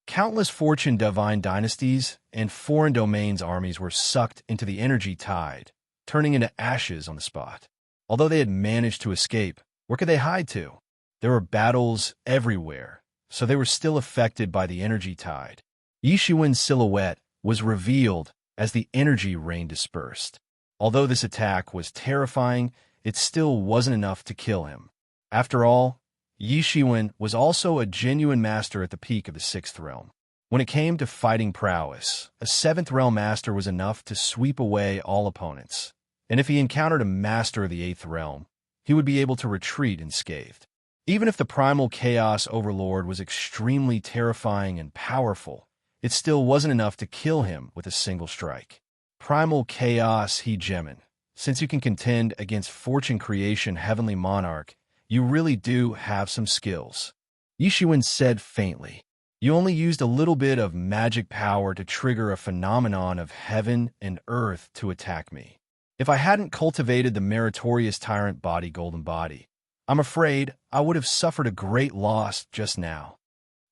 Countless fortune divine dynasties and foreign domains armies were sucked into the energy tide, turning into ashes on the spot. Although they had managed to escape, where could they hide to? There were battles everywhere, so they were still affected by the energy tide. Yi Shiwen's silhouette was revealed as the energy rain dispersed. Although this attack was terrifying, it still wasn't enough to kill him. After all, Yi Shiwen was also a genuine master at the peak of the 6th realm. When it came to fighting prowess, a 7th realm master was enough to sweep away all opponents. And if he encountered a master of the 8th realm, he would be able to retreat unscathed. Even if the primal chaos overlord was extremely terrifying and powerful, it still wasn't enough to kill him with a single strike. Primal chaos hegemon. Since you can contend against fortune creation heavenly monarch, you really do have some skills. Yi Shiwen said faintly. You only used a little bit of magic power to trigger a phenomenon of heaven and earth to attack me. If I hadn't cultivated the meritorious tyrant body golden body, I'm afraid I would have suffered a great loss just now.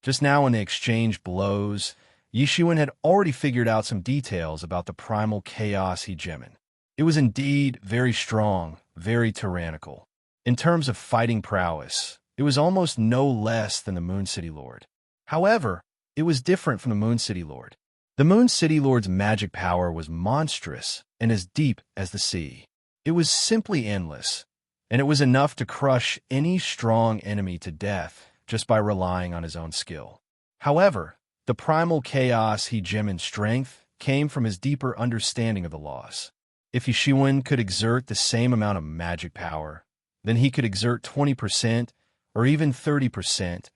Just now when they exchanged blows, Yi Shiwen had already figured out some details about the primal chaos hegemon. It was indeed very strong, very tyrannical. In terms of fighting prowess, it was almost no less than the Moon City Lord. However, it was different from the Moon City Lord. The Moon City Lord's magic power was monstrous and as deep as the sea. It was simply endless, and it was enough to crush any strong enemy to death just by relying on his own skill. However, the primal chaos hegemon's strength came from his deeper understanding of the laws. If Yi Shiwen could exert the same amount of magic power, then he could exert 20% or even 30%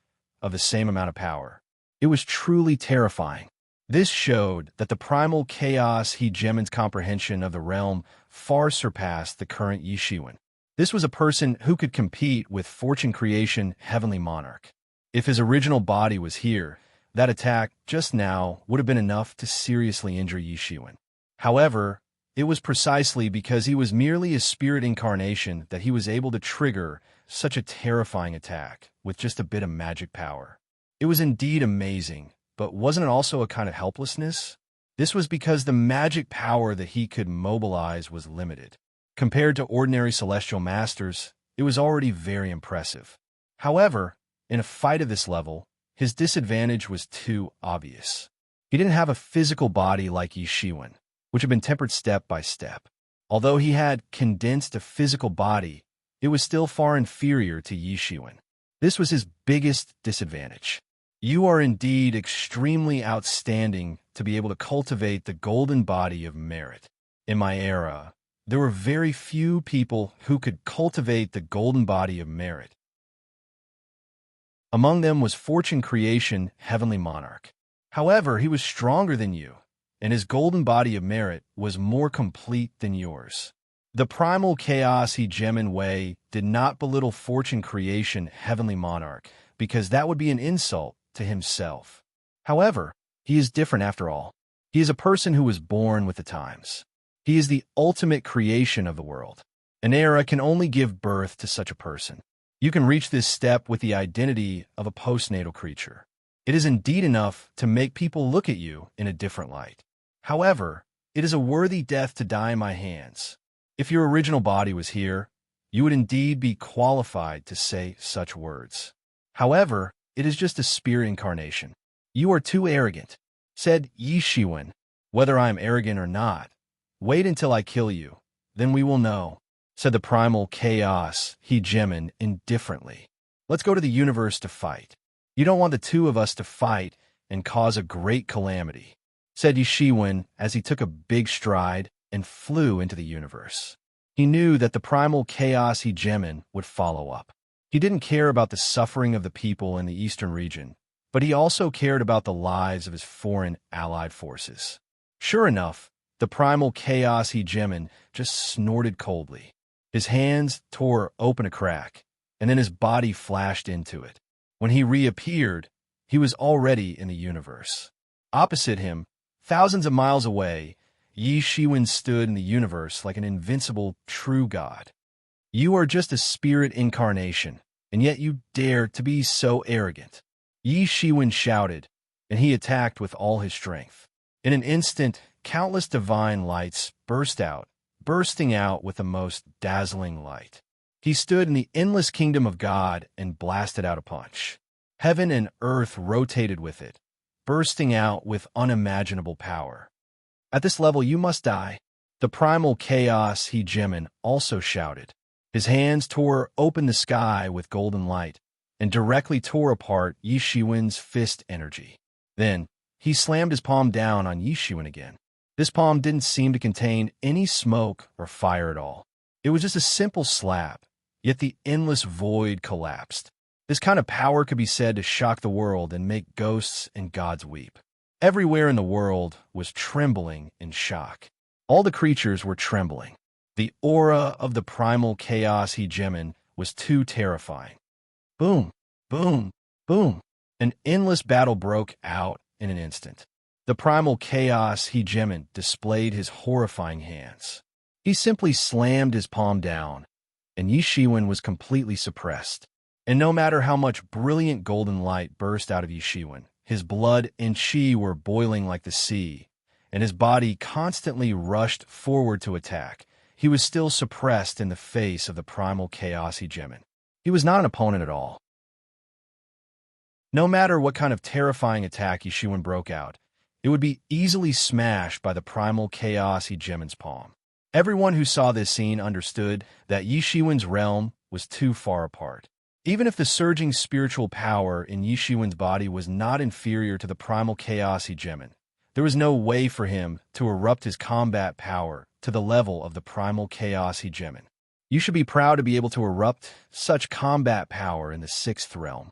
of the same amount of power. It was truly terrifying. This showed that the primal chaos hegemon's comprehension of the realm far surpassed the current Yi Shiwen. This was a person who could compete with fortune creation heavenly monarch. If his original body was here, that attack just now would have been enough to seriously injure Yi Shiwen. However, it was precisely because he was merely a spirit incarnation that he was able to trigger such a terrifying attack with just a bit of magic power. It was indeed amazing, but wasn't it also a kind of helplessness? This was because the magic power that he could mobilize was limited. Compared to ordinary celestial masters, it was already very impressive. However, in a fight of this level, his disadvantage was too obvious. He didn't have a physical body like Yi Shiwen, which had been tempered step by step. Although he had condensed a physical body, it was still far inferior to Yi Shiwen. This was his biggest disadvantage. You are indeed extremely outstanding to be able to cultivate the golden body of merit. In my era, there were very few people who could cultivate the golden body of merit. Among them was fortune creation heavenly monarch. However, he was stronger than you, and his golden body of merit was more complete than yours. The primal chaos hegemon way did not belittle fortune creation heavenly monarch, because that would be an insult to himself. However, he is different after all. He is a person who was born with the times. He is the ultimate creation of the world. An era can only give birth to such a person. You can reach this step with the identity of a postnatal creature. It is indeed enough to make people look at you in a different light. However, it is a worthy death to die in my hands. If your original body was here, you would indeed be qualified to say such words. However, it is just a spirit incarnation. You are too arrogant, said Yi Shiwen. Whether I am arrogant or not, wait until I kill you, then we will know, said the primal chaos hegemon indifferently. Let's go to the universe to fight. You don't want the two of us to fight and cause a great calamity, said Yi Shiwen as he took a big stride and flew into the universe. He knew that the primal chaos hegemon would follow up. He didn't care about the suffering of the people in the eastern region, but he also cared about the lives of his foreign allied forces. Sure enough, the primal chaos hegemon just snorted coldly. His hands tore open a crack, and then his body flashed into it. When he reappeared, he was already in the universe. Opposite him, thousands of miles away, Yi Shiwen stood in the universe like an invincible, true god. You are just a spirit incarnation, and yet you dare to be so arrogant. Yi Shiwen shouted, and he attacked with all his strength. In an instant, countless divine lights burst out, bursting out with the most dazzling light. He stood in the endless kingdom of God and blasted out a punch. Heaven and earth rotated with it, bursting out with unimaginable power. At this level, you must die. The primal chaos hegemon also shouted. His hands tore open the sky with golden light and directly tore apart Yi Shiwen's fist energy. Then, he slammed his palm down on Yi Shiwen again. This palm didn't seem to contain any smoke or fire at all. It was just a simple slap, yet the endless void collapsed. This kind of power could be said to shock the world and make ghosts and gods weep. Everywhere in the world was trembling in shock. All the creatures were trembling. The aura of the primal chaos hegemon was too terrifying. Boom, boom, boom. An endless battle broke out in an instant. The primal chaos hegemon displayed his horrifying hands. He simply slammed his palm down, and Yi Shiwen was completely suppressed. And no matter how much brilliant golden light burst out of Yi Shiwen, his blood and chi were boiling like the sea, and his body constantly rushed forward to attack. He was still suppressed in the face of the primal chaos hegemon. He was not an opponent at all. No matter what kind of terrifying attack Yi Shiwen broke out, it would be easily smashed by the primal chaos hegemon's palm. Everyone who saw this scene understood that Yi Shiwen's realm was too far apart. Even if the surging spiritual power in Yi Shiwen's body was not inferior to the primal chaos hegemon, there was no way for him to erupt his combat power to the level of the primal chaos hegemon. You should be proud to be able to erupt such combat power in the sixth realm.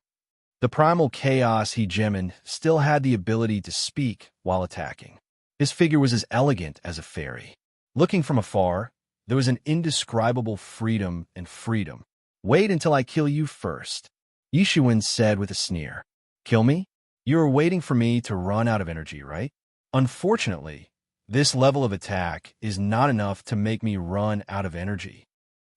The primal chaos hegemon still had the ability to speak while attacking. His figure was as elegant as a fairy. Looking from afar, there was an indescribable freedom and freedom. Wait until I kill you first, Yi Shiwen said with a sneer. Kill me? You are waiting for me to run out of energy, right? Unfortunately, this level of attack is not enough to make me run out of energy.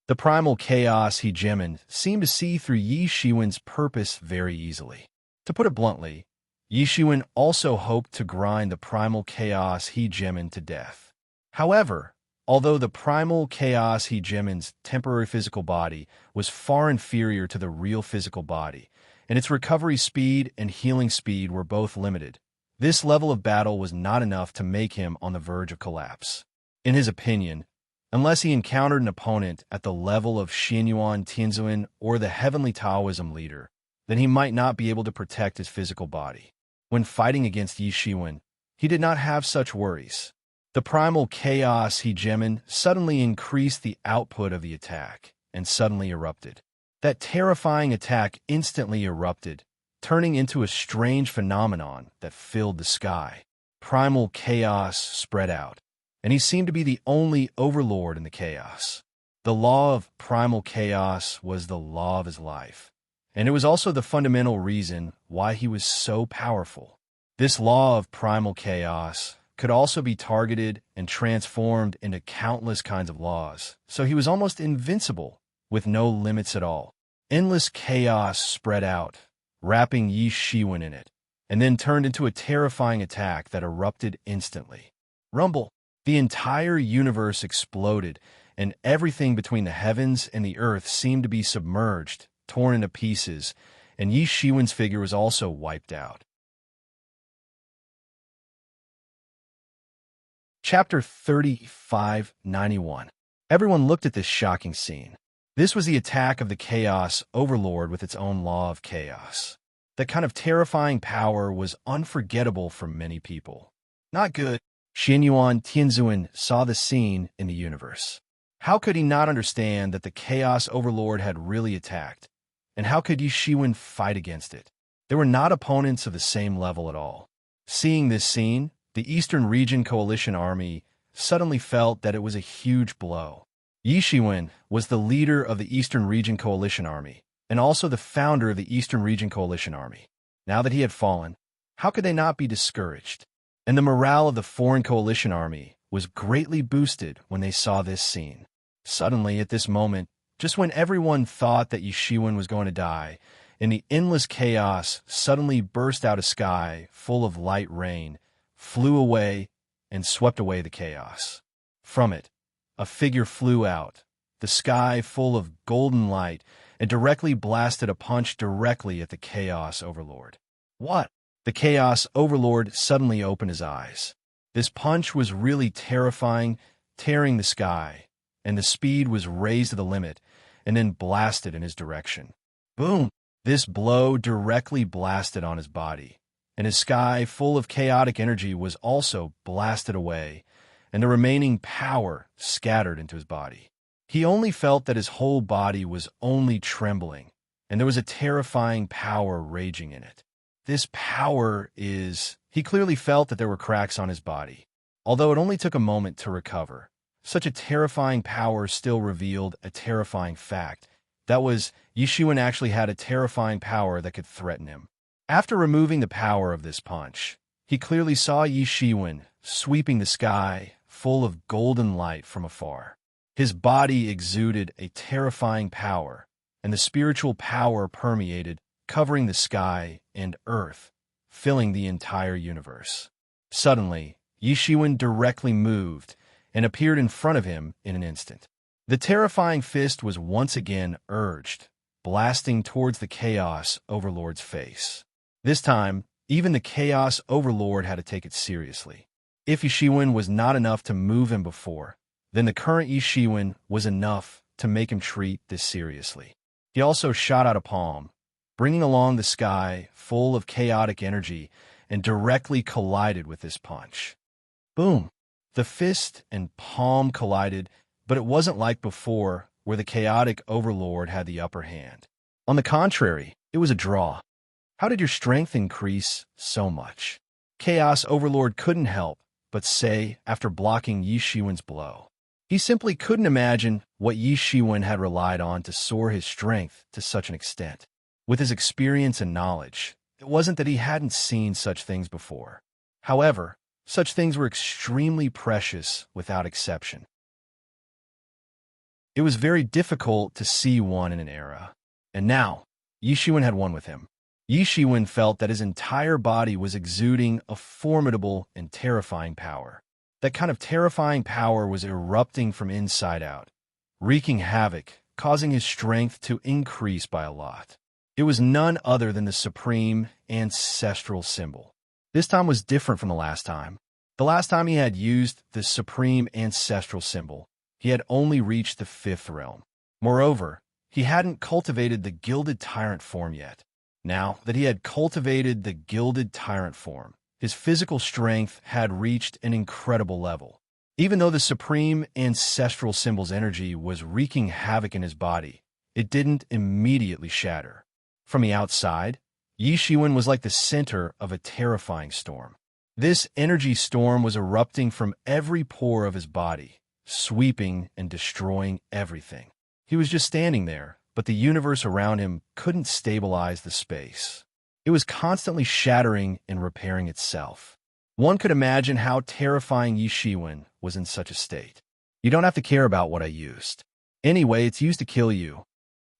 The primal chaos hegemon seemed to see through Yi Shiwen's purpose very easily. To put it bluntly, Yi Shiwen also hoped to grind the primal chaos hegemon to death. However, although the primal chaos hegemon's temporary physical body was far inferior to the real physical body, and its recovery speed and healing speed were both limited, this level of battle was not enough to make him on the verge of collapse. In his opinion, unless he encountered an opponent at the level of Xianyuan Tianzuan or the Heavenly Taoism leader, then he might not be able to protect his physical body. When fighting against Yi Shiwen, he did not have such worries. The primal chaos hegemon suddenly increased the output of the attack and suddenly erupted. That terrifying attack instantly erupted, turning into a strange phenomenon that filled the sky. Primal chaos spread out, and he seemed to be the only overlord in the chaos. The law of primal chaos was the law of his life, and it was also the fundamental reason why he was so powerful. This law of primal chaos could also be targeted and transformed into countless kinds of laws, so he was almost invincible, with no limits at all. Endless chaos spread out, wrapping Yi Shiwen in it, and then turned into a terrifying attack that erupted instantly. Rumble! The entire universe exploded, and everything between the heavens and the earth seemed to be submerged, torn into pieces, and Yi Shiwen's figure was also wiped out. Chapter 3591. Everyone looked at this shocking scene. This was the attack of the Chaos Overlord with its own law of chaos. That kind of terrifying power was unforgettable for many people. Not good. Xianyuan Tianzuan saw the scene in the universe. How could he not understand that the Chaos Overlord had really attacked? And how could Yi Shiwen fight against it? They were not opponents of the same level at all. Seeing this scene, the Eastern Region Coalition Army suddenly felt that it was a huge blow. Yi Shiwen was the leader of the Eastern Region Coalition Army, and also the founder of the Eastern Region Coalition Army. Now that he had fallen, how could they not be discouraged? And the morale of the Foreign Coalition Army was greatly boosted when they saw this scene. Suddenly, at this moment, just when everyone thought that Yi Shiwen was going to die, and the endless chaos suddenly burst out a sky full of light rain, flew away, and swept away the chaos. From it, a figure flew out, the sky full of golden light, and directly blasted a punch directly at the Chaos Overlord. What? The Chaos Overlord suddenly opened his eyes. This punch was really terrifying, tearing the sky, and the speed was raised to the limit, and then blasted in his direction. Boom! This blow directly blasted on his body, and his sky full of chaotic energy was also blasted away, and the remaining power scattered into his body. He only felt that his whole body was only trembling, and there was a terrifying power raging in it. This power is... He clearly felt that there were cracks on his body. Although it only took a moment to recover, such a terrifying power still revealed a terrifying fact. That was, Yi Shiwen actually had a terrifying power that could threaten him. After removing the power of this punch, he clearly saw Yi Shiwen sweeping the sky full of golden light from afar. His body exuded a terrifying power, and the spiritual power permeated, covering the sky and earth, filling the entire universe. Suddenly, Yi Shiwen directly moved and appeared in front of him in an instant. The terrifying fist was once again urged, blasting towards the Chaos Overlord's face. This time, even the Chaos Overlord had to take it seriously. If Yi Shiwen was not enough to move him before, then the current Yi Shiwen was enough to make him treat this seriously. He also shot out a palm, bringing along the sky full of chaotic energy, and directly collided with this punch. Boom! The fist and palm collided, but it wasn't like before, where the chaotic overlord had the upper hand. On the contrary, it was a draw. How did your strength increase so much? Chaos Overlord couldn't help but say after blocking Yi Shiwen's blow. He simply couldn't imagine what Yi Shiwen had relied on to soar his strength to such an extent. With his experience and knowledge, it wasn't that he hadn't seen such things before. However, such things were extremely precious without exception. It was very difficult to see one in an era. And now, Yi Shiwen had one with him. Yi Shiwen felt that his entire body was exuding a formidable and terrifying power. That kind of terrifying power was erupting from inside out, wreaking havoc, causing his strength to increase by a lot. It was none other than the supreme ancestral symbol. This time was different from the last time. The last time he had used the supreme ancestral symbol, he had only reached the 5th realm. Moreover, he hadn't cultivated the gilded tyrant form yet. Now that he had cultivated the gilded tyrant form, his physical strength had reached an incredible level. Even though the supreme ancestral symbol's energy was wreaking havoc in his body, it didn't immediately shatter. From the outside, Yi Shiwen was like the center of a terrifying storm. This energy storm was erupting from every pore of his body, sweeping and destroying everything. He was just standing there, but the universe around him couldn't stabilize the space. It was constantly shattering and repairing itself. One could imagine how terrifying Yi Shiwen was in such a state. You don't have to care about what I used. Anyway, it's used to kill you,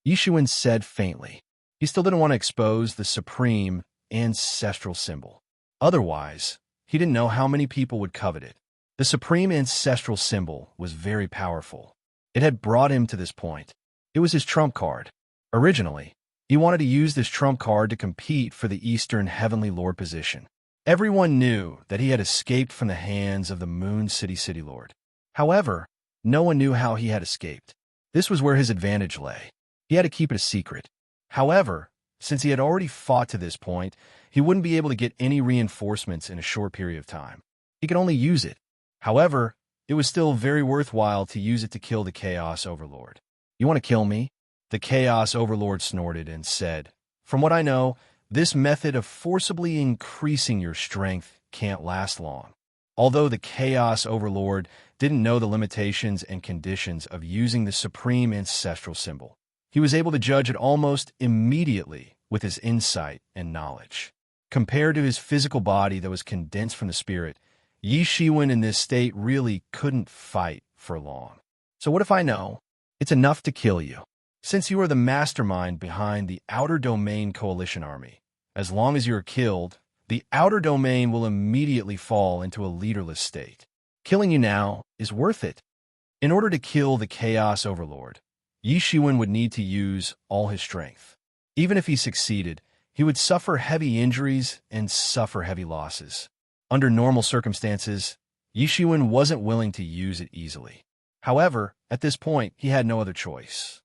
Yi Shiwen said faintly. He still didn't want to expose the supreme ancestral symbol. Otherwise, he didn't know how many people would covet it. The supreme ancestral symbol was very powerful. It had brought him to this point. It was his trump card. Originally, he wanted to use this trump card to compete for the Eastern Heavenly Lord position. Everyone knew that he had escaped from the hands of the Moon City Lord. However, no one knew how he had escaped. This was where his advantage lay. He had to keep it a secret. However, since he had already fought to this point, he wouldn't be able to get any reinforcements in a short period of time. He could only use it. However, it was still very worthwhile to use it to kill the Chaos Overlord. You want to kill me? The Chaos Overlord snorted and said, From what I know, this method of forcibly increasing your strength can't last long. Although the Chaos Overlord didn't know the limitations and conditions of using the supreme ancestral symbol, he was able to judge it almost immediately with his insight and knowledge. Compared to his physical body that was condensed from the spirit, Yi Shiwen in this state really couldn't fight for long. So what if I know? It's enough to kill you. Since you are the mastermind behind the Outer Domain Coalition Army, as long as you are killed, the Outer Domain will immediately fall into a leaderless state. Killing you now is worth it. In order to kill the Chaos Overlord, Yi Shiwen would need to use all his strength. Even if he succeeded, he would suffer heavy injuries and suffer heavy losses. Under normal circumstances, Yi Shiwen wasn't willing to use it easily. However, at this point, he had no other choice.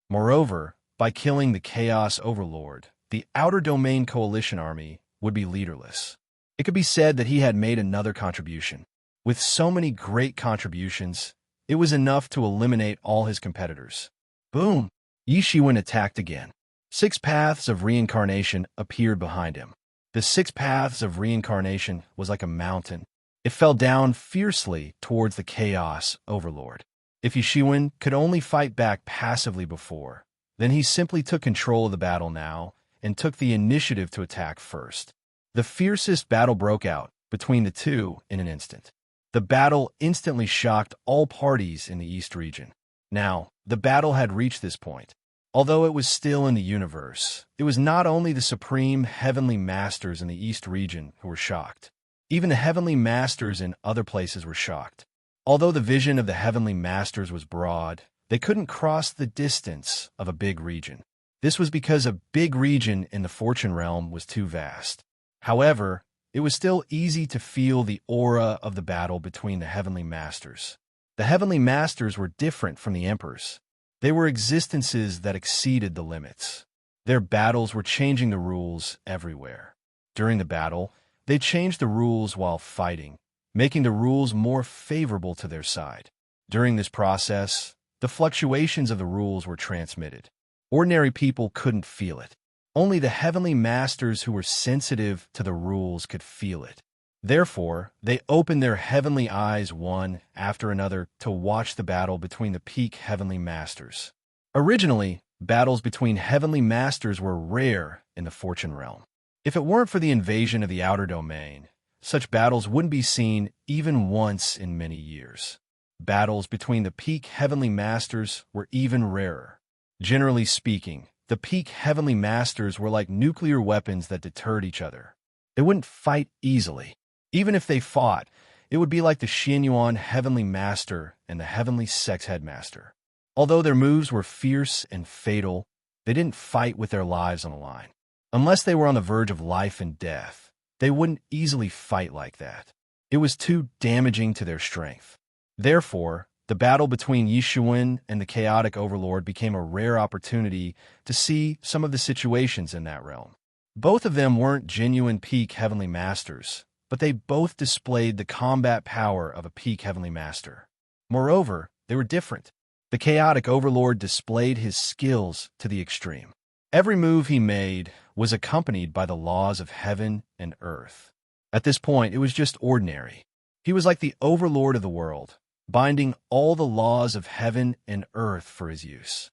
Moreover, by killing the Chaos Overlord, the Outer Domain Coalition Army would be leaderless. It could be said that he had made another contribution. With so many great contributions, it was enough to eliminate all his competitors. Boom! Yi Shiwen attacked again. 6 paths of reincarnation appeared behind him. The 6 paths of reincarnation was like a mountain. It fell down fiercely towards the Chaos Overlord. If Yi Shiwen could only fight back passively before, then he simply took control of the battle now and took the initiative to attack first. The fiercest battle broke out between the two in an instant. The battle instantly shocked all parties in the East region. Now, the battle had reached this point. Although it was still in the universe, it was not only the supreme heavenly masters in the East region who were shocked. Even the heavenly masters in other places were shocked. Although the vision of the heavenly masters was broad, they couldn't cross the distance of a big region. This was because a big region in the fortune realm was too vast. However, it was still easy to feel the aura of the battle between the heavenly masters. The heavenly masters were different from the emperors. They were existences that exceeded the limits. Their battles were changing the rules everywhere. During the battle, they changed the rules while fighting, making the rules more favorable to their side. During this process, the fluctuations of the rules were transmitted. Ordinary people couldn't feel it. Only the heavenly masters who were sensitive to the rules could feel it. Therefore, they opened their heavenly eyes one after another to watch the battle between the peak heavenly masters. Originally, battles between heavenly masters were rare in the fortune realm. If it weren't for the invasion of the outer domain, such battles wouldn't be seen even once in many years. Battles between the peak heavenly masters were even rarer. Generally speaking, the peak heavenly masters were like nuclear weapons that deterred each other. They wouldn't fight easily. Even if they fought, it would be like the Xianyuan heavenly master and the heavenly sex headmaster. Although their moves were fierce and fatal, they didn't fight with their lives on the line. Unless they were on the verge of life and death, they wouldn't easily fight like that. It was too damaging to their strength. Therefore, the battle between Yi Shiwen and the chaotic overlord became a rare opportunity to see some of the situations in that realm. Both of them weren't genuine peak heavenly masters, but they both displayed the combat power of a peak heavenly master. Moreover, they were different. The chaotic overlord displayed his skills to the extreme. Every move he made was accompanied by the laws of heaven and earth. At this point, it was just ordinary. He was like the overlord of the world, binding all the laws of heaven and earth for his use.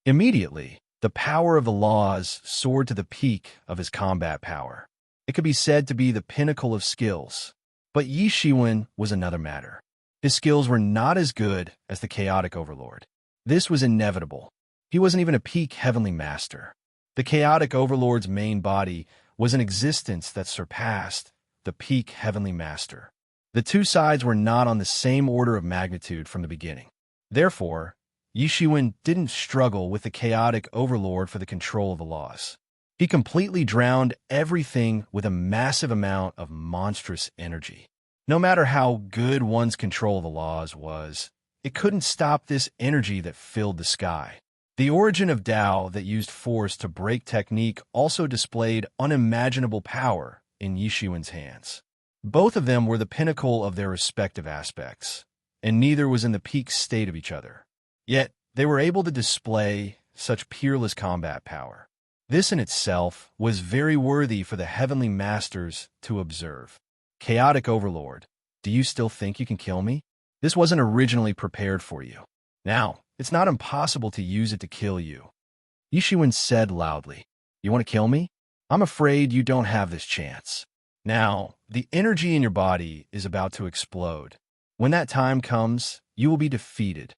Immediately, the power of the laws soared to the peak of his combat power. It could be said to be the pinnacle of skills. But Yi Shiwen was another matter. His skills were not as good as the chaotic overlord. This was inevitable. He wasn't even a peak heavenly master. The chaotic overlord's main body was an existence that surpassed the peak heavenly master. The two sides were not on the same order of magnitude from the beginning. Therefore, Yi Shiwen didn't struggle with the chaotic overlord for the control of the laws. He completely drowned everything with a massive amount of monstrous energy. No matter how good one's control of the laws was, it couldn't stop this energy that filled the sky. The origin of Tao that used force to break technique also displayed unimaginable power in Yi Shiwen's hands. Both of them were the pinnacle of their respective aspects, and neither was in the peak state of each other. Yet, they were able to display such peerless combat power. This in itself was very worthy for the heavenly masters to observe. Chaotic Overlord, do you still think you can kill me? This wasn't originally prepared for you. Now, it's not impossible to use it to kill you. Yishuin said loudly, You want to kill me? I'm afraid you don't have this chance. Now, the energy in your body is about to explode. When that time comes, you will be defeated.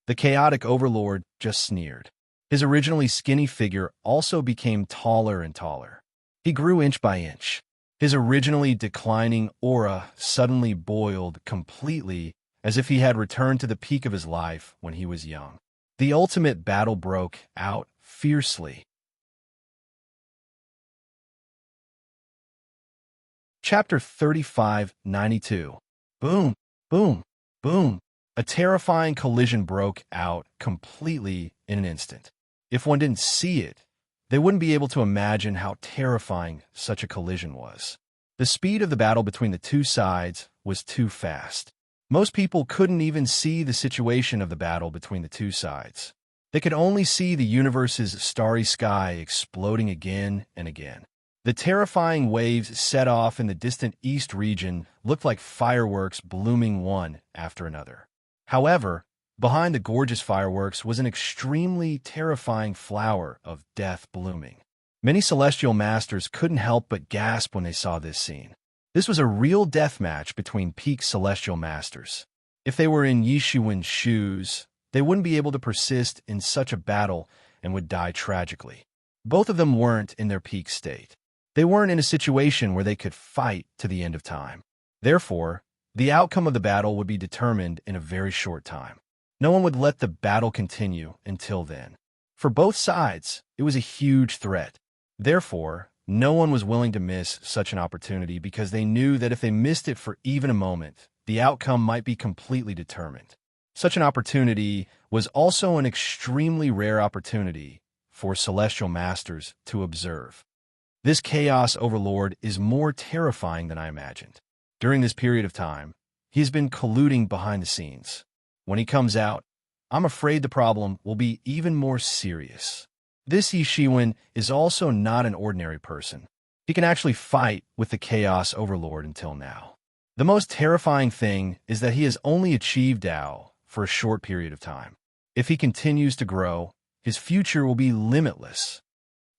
The chaotic overlord just sneered. His originally skinny figure also became taller and taller. He grew inch by inch. His originally declining aura suddenly boiled completely, as if he had returned to the peak of his life when he was young. The ultimate battle broke out fiercely. Chapter 35:92. Boom, boom, boom. A terrifying collision broke out completely in an instant. If one didn't see it, they wouldn't be able to imagine how terrifying such a collision was. The speed of the battle between the two sides was too fast. Most people couldn't even see the situation of the battle between the two sides. They could only see the universe's starry sky exploding again and again. The terrifying waves set off in the distant east region looked like fireworks blooming one after another. However, behind the gorgeous fireworks was an extremely terrifying flower of death blooming. Many celestial masters couldn't help but gasp when they saw this scene. This was a real death match between peak celestial masters. If they were in Yishuin's shoes, they wouldn't be able to persist in such a battle and would die tragically. Both of them weren't in their peak state. They weren't in a situation where they could fight to the end of time. Therefore, the outcome of the battle would be determined in a very short time. No one would let the battle continue until then. For both sides, it was a huge threat. Therefore, no one was willing to miss such an opportunity because they knew that if they missed it for even a moment, the outcome might be completely determined. Such an opportunity was also an extremely rare opportunity for celestial masters to observe. This Chaos Overlord is more terrifying than I imagined. During this period of time, he's been colluding behind the scenes. When he comes out, I'm afraid the problem will be even more serious. This Yishuin is also not an ordinary person. He can actually fight with the Chaos Overlord until now. The most terrifying thing is that he has only achieved Tao for a short period of time. If he continues to grow, his future will be limitless.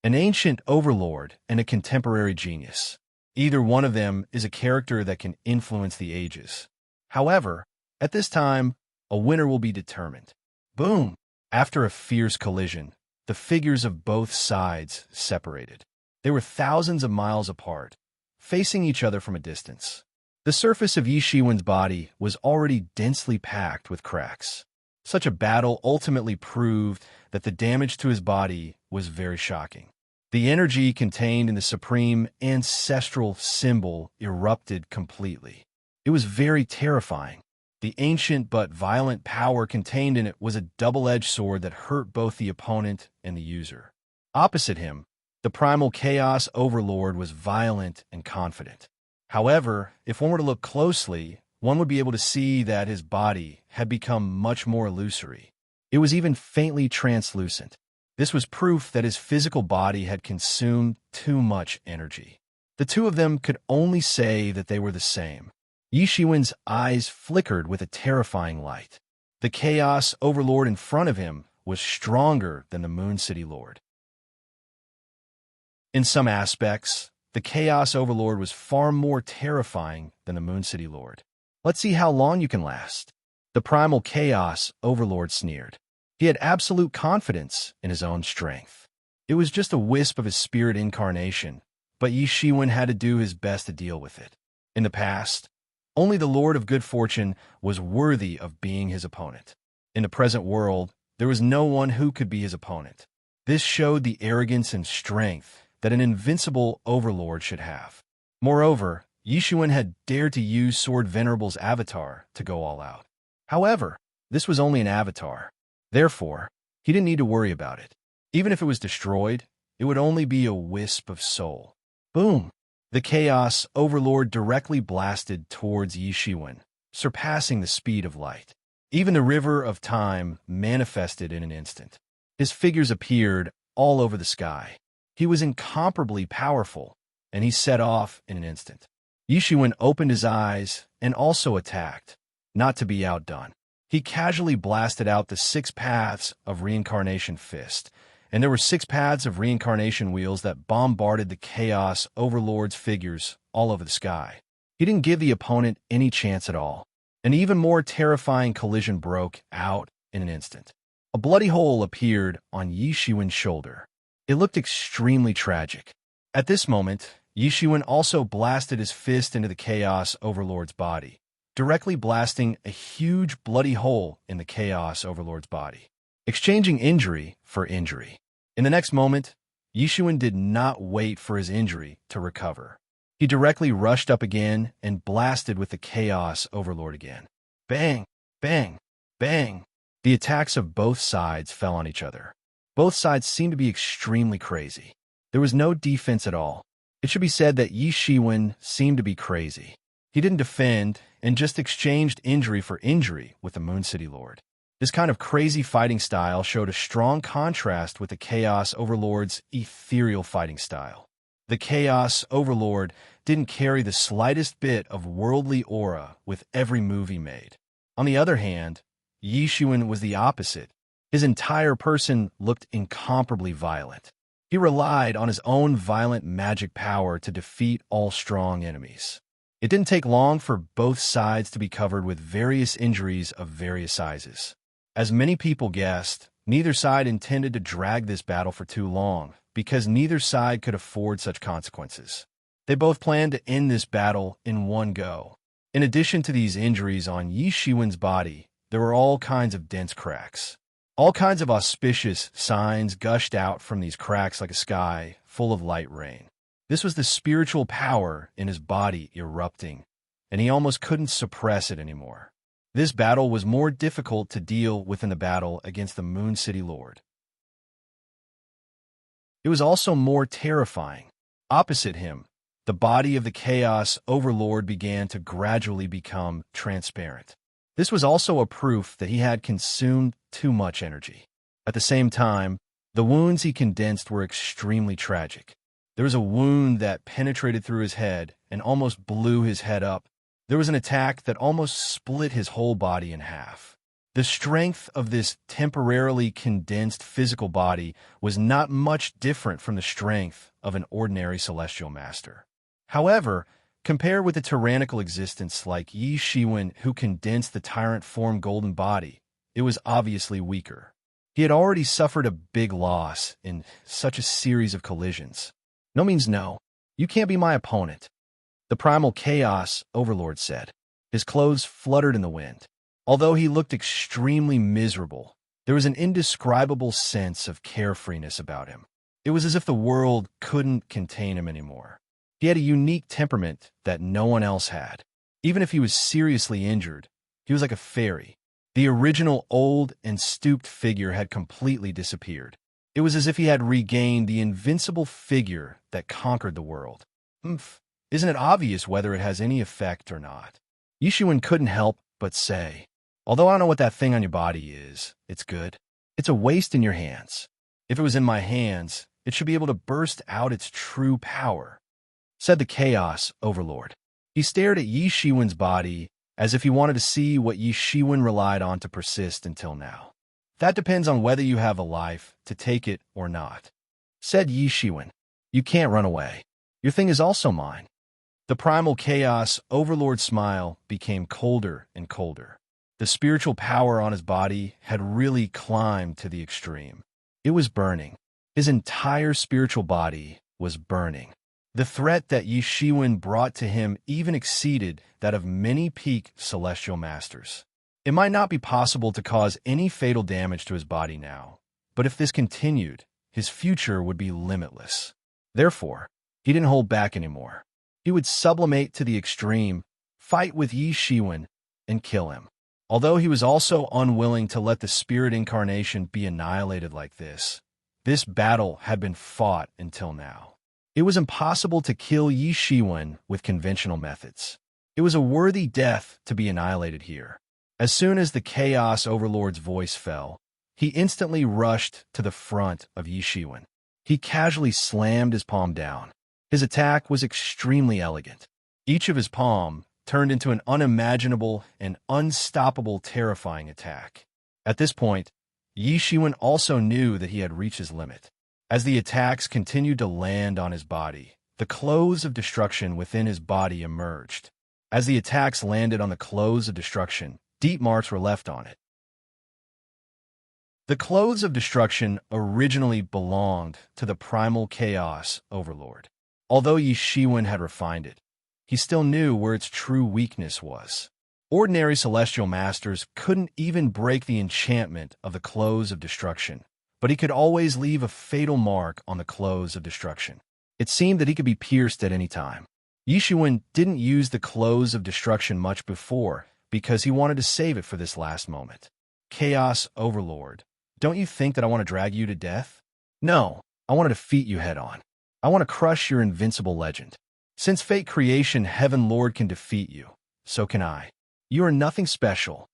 An ancient overlord and a contemporary genius. Either one of them is a character that can influence the ages. However, at this time, a winner will be determined. Boom! After a fierce collision, the figures of both sides separated. They were thousands of miles apart, facing each other from a distance. The surface of Yishuin's body was already densely packed with cracks. Such a battle ultimately proved that the damage to his body was very shocking. The energy contained in the supreme ancestral symbol erupted completely. It was very terrifying. The ancient but violent power contained in it was a double-edged sword that hurt both the opponent and the user. Opposite him, the primal Chaos Overlord was violent and confident. However, if one were to look closely, one would be able to see that his body had become much more illusory. It was even faintly translucent. This was proof that his physical body had consumed too much energy. The two of them could only say that they were the same. Yishuin's eyes flickered with a terrifying light. The Chaos Overlord in front of him was stronger than the Moon City Lord. In some aspects, the Chaos Overlord was far more terrifying than the Moon City Lord. Let's see how long you can last. The primal Chaos Overlord sneered. He had absolute confidence in his own strength. It was just a wisp of his spirit incarnation, but Yishuin had to do his best to deal with it. In the past, only the Lord of Good Fortune was worthy of being his opponent. In the present world, there was no one who could be his opponent. This showed the arrogance and strength that an invincible overlord should have. Moreover, Yishuin had dared to use Sword Venerable's avatar to go all out. However, this was only an avatar. Therefore, he didn't need to worry about it. Even if it was destroyed, it would only be a wisp of soul. Boom! The Chaos Overlord directly blasted towards Yishuin, surpassing the speed of light. Even the river of time manifested in an instant. His figures appeared all over the sky. He was incomparably powerful, and he set off in an instant. Yi Shiwen opened his eyes and also attacked, not to be outdone. He casually blasted out the 6 paths of reincarnation fist, and there were 6 paths of reincarnation wheels that bombarded the Chaos Overlord's figures all over the sky. He didn't give the opponent any chance at all. An even more terrifying collision broke out in an instant. A bloody hole appeared on Yi Shiwen's shoulder. It looked extremely tragic. At this moment, Yi Shiwen also blasted his fist into the Chaos Overlord's body, directly blasting a huge bloody hole in the Chaos Overlord's body, exchanging injury for injury. In the next moment, Yi Shiwen did not wait for his injury to recover. He directly rushed up again and blasted with the Chaos Overlord again. Bang! Bang! Bang! The attacks of both sides fell on each other. Both sides seemed to be extremely crazy. There was no defense at all. It should be said that Yi Shiwen seemed to be crazy. He didn't defend and just exchanged injury for injury with the Moon City Lord. This kind of crazy fighting style showed a strong contrast with the Chaos Overlord's ethereal fighting style. The Chaos Overlord didn't carry the slightest bit of worldly aura with every move he made. On the other hand, Yi Shiwen was the opposite. His entire person looked incomparably violent. He relied on his own violent magic power to defeat all strong enemies. It didn't take long for both sides to be covered with various injuries of various sizes. As many people guessed, neither side intended to drag this battle for too long, because neither side could afford such consequences. They both planned to end this battle in one go. In addition to these injuries on Yi Shiwen's body, there were all kinds of dense cracks. All kinds of auspicious signs gushed out from these cracks like a sky full of light rain. This was the spiritual power in his body erupting, and he almost couldn't suppress it anymore. This battle was more difficult to deal with than the battle against the Moon City Lord. It was also more terrifying. Opposite him, the body of the Chaos Overlord began to gradually become transparent. This was also a proof that he had consumed too much energy. At the same time, the wounds he condensed were extremely tragic. There was a wound that penetrated through his head and almost blew his head up. There was an attack that almost split his whole body in half. The strength of this temporarily condensed physical body was not much different from the strength of an ordinary celestial master. However, compared with a tyrannical existence like Yi Shiwen, who condensed the tyrant form golden body, it was obviously weaker. He had already suffered a big loss in such a series of collisions. No means no. You can't be my opponent, the primal Chaos Overlord said. His clothes fluttered in the wind. Although he looked extremely miserable, there was an indescribable sense of carefreeness about him. It was as if the world couldn't contain him anymore. He had a unique temperament that no one else had. Even if he was seriously injured, he was like a fairy. The original old and stooped figure had completely disappeared. It was as if he had regained the invincible figure that conquered the world. Isn't it obvious whether it has any effect or not? Yi Shiwen couldn't help but say, although I don't know what that thing on your body is, it's good. It's a waste in your hands. If it was in my hands, it should be able to burst out its true power, said the Chaos Overlord. He stared at Yi Shiwen's body as if he wanted to see what Yi Shiwen relied on to persist until now. That depends on whether you have a life to take it or not, said Yi Shiwen. You can't run away. Your thing is also mine. The primal Chaos Overlord's smile became colder and colder. The spiritual power on his body had really climbed to the extreme. It was burning. His entire spiritual body was burning. The threat that Yi Shiwen brought to him even exceeded that of many peak celestial masters. It might not be possible to cause any fatal damage to his body now, but if this continued, his future would be limitless. Therefore, he didn't hold back anymore. He would sublimate to the extreme, fight with Yi Shiwen, and kill him. Although he was also unwilling to let the spirit incarnation be annihilated like this battle had been fought until now. It was impossible to kill Yi Shiwen with conventional methods. It was a worthy death to be annihilated here. As soon as the Chaos Overlord's voice fell, he instantly rushed to the front of Yi Shiwen. He casually slammed his palm down. His attack was extremely elegant. Each of his palm turned into an unimaginable and unstoppable terrifying attack. At this point, Yi Shiwen also knew that he had reached his limit. As the attacks continued to land on his body, the clothes of destruction within his body emerged. As the attacks landed on the clothes of destruction, deep marks were left on it. The clothes of destruction originally belonged to the primal chaos overlord. Although Yi Shiwen had refined it, he still knew where its true weakness was. Ordinary celestial masters couldn't even break the enchantment of the clothes of destruction, but he could always leave a fatal mark on the clothes of destruction. It seemed that he could be pierced at any time. Yi Shiwen didn't use the clothes of destruction much before because he wanted to save it for this last moment. Chaos Overlord, don't you think that I want to drag you to death? No, I want to defeat you head-on. I want to crush your invincible legend. Since Fate Creation Heaven Lord can defeat you, so can I. You are nothing special,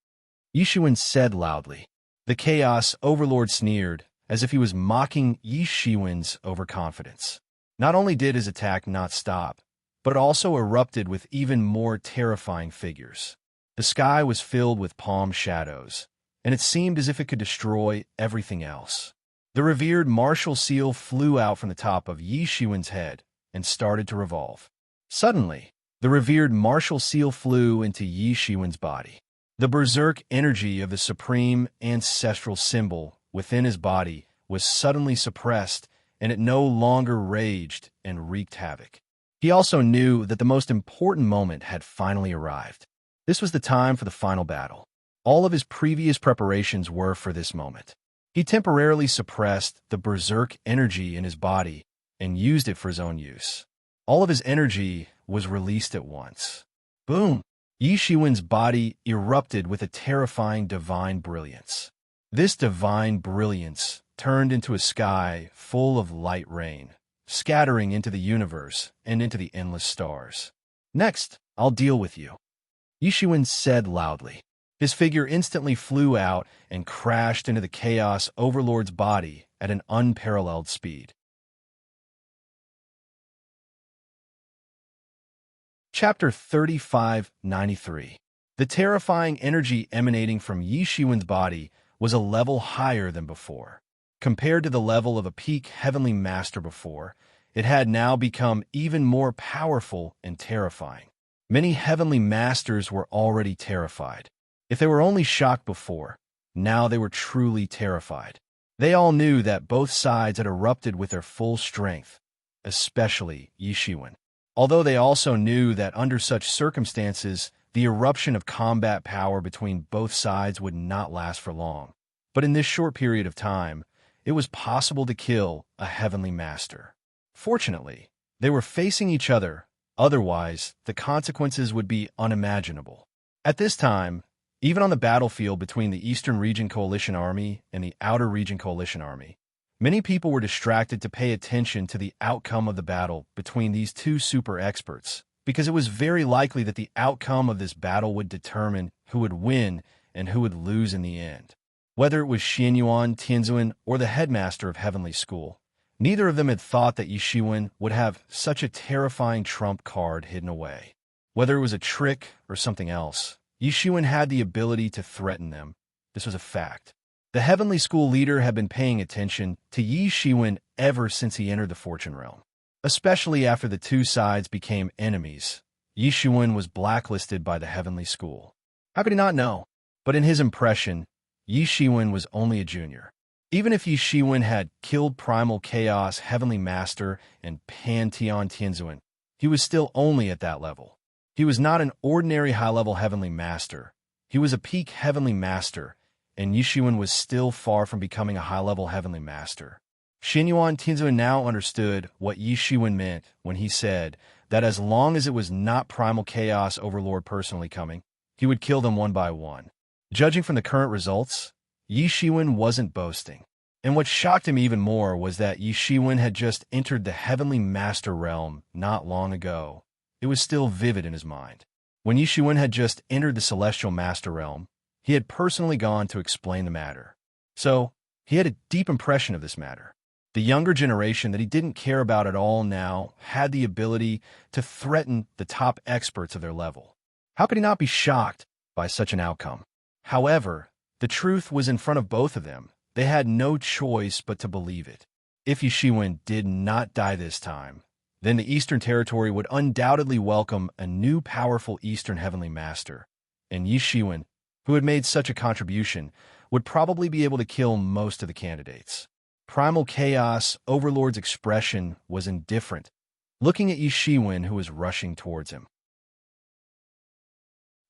Yi Shiwen said loudly. The Chaos Overlord sneered, as if he was mocking Yi Shiwen's overconfidence. Not only did his attack not stop, but it also erupted with even more terrifying figures. The sky was filled with palm shadows, and it seemed as if it could destroy everything else. The revered martial seal flew out from the top of Yi Shiwen's head and started to revolve. Suddenly, the revered martial seal flew into Yi Shiwen's body. The berserk energy of the supreme ancestral symbol within his body was suddenly suppressed, and it no longer raged and wreaked havoc. He also knew that the most important moment had finally arrived. This was the time for the final battle. All of his previous preparations were for this moment. He temporarily suppressed the berserk energy in his body and used it for his own use. All of his energy was released at once. Boom! Yi Shiwen's body erupted with a terrifying divine brilliance. This divine brilliance turned into a sky full of light rain, scattering into the universe and into the endless stars. Next, I'll deal with you, Yi Shiwen said loudly. His figure instantly flew out and crashed into the Chaos Overlord's body at an unparalleled speed. Chapter 3593. The terrifying energy emanating from Yi Shiwen's body was a level higher than before. Compared to the level of a peak heavenly master before, it had now become even more powerful and terrifying. Many heavenly masters were already terrified. If they were only shocked before, now they were truly terrified. They all knew that both sides had erupted with their full strength, especially Yi Shiwen. Although they also knew that under such circumstances, the eruption of combat power between both sides would not last for long. But in this short period of time, it was possible to kill a heavenly master. Fortunately, they were facing each other, otherwise the consequences would be unimaginable. At this time, even on the battlefield between the Eastern Region Coalition Army and the Outer Region Coalition Army, many people were distracted to pay attention to the outcome of the battle between these two super experts, because it was very likely that the outcome of this battle would determine who would win and who would lose in the end. Whether it was Xianyuan Tianzuan or the headmaster of Heavenly School, neither of them had thought that Yi Shiwen would have such a terrifying trump card hidden away. Whether it was a trick or something else, Yi Shiwen had the ability to threaten them. This was a fact. The Heavenly School leader had been paying attention to Yi Shiwen ever since he entered the Fortune Realm. Especially after the two sides became enemies, Yi Shiwen was blacklisted by the Heavenly School. How could he not know? But in his impression, Yi Shiwen was only a junior. Even if Yi Shiwen had killed Primal Chaos Heavenly Master and Pantheon Tianzuan, he was still only at that level. He was not an ordinary high-level Heavenly Master. He was a peak Heavenly Master, and Yi Shiwen was still far from becoming a high-level Heavenly Master. Xianyuan Tianzuan now understood what Yi Shiwen meant when he said that as long as it was not Primal Chaos Overlord personally coming, he would kill them one by one. Judging from the current results, Yi Shiwen wasn't boasting. And what shocked him even more was that Yi Shiwen had just entered the Heavenly Master realm not long ago. It was still vivid in his mind. When Yi Shiwen had just entered the Celestial Master realm, he had personally gone to explain the matter. So, he had a deep impression of this matter. The younger generation that he didn't care about at all now had the ability to threaten the top experts of their level. How could he not be shocked by such an outcome? However, the truth was in front of both of them. They had no choice but to believe it. If Yishiwen did not die this time, then the Eastern Territory would undoubtedly welcome a new powerful Eastern Heavenly Master, and Yishiwen, who had made such a contribution, would probably be able to kill most of the candidates. Primal Chaos Overlord's expression was indifferent, looking at Yishiwen, who was rushing towards him.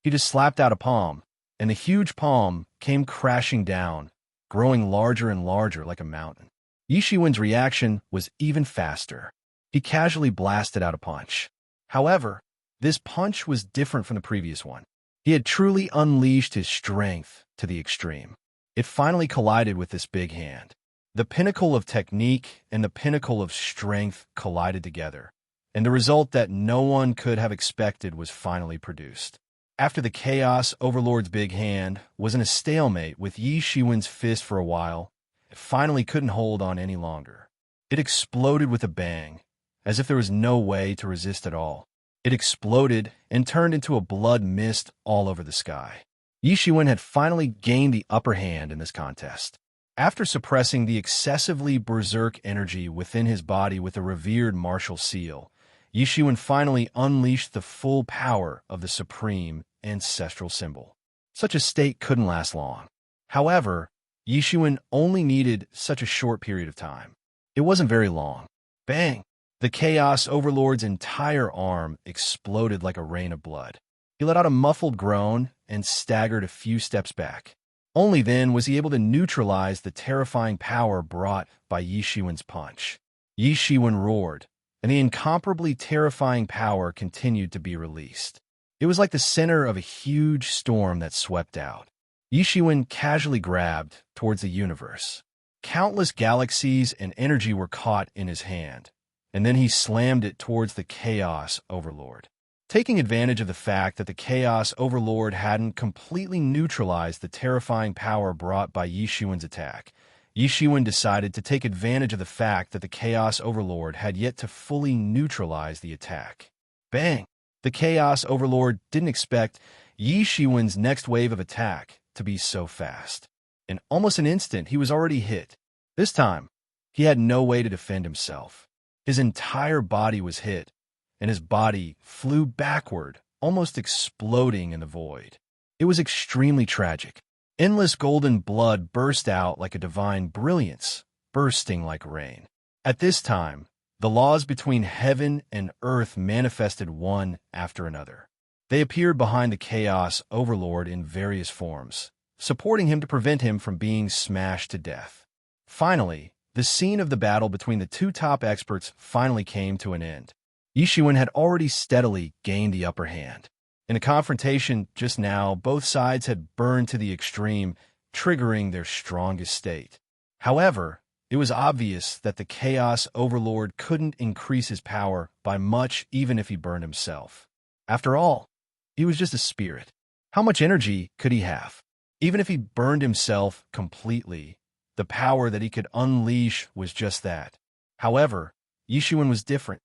He just slapped out a palm, and the huge palm came crashing down, growing larger and larger like a mountain. Yishiwen's reaction was even faster. He casually blasted out a punch. However, this punch was different from the previous one. He had truly unleashed his strength to the extreme. It finally collided with this big hand. The pinnacle of technique and the pinnacle of strength collided together, and the result that no one could have expected was finally produced. After the Chaos Overlord's big hand was in a stalemate with Yishiwen's fist for a while, it finally couldn't hold on any longer. It exploded with a bang, as if there was no way to resist at all. It exploded and turned into a blood mist all over the sky. Yishiwen had finally gained the upper hand in this contest. After suppressing the excessively berserk energy within his body with a revered martial seal, Yishiwen finally unleashed the full power of the supreme ancestral symbol. Such a state couldn't last long. However, Yishiwen only needed such a short period of time. It wasn't very long. Bang! The Chaos Overlord's entire arm exploded like a rain of blood. He let out a muffled groan and staggered a few steps back. Only then was he able to neutralize the terrifying power brought by Yishiwen's punch. Yishiwen roared, and the incomparably terrifying power continued to be released. It was like the center of a huge storm that swept out. Yishiwen casually grabbed towards the universe. Countless galaxies and energy were caught in his hand, and then he slammed it towards the Chaos Overlord. Taking advantage of the fact that the Chaos Overlord hadn't completely neutralized the terrifying power brought by Yishiwen's attack, Yishiwen decided to take advantage of the fact that the Chaos Overlord had yet to fully neutralize the attack. Bang! The Chaos Overlord didn't expect Yishiwen's next wave of attack to be so fast. In almost an instant, he was already hit. This time, he had no way to defend himself. His entire body was hit, and his body flew backward, almost exploding in the void. It was extremely tragic. Endless golden blood burst out like a divine brilliance, bursting like rain. At this time, the laws between heaven and earth manifested one after another. They appeared behind the Chaos Overlord in various forms, supporting him to prevent him from being smashed to death. Finally, the scene of the battle between the two top experts finally came to an end. Yishiwen had already steadily gained the upper hand. In a confrontation just now, both sides had burned to the extreme, triggering their strongest state. However, it was obvious that the Chaos Overlord couldn't increase his power by much even if he burned himself. After all, he was just a spirit. How much energy could he have? Even if he burned himself completely, the power that he could unleash was just that. However, Yishiwen was different.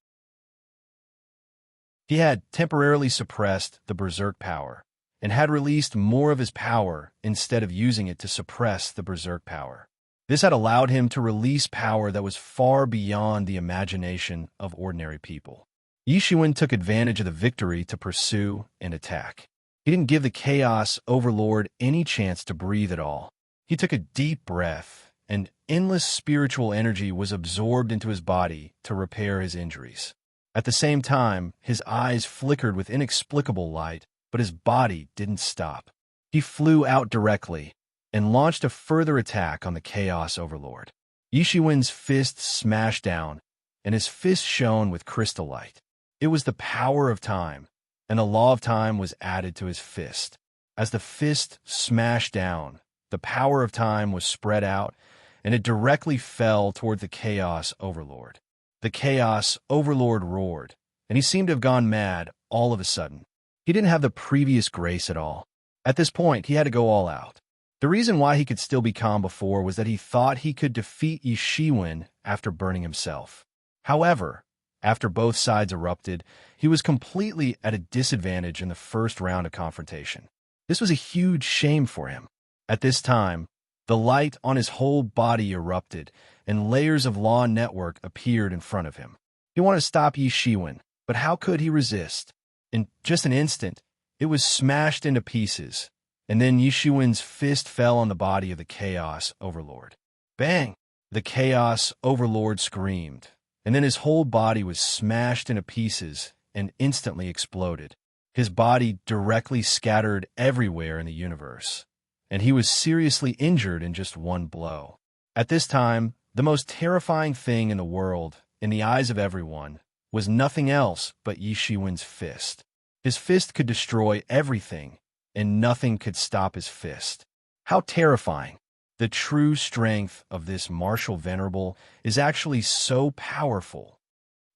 He had temporarily suppressed the berserk power and had released more of his power instead of using it to suppress the berserk power. This had allowed him to release power that was far beyond the imagination of ordinary people. Yishiwen took advantage of the victory to pursue and attack. He didn't give the Chaos Overlord any chance to breathe at all. He took a deep breath, and endless spiritual energy was absorbed into his body to repair his injuries. At the same time, his eyes flickered with inexplicable light, but his body didn't stop. He flew out directly and launched a further attack on the Chaos Overlord. Yishiwen's fist smashed down, and his fist shone with crystal light. It was the power of time, and the law of time was added to his fist. As the fist smashed down, the power of time was spread out, and it directly fell toward the Chaos Overlord. The Chaos Overlord roared, and he seemed to have gone mad all of a sudden. He didn't have the previous grace at all. At this point, he had to go all out. The reason why he could still be calm before was that he thought he could defeat Yishiwen after burning himself. However, after both sides erupted, he was completely at a disadvantage in the first round of confrontation. This was a huge shame for him. At this time, the light on his whole body erupted, and layers of law network appeared in front of him. He wanted to stop Yi Shiwen, but how could he resist? In just an instant, it was smashed into pieces, and then Yi Shiwen's fist fell on the body of the Chaos Overlord. Bang! The Chaos Overlord screamed, and then his whole body was smashed into pieces and instantly exploded. His body directly scattered everywhere in the universe, and he was seriously injured in just one blow. At this time, the most terrifying thing in the world, in the eyes of everyone, was nothing else but Yi Shiwen's fist. His fist could destroy everything, and nothing could stop his fist. How terrifying! The true strength of this martial venerable is actually so powerful.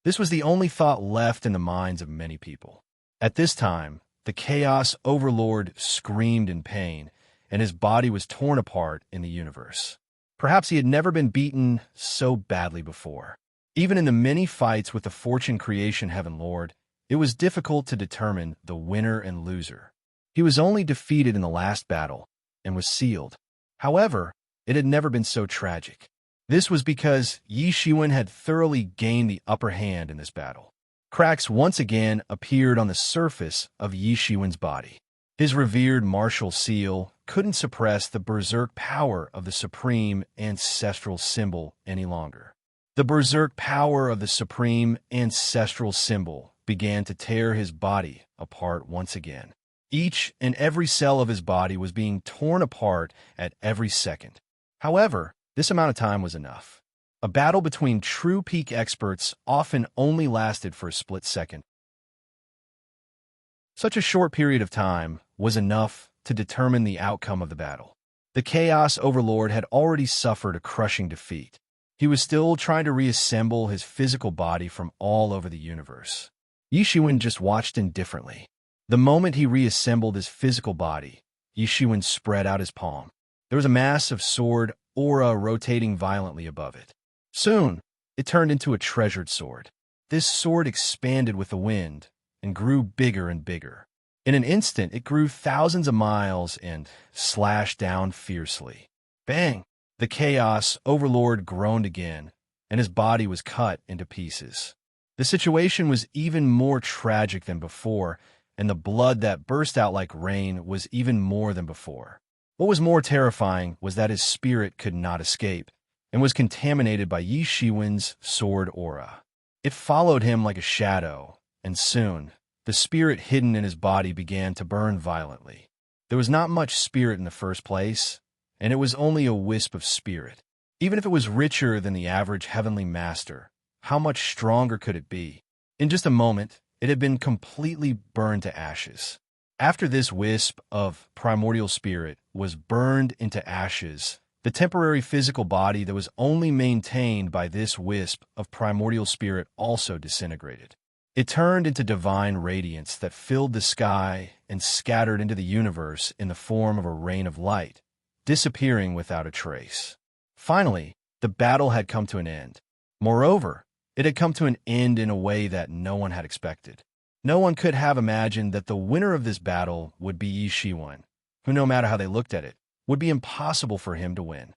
This was the only thought left in the minds of many people. At this time, the Chaos Overlord screamed in pain, and his body was torn apart in the universe. Perhaps he had never been beaten so badly before. Even in the many fights with the Fortune Creation Heaven Lord, it was difficult to determine the winner and loser. He was only defeated in the last battle and was sealed. However, it had never been so tragic. This was because Yi Shiwen had thoroughly gained the upper hand in this battle. Cracks once again appeared on the surface of Yi Shiwen's body. His revered martial seal couldn't suppress the berserk power of the supreme ancestral symbol any longer. The berserk power of the supreme ancestral symbol began to tear his body apart once again. Each and every cell of his body was being torn apart at every second. However, this amount of time was enough. A battle between true peak experts often only lasted for a split second. Such a short period of time was enough to determine the outcome of the battle. The Chaos Overlord had already suffered a crushing defeat. He was still trying to reassemble his physical body from all over the universe. Yi Shiwen just watched indifferently. The moment he reassembled his physical body, Yi Shiwen spread out his palm. There was a mass of sword aura rotating violently above it. Soon, it turned into a treasured sword. This sword expanded with the wind and grew bigger and bigger. In an instant, it grew thousands of miles and slashed down fiercely. Bang! The Chaos Overlord groaned again, and his body was cut into pieces. The situation was even more tragic than before, and the blood that burst out like rain was even more than before. What was more terrifying was that his spirit could not escape, and was contaminated by Yi Shiwen's sword aura. It followed him like a shadow, and soon, the spirit hidden in his body began to burn violently. There was not much spirit in the first place, and it was only a wisp of spirit. Even if it was richer than the average heavenly master, how much stronger could it be? In just a moment, it had been completely burned to ashes. After this wisp of primordial spirit was burned into ashes, the temporary physical body that was only maintained by this wisp of primordial spirit also disintegrated. It turned into divine radiance that filled the sky and scattered into the universe in the form of a rain of light, disappearing without a trace. Finally, the battle had come to an end. Moreover, it had come to an end in a way that no one had expected. No one could have imagined that the winner of this battle would be Yi Shiwen, who, no matter how they looked at it, would be impossible for him to win.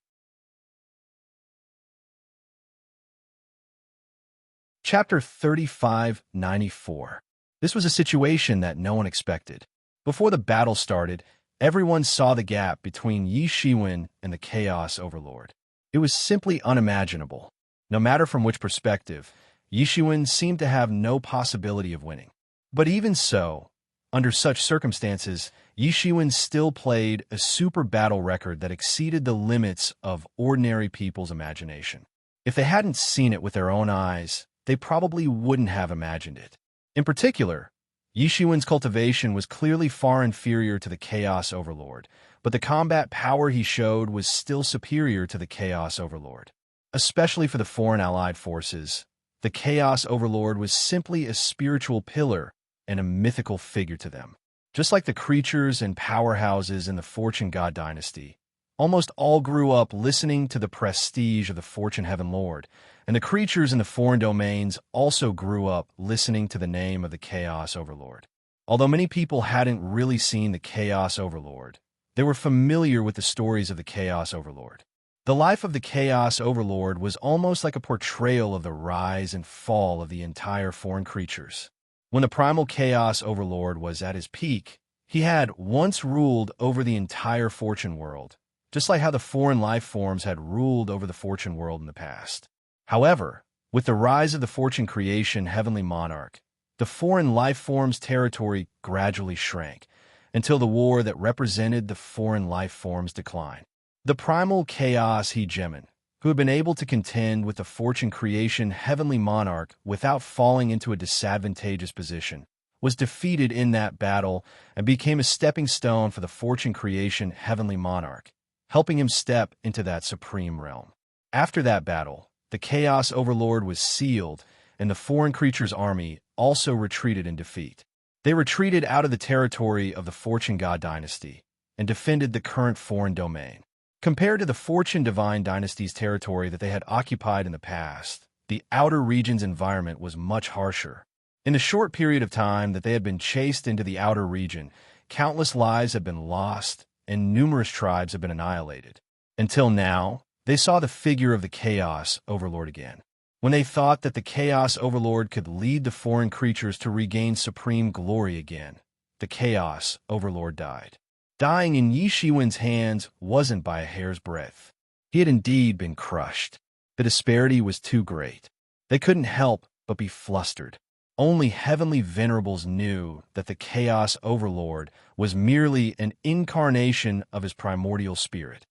Chapter 3594. This was a situation that no one expected. Before the battle started, everyone saw the gap between Yi Shiwen and the Chaos Overlord. It was simply unimaginable. No matter from which perspective, Yi Shiwen seemed to have no possibility of winning. But even so, under such circumstances, Yi Shiwen still played a super battle record that exceeded the limits of ordinary people's imagination. If they hadn't seen it with their own eyes, they probably wouldn't have imagined it. In particular, Yi Shiwen's cultivation was clearly far inferior to the Chaos Overlord, but the combat power he showed was still superior to the Chaos Overlord. Especially for the foreign allied forces, the Chaos Overlord was simply a spiritual pillar and a mythical figure to them. Just like the creatures and powerhouses in the Fortune God dynasty, almost all grew up listening to the prestige of the Fortune Heaven Lord, and the creatures in the foreign domains also grew up listening to the name of the Chaos Overlord. Although many people hadn't really seen the Chaos Overlord, they were familiar with the stories of the Chaos Overlord. The life of the Chaos Overlord was almost like a portrayal of the rise and fall of the entire foreign creatures. When the primal Chaos Overlord was at his peak, he had once ruled over the entire Fortune world, just like how the foreign life forms had ruled over the Fortune world in the past. However, with the rise of the Fortune creation heavenly monarch, the foreign life forms' territory gradually shrank, until the war that represented the foreign life forms declined. The primal chaos hegemon, who had been able to contend with the Fortune creation heavenly monarch without falling into a disadvantageous position, was defeated in that battle and became a stepping stone for the Fortune creation heavenly monarch, helping him step into that supreme realm. After that battle, the Chaos Overlord was sealed, and the foreign creature's army also retreated in defeat. They retreated out of the territory of the Fortune God dynasty and defended the current foreign domain. Compared to the Fortune Divine Dynasty's territory that they had occupied in the past, the outer region's environment was much harsher. In the short period of time that they had been chased into the outer region, countless lives had been lost and numerous tribes had been annihilated. Until now, they saw the figure of the Chaos Overlord again. When they thought that the Chaos Overlord could lead the foreign creatures to regain supreme glory again, the Chaos Overlord died. Dying in Yi Shiwen's hands wasn't by a hair's breadth. He had indeed been crushed. The disparity was too great. They couldn't help but be flustered. Only heavenly venerables knew that the Chaos Overlord was merely an incarnation of his primordial spirit.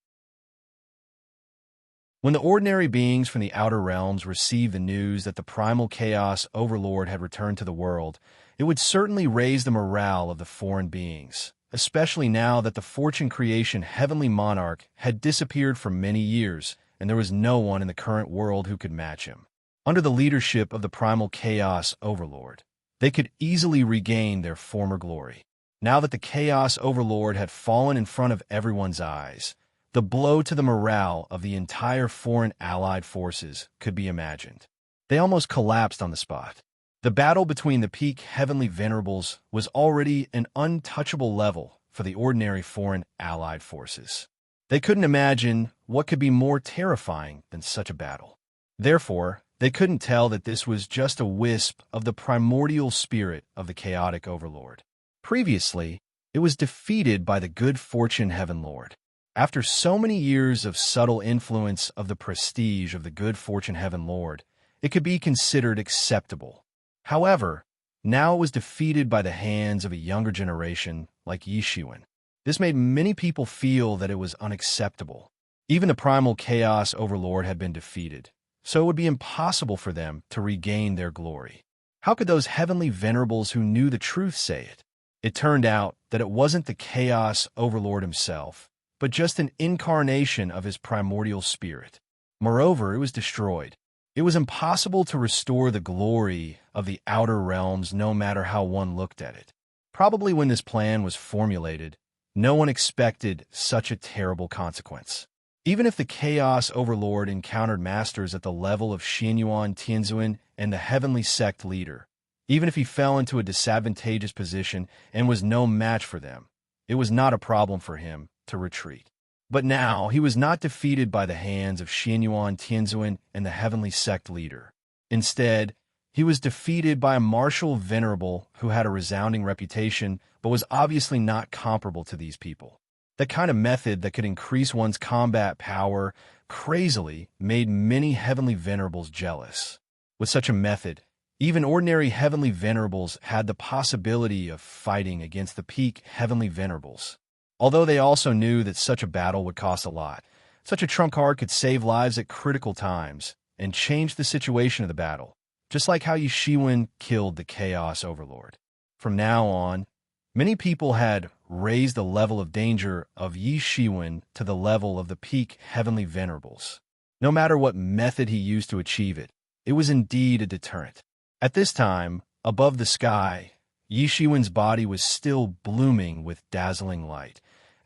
When the ordinary beings from the outer realms received the news that the primal Chaos Overlord had returned to the world, it would certainly raise the morale of the foreign beings, especially now that the Fortune creation heavenly monarch had disappeared for many years, and there was no one in the current world who could match him. Under the leadership of the primal Chaos Overlord, they could easily regain their former glory. Now that the Chaos Overlord had fallen in front of everyone's eyes, the blow to the morale of the entire foreign allied forces could be imagined. They almost collapsed on the spot. The battle between the peak heavenly venerables was already an untouchable level for the ordinary foreign allied forces. They couldn't imagine what could be more terrifying than such a battle. Therefore, they couldn't tell that this was just a wisp of the primordial spirit of the chaotic overlord. Previously, it was defeated by the good fortune heaven lord. After so many years of subtle influence of the prestige of the good fortune heaven lord, it could be considered acceptable. However, now it was defeated by the hands of a younger generation like Yi Shiwen. This made many people feel that it was unacceptable. Even the primal chaos overlord had been defeated, so it would be impossible for them to regain their glory. How could those heavenly venerables who knew the truth say it? It turned out that it wasn't the chaos overlord himself, but just an incarnation of his primordial spirit. Moreover, it was destroyed. It was impossible to restore the glory of the outer realms no matter how one looked at it. Probably when this plan was formulated, no one expected such a terrible consequence. Even if the Chaos Overlord encountered masters at the level of Xianyuan Tianzuan and the heavenly sect leader, even if he fell into a disadvantageous position and was no match for them, it was not a problem for him to retreat. But now he was not defeated by the hands of Xianyuan Tianzuan and the heavenly sect leader. Instead, he was defeated by a martial venerable who had a resounding reputation but was obviously not comparable to these people. That kind of method that could increase one's combat power crazily made many heavenly venerables jealous. With such a method, even ordinary heavenly venerables had the possibility of fighting against the peak heavenly venerables. Although they also knew that such a battle would cost a lot, such a trump card could save lives at critical times and change the situation of the battle, just like how Yi Shiwen killed the Chaos Overlord. From now on, many people had raised the level of danger of Yi Shiwen to the level of the peak heavenly venerables. No matter what method he used to achieve it, it was indeed a deterrent. At this time, above the sky, Yi Shiwen's body was still blooming with dazzling light,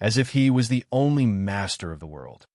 as if he was the only master of the world.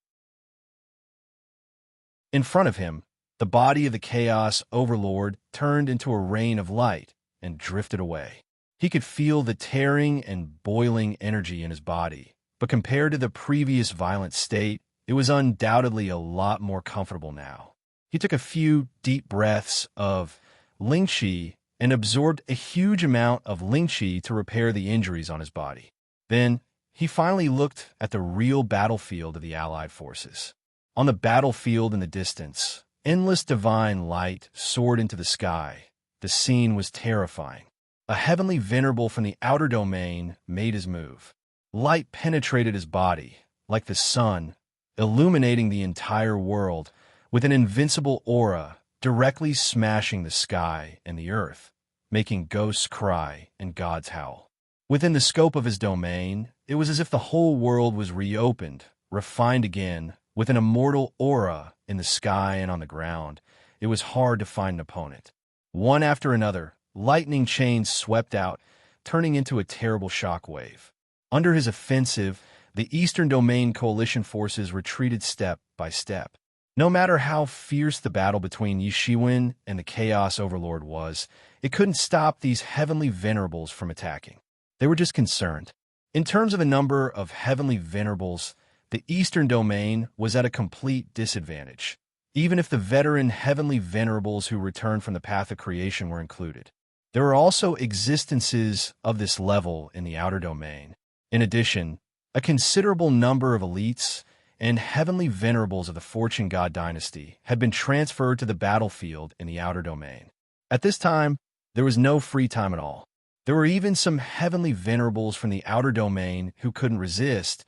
In front of him, the body of the Chaos Overlord turned into a rain of light and drifted away. He could feel the tearing and boiling energy in his body, but compared to the previous violent state, it was undoubtedly a lot more comfortable now. He took a few deep breaths of Ling Qi and absorbed a huge amount of Ling Qi to repair the injuries on his body. Then, he finally looked at the real battlefield of the Allied forces. On the battlefield in the distance, endless divine light soared into the sky. The scene was terrifying. A heavenly venerable from the outer domain made his move. Light penetrated his body, like the sun, illuminating the entire world with an invincible aura directly smashing the sky and the earth, making ghosts cry and gods howl. Within the scope of his domain, it was as if the whole world was reopened, refined again, with an immortal aura in the sky and on the ground. It was hard to find an opponent. One after another, lightning chains swept out, turning into a terrible shockwave. Under his offensive, the Eastern Domain Coalition forces retreated step by step. No matter how fierce the battle between Yi Shiwen and the Chaos Overlord was, it couldn't stop these heavenly venerables from attacking. They were just concerned. In terms of the number of heavenly venerables, the Eastern Domain was at a complete disadvantage, even if the veteran heavenly venerables who returned from the path of creation were included. There were also existences of this level in the Outer Domain. In addition, a considerable number of elites and heavenly venerables of the Fortune God dynasty had been transferred to the battlefield in the Outer Domain. At this time, there was no free time at all. There were even some heavenly venerables from the Outer Domain who couldn't resist,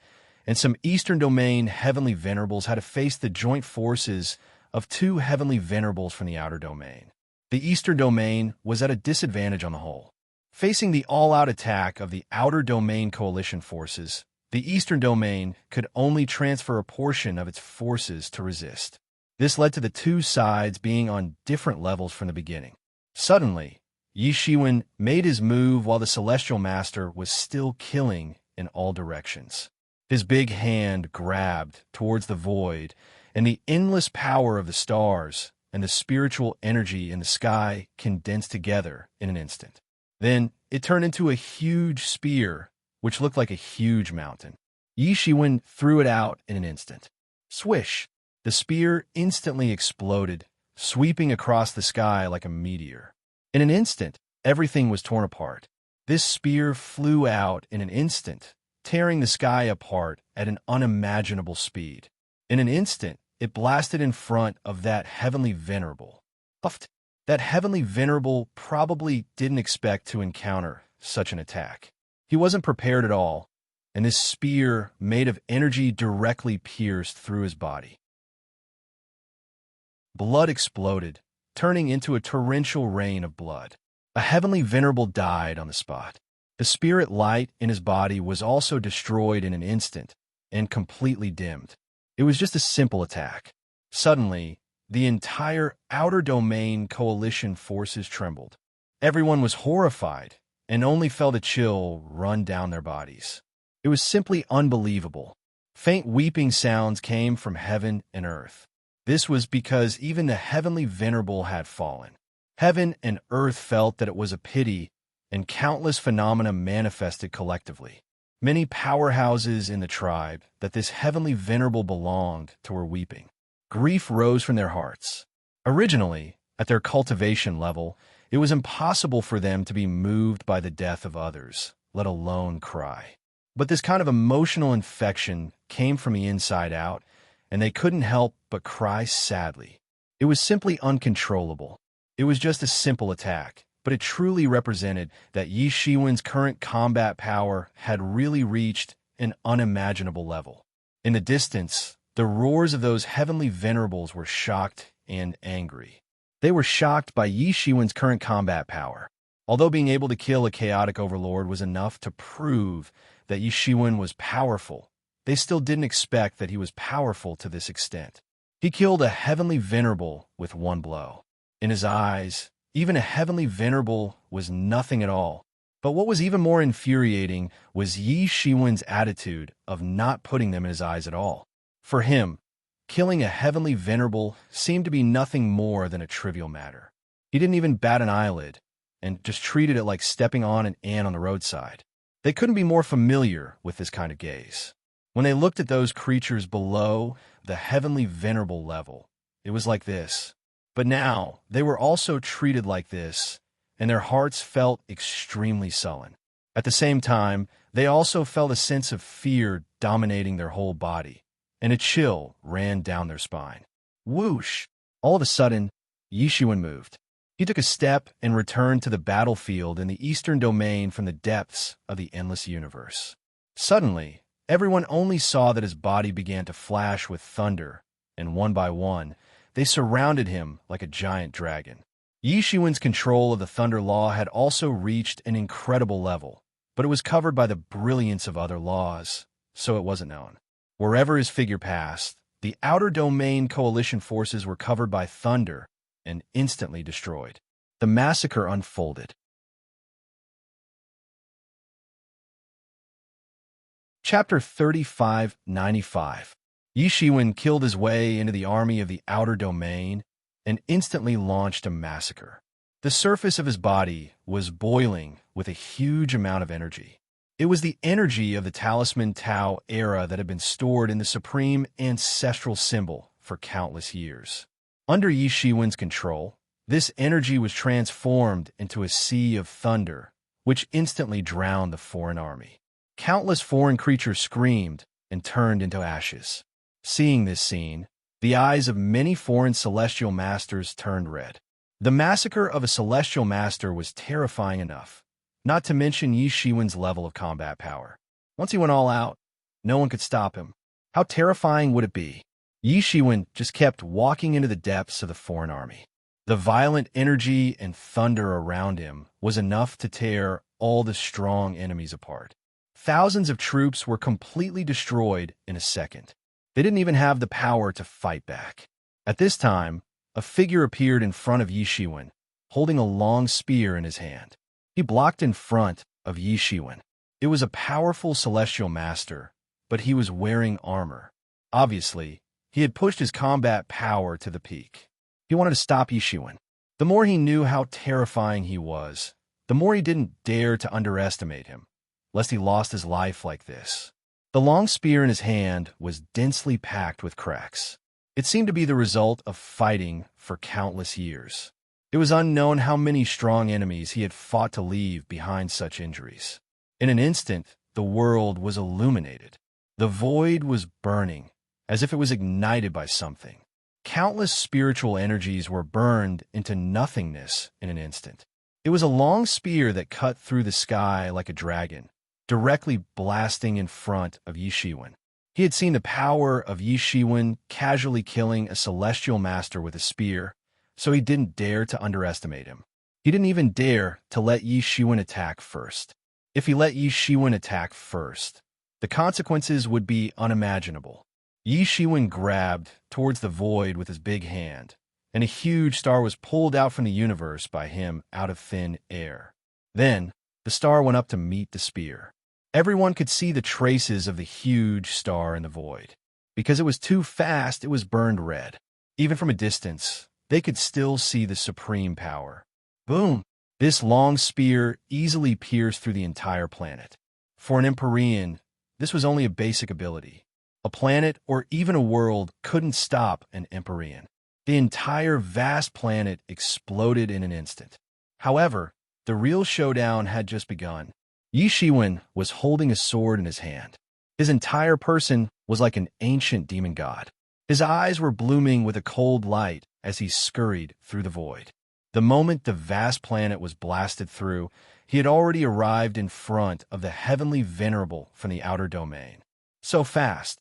and some Eastern Domain heavenly venerables had to face the joint forces of two heavenly venerables from the Outer Domain. The Eastern Domain was at a disadvantage on the whole. Facing the all-out attack of the Outer Domain Coalition forces, the Eastern Domain could only transfer a portion of its forces to resist. This led to the two sides being on different levels from the beginning. Suddenly, Yi Shiwen made his move while the Celestial Master was still killing in all directions. His big hand grabbed towards the void, and the endless power of the stars and the spiritual energy in the sky condensed together in an instant. Then it turned into a huge spear, which looked like a huge mountain. Yi Shiwen threw it out in an instant. Swish! The spear instantly exploded, sweeping across the sky like a meteor. In an instant, everything was torn apart. This spear flew out in an instant, tearing the sky apart at an unimaginable speed. In an instant, it blasted in front of that heavenly venerable. Puffed! That heavenly venerable probably didn't expect to encounter such an attack. He wasn't prepared at all, and this spear made of energy directly pierced through his body. Blood exploded, turning into a torrential rain of blood. A heavenly venerable died on the spot. The spirit light in his body was also destroyed in an instant and completely dimmed. It was just a simple attack. Suddenly, the entire Outer Domain Coalition forces trembled. Everyone was horrified and only felt a chill run down their bodies. It was simply unbelievable. Faint weeping sounds came from heaven and earth. This was because even the heavenly venerable had fallen. Heaven and earth felt that it was a pity, and countless phenomena manifested collectively. Many powerhouses in the tribe that this heavenly venerable belonged to were weeping. Grief rose from their hearts. Originally, at their cultivation level, it was impossible for them to be moved by the death of others, let alone cry. But this kind of emotional infection came from the inside out, and they couldn't help but cry sadly. It was simply uncontrollable. It was just a simple attack, but it truly represented that Yi Shiwen's current combat power had really reached an unimaginable level. In the distance, the roars of those heavenly venerables were shocked and angry. They were shocked by Yi Shiwen's current combat power. Although being able to kill a chaotic overlord was enough to prove that Yi Shiwen was powerful, they still didn't expect that he was powerful to this extent. He killed a heavenly venerable with one blow. In his eyes, even a heavenly venerable was nothing at all. But what was even more infuriating was Yi Shiwen's attitude of not putting them in his eyes at all. For him, killing a heavenly venerable seemed to be nothing more than a trivial matter. He didn't even bat an eyelid, and just treated it like stepping on an ant on the roadside. They couldn't be more familiar with this kind of gaze. When they looked at those creatures below the heavenly venerable level, it was like this. But now, they were also treated like this, and their hearts felt extremely sullen. At the same time, they also felt a sense of fear dominating their whole body, and a chill ran down their spine. Whoosh! All of a sudden, Yi Shiwen moved. He took a step and returned to the battlefield in the eastern domain from the depths of the endless universe. Suddenly, everyone only saw that his body began to flash with thunder, and one by one, they surrounded him like a giant dragon. Yi Shiwen's control of the Thunder Law had also reached an incredible level, but it was covered by the brilliance of other laws, so it wasn't known. Wherever his figure passed, the outer domain coalition forces were covered by thunder and instantly destroyed. The massacre unfolded. Chapter 3595. Yi Shiwen killed his way into the army of the outer domain and instantly launched a massacre. The surface of his body was boiling with a huge amount of energy. It was the energy of the Talisman Tao era that had been stored in the supreme ancestral symbol for countless years. Under Yi Shiwen's control, this energy was transformed into a sea of thunder, which instantly drowned the foreign army. Countless foreign creatures screamed and turned into ashes. Seeing this scene, the eyes of many foreign celestial masters turned red. The massacre of a celestial master was terrifying enough, not to mention Yi Shiwen's level of combat power. Once he went all out, no one could stop him. How terrifying would it be? Yi Shiwen just kept walking into the depths of the foreign army. The violent energy and thunder around him was enough to tear all the strong enemies apart. Thousands of troops were completely destroyed in a second. They didn't even have the power to fight back. At this time, a figure appeared in front of Yi Shiwen, holding a long spear in his hand. He blocked in front of Yi Shiwen. It was a powerful celestial master, but he was wearing armor. Obviously, he had pushed his combat power to the peak. He wanted to stop Yi Shiwen. The more he knew how terrifying he was, the more he didn't dare to underestimate him, lest he lost his life like this. The long spear in his hand was densely packed with cracks. It seemed to be the result of fighting for countless years. It was unknown how many strong enemies he had fought to leave behind such injuries. In an instant, the world was illuminated. The void was burning, as if it was ignited by something. Countless spiritual energies were burned into nothingness in an instant. It was a long spear that cut through the sky like a dragon, directly blasting in front of Yi Shiwen. He had seen the power of Yi Shiwen casually killing a celestial master with a spear, so he didn't dare to underestimate him. He didn't even dare to let Yi Shiwen attack first. If he let Yi Shiwen attack first, the consequences would be unimaginable. Yi Shiwen grabbed towards the void with his big hand, and a huge star was pulled out from the universe by him out of thin air. Then, the star went up to meet the spear. Everyone could see the traces of the huge star in the void. Because it was too fast, it was burned red. Even from a distance, they could still see the supreme power. Boom! This long spear easily pierced through the entire planet. For an Empyrean, this was only a basic ability. A planet or even a world couldn't stop an Empyrean. The entire vast planet exploded in an instant. However, the real showdown had just begun. Yi Shiwen was holding a sword in his hand. His entire person was like an ancient demon god. His eyes were blooming with a cold light as he scurried through the void. The moment the vast planet was blasted through, he had already arrived in front of the heavenly venerable from the outer domain. So fast.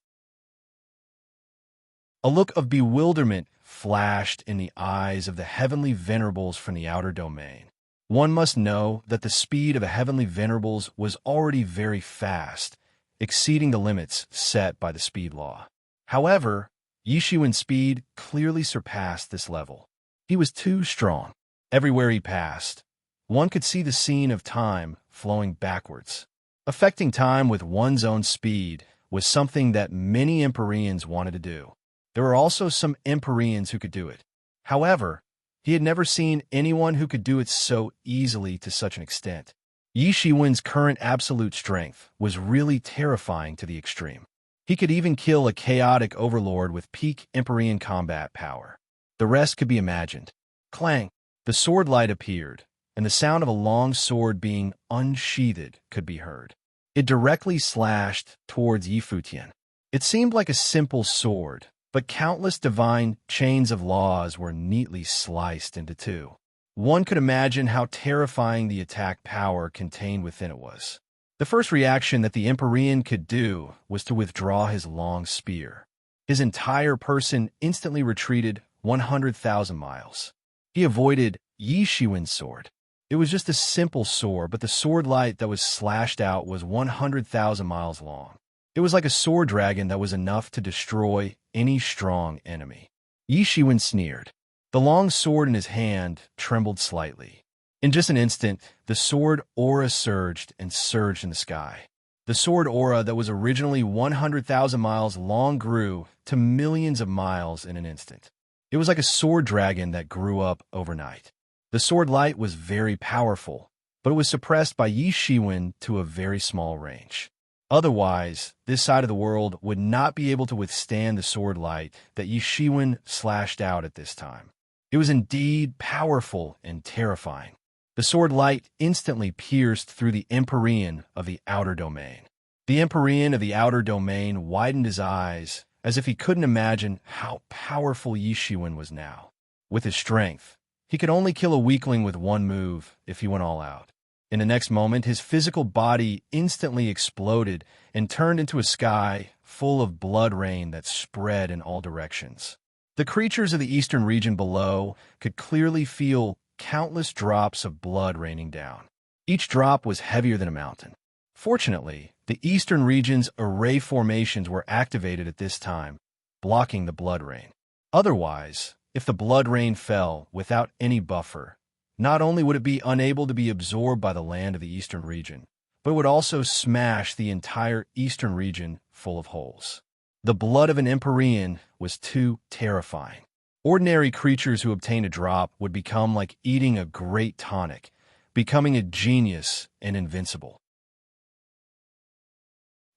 A look of bewilderment flashed in the eyes of the heavenly venerables from the outer domain. One must know that the speed of the heavenly venerables was already very fast, exceeding the limits set by the speed law. However, Yi Shiwen's speed clearly surpassed this level. He was too strong. Everywhere he passed, one could see the scene of time flowing backwards. Affecting time with one's own speed was something that many Empyreans wanted to do. There were also some Empyreans who could do it. However, he had never seen anyone who could do it so easily to such an extent. Yi Shiwen's current absolute strength was really terrifying to the extreme. He could even kill a chaotic overlord with peak Empyrean combat power. The rest could be imagined. Clang! The sword light appeared, and the sound of a long sword being unsheathed could be heard. It directly slashed towards Yi Futian. It seemed like a simple sword, but countless divine chains of laws were neatly sliced into two. One could imagine how terrifying the attack power contained within it was. The first reaction that the Empyrean could do was to withdraw his long spear. His entire person instantly retreated 100,000 miles. He avoided Yi Shiwen's sword. It was just a simple sword, but the sword light that was slashed out was 100,000 miles long. It was like a sword dragon that was enough to destroy any strong enemy. Yi Shiwen sneered. The long sword in his hand trembled slightly. In just an instant, the sword aura surged and surged in the sky. The sword aura that was originally 100,000 miles long grew to millions of miles in an instant. It was like a sword dragon that grew up overnight. The sword light was very powerful, but it was suppressed by Yi Shiwen to a very small range. Otherwise, this side of the world would not be able to withstand the sword light that Yi Shiwen slashed out at this time. It was indeed powerful and terrifying. The sword light instantly pierced through the Empyrean of the outer domain. The Empyrean of the outer domain widened his eyes as if he couldn't imagine how powerful Yi Shiwen was now. With his strength, he could only kill a weakling with one move if he went all out. In the next moment, his physical body instantly exploded and turned into a sky full of blood rain that spread in all directions. The creatures of the eastern region below could clearly feel countless drops of blood raining down. Each drop was heavier than a mountain. Fortunately, the eastern region's array formations were activated at this time, blocking the blood rain. Otherwise, if the blood rain fell without any buffer, not only would it be unable to be absorbed by the land of the eastern region, but it would also smash the entire eastern region full of holes. The blood of an Empyrean was too terrifying. Ordinary creatures who obtained a drop would become like eating a great tonic, becoming a genius and invincible.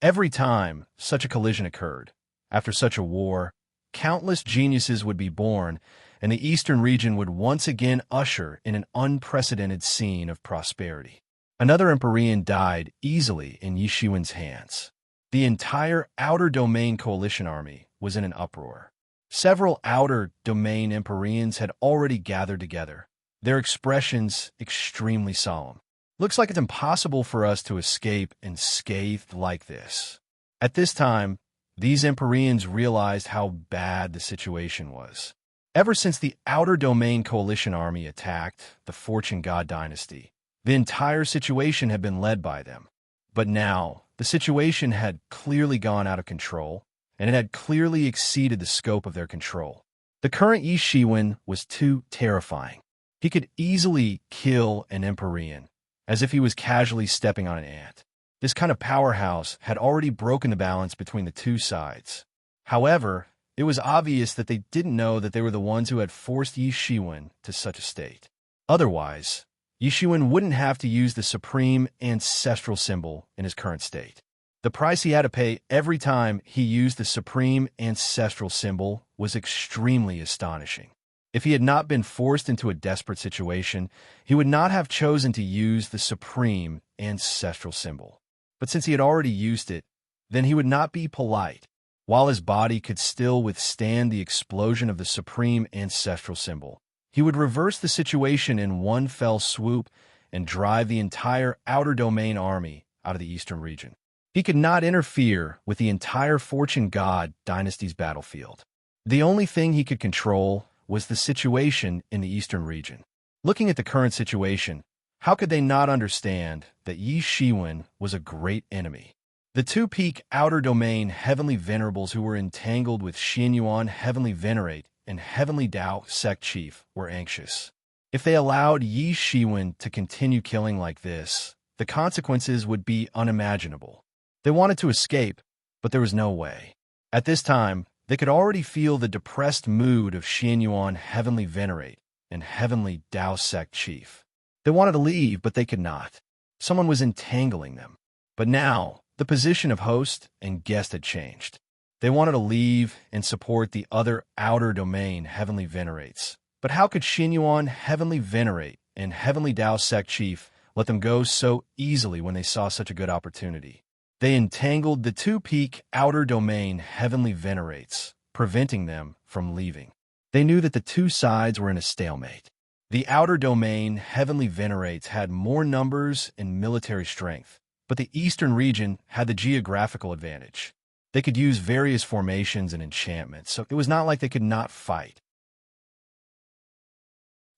Every time such a collision occurred, after such a war, countless geniuses would be born, and the eastern region would once again usher in an unprecedented scene of prosperity. Another Empyrean died easily in Yi Shiwen's hands. The entire outer domain coalition army was in an uproar. Several outer domain Empyreans had already gathered together, their expressions extremely solemn. Looks like it's impossible for us to escape unscathed like this. At this time, these Empyreans realized how bad the situation was. Ever since the outer domain coalition army attacked the Fortune God dynasty, the entire situation had been led by them. But now, the situation had clearly gone out of control, and it had clearly exceeded the scope of their control. The current Yi Shiwen was too terrifying. He could easily kill an Empyrean, as if he was casually stepping on an ant. This kind of powerhouse had already broken the balance between the two sides. However, it was obvious that they didn't know that they were the ones who had forced Yi Shiwen to such a state. Otherwise, Yi Shiwen wouldn't have to use the supreme ancestral symbol in his current state. The price he had to pay every time he used the supreme ancestral symbol was extremely astonishing. If he had not been forced into a desperate situation, he would not have chosen to use the supreme ancestral symbol. But since he had already used it, then he would not be polite. While his body could still withstand the explosion of the supreme ancestral symbol, he would reverse the situation in one fell swoop and drive the entire outer domain army out of the eastern region. He could not interfere with the entire Fortune God dynasty's battlefield. The only thing he could control was the situation in the eastern region. Looking at the current situation, how could they not understand that Yi Shiwen was a great enemy? The two peak outer domain heavenly venerables who were entangled with Xin Yuan heavenly venerate and heavenly Dao sect chief were anxious. If they allowed Yi Shiwen to continue killing like this, the consequences would be unimaginable. They wanted to escape, but there was no way. At this time, they could already feel the depressed mood of Xianyuan Heavenly Venerate and Heavenly Dao Sect Chief. They wanted to leave, but they could not. Someone was entangling them. But now, the position of host and guest had changed. They wanted to leave and support the other outer domain Heavenly Venerates. But how could Xianyuan Heavenly Venerate and Heavenly Dao Sect Chief let them go so easily when they saw such a good opportunity? They entangled the two-peak outer domain Heavenly Venerates, preventing them from leaving. They knew that the two sides were in a stalemate. The outer domain Heavenly Venerates had more numbers and military strength, but the eastern region had the geographical advantage. They could use various formations and enchantments, so it was not like they could not fight.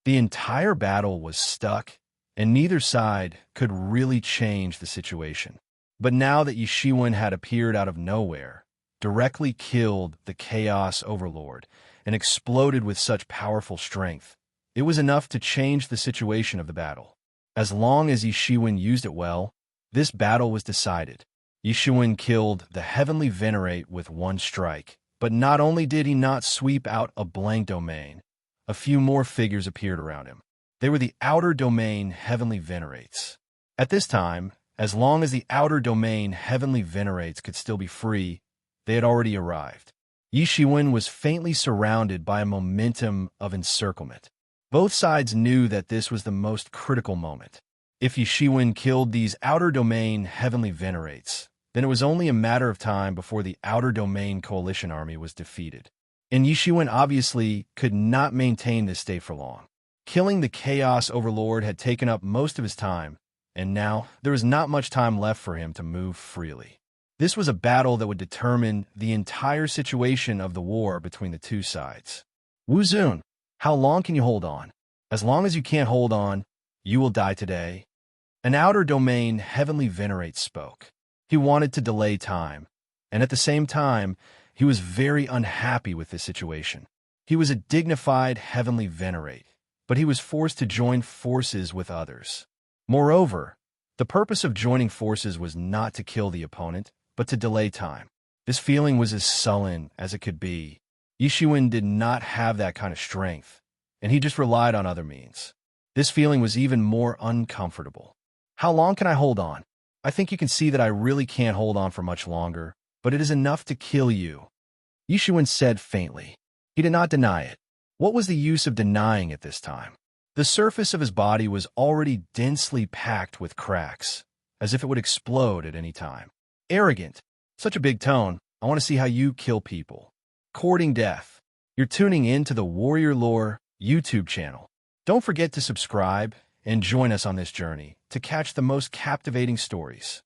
The entire battle was stuck, and neither side could really change the situation. But now that Yishiwen had appeared out of nowhere, directly killed the Chaos Overlord, and exploded with such powerful strength, it was enough to change the situation of the battle. As long as Yishiwen used it well, this battle was decided. Yishiwen killed the Heavenly Venerate with one strike, but not only did he not sweep out a blank domain, a few more figures appeared around him. They were the outer domain Heavenly Venerates. At this time, as long as the outer domain Heavenly Venerates could still be free, they had already arrived. Yishiwen was faintly surrounded by a momentum of encirclement. Both sides knew that this was the most critical moment. If Yishiwen killed these outer domain Heavenly Venerates, then it was only a matter of time before the outer domain coalition army was defeated. And Yishiwen obviously could not maintain this state for long. Killing the Chaos Overlord had taken up most of his time, and now there was not much time left for him to move freely. This was a battle that would determine the entire situation of the war between the two sides. Wu Zun, how long can you hold on? As long as you can't hold on, you will die today. An outer domain Heavenly Venerate spoke. He wanted to delay time, and at the same time, he was very unhappy with this situation. He was a dignified Heavenly Venerate, but he was forced to join forces with others. Moreover, the purpose of joining forces was not to kill the opponent, but to delay time. This feeling was as sullen as it could be. Yishiwen did not have that kind of strength, and he just relied on other means. This feeling was even more uncomfortable. How long can I hold on? I think you can see that I really can't hold on for much longer, but it is enough to kill you, Yishiwen said faintly. He did not deny it. What was the use of denying it this time? The surface of his body was already densely packed with cracks, as if it would explode at any time. Arrogant. Such a big tone. I want to see how you kill people. Courting death. You're tuning in to the Warrior Lore YouTube channel. Don't forget to subscribe and join us on this journey to catch the most captivating stories.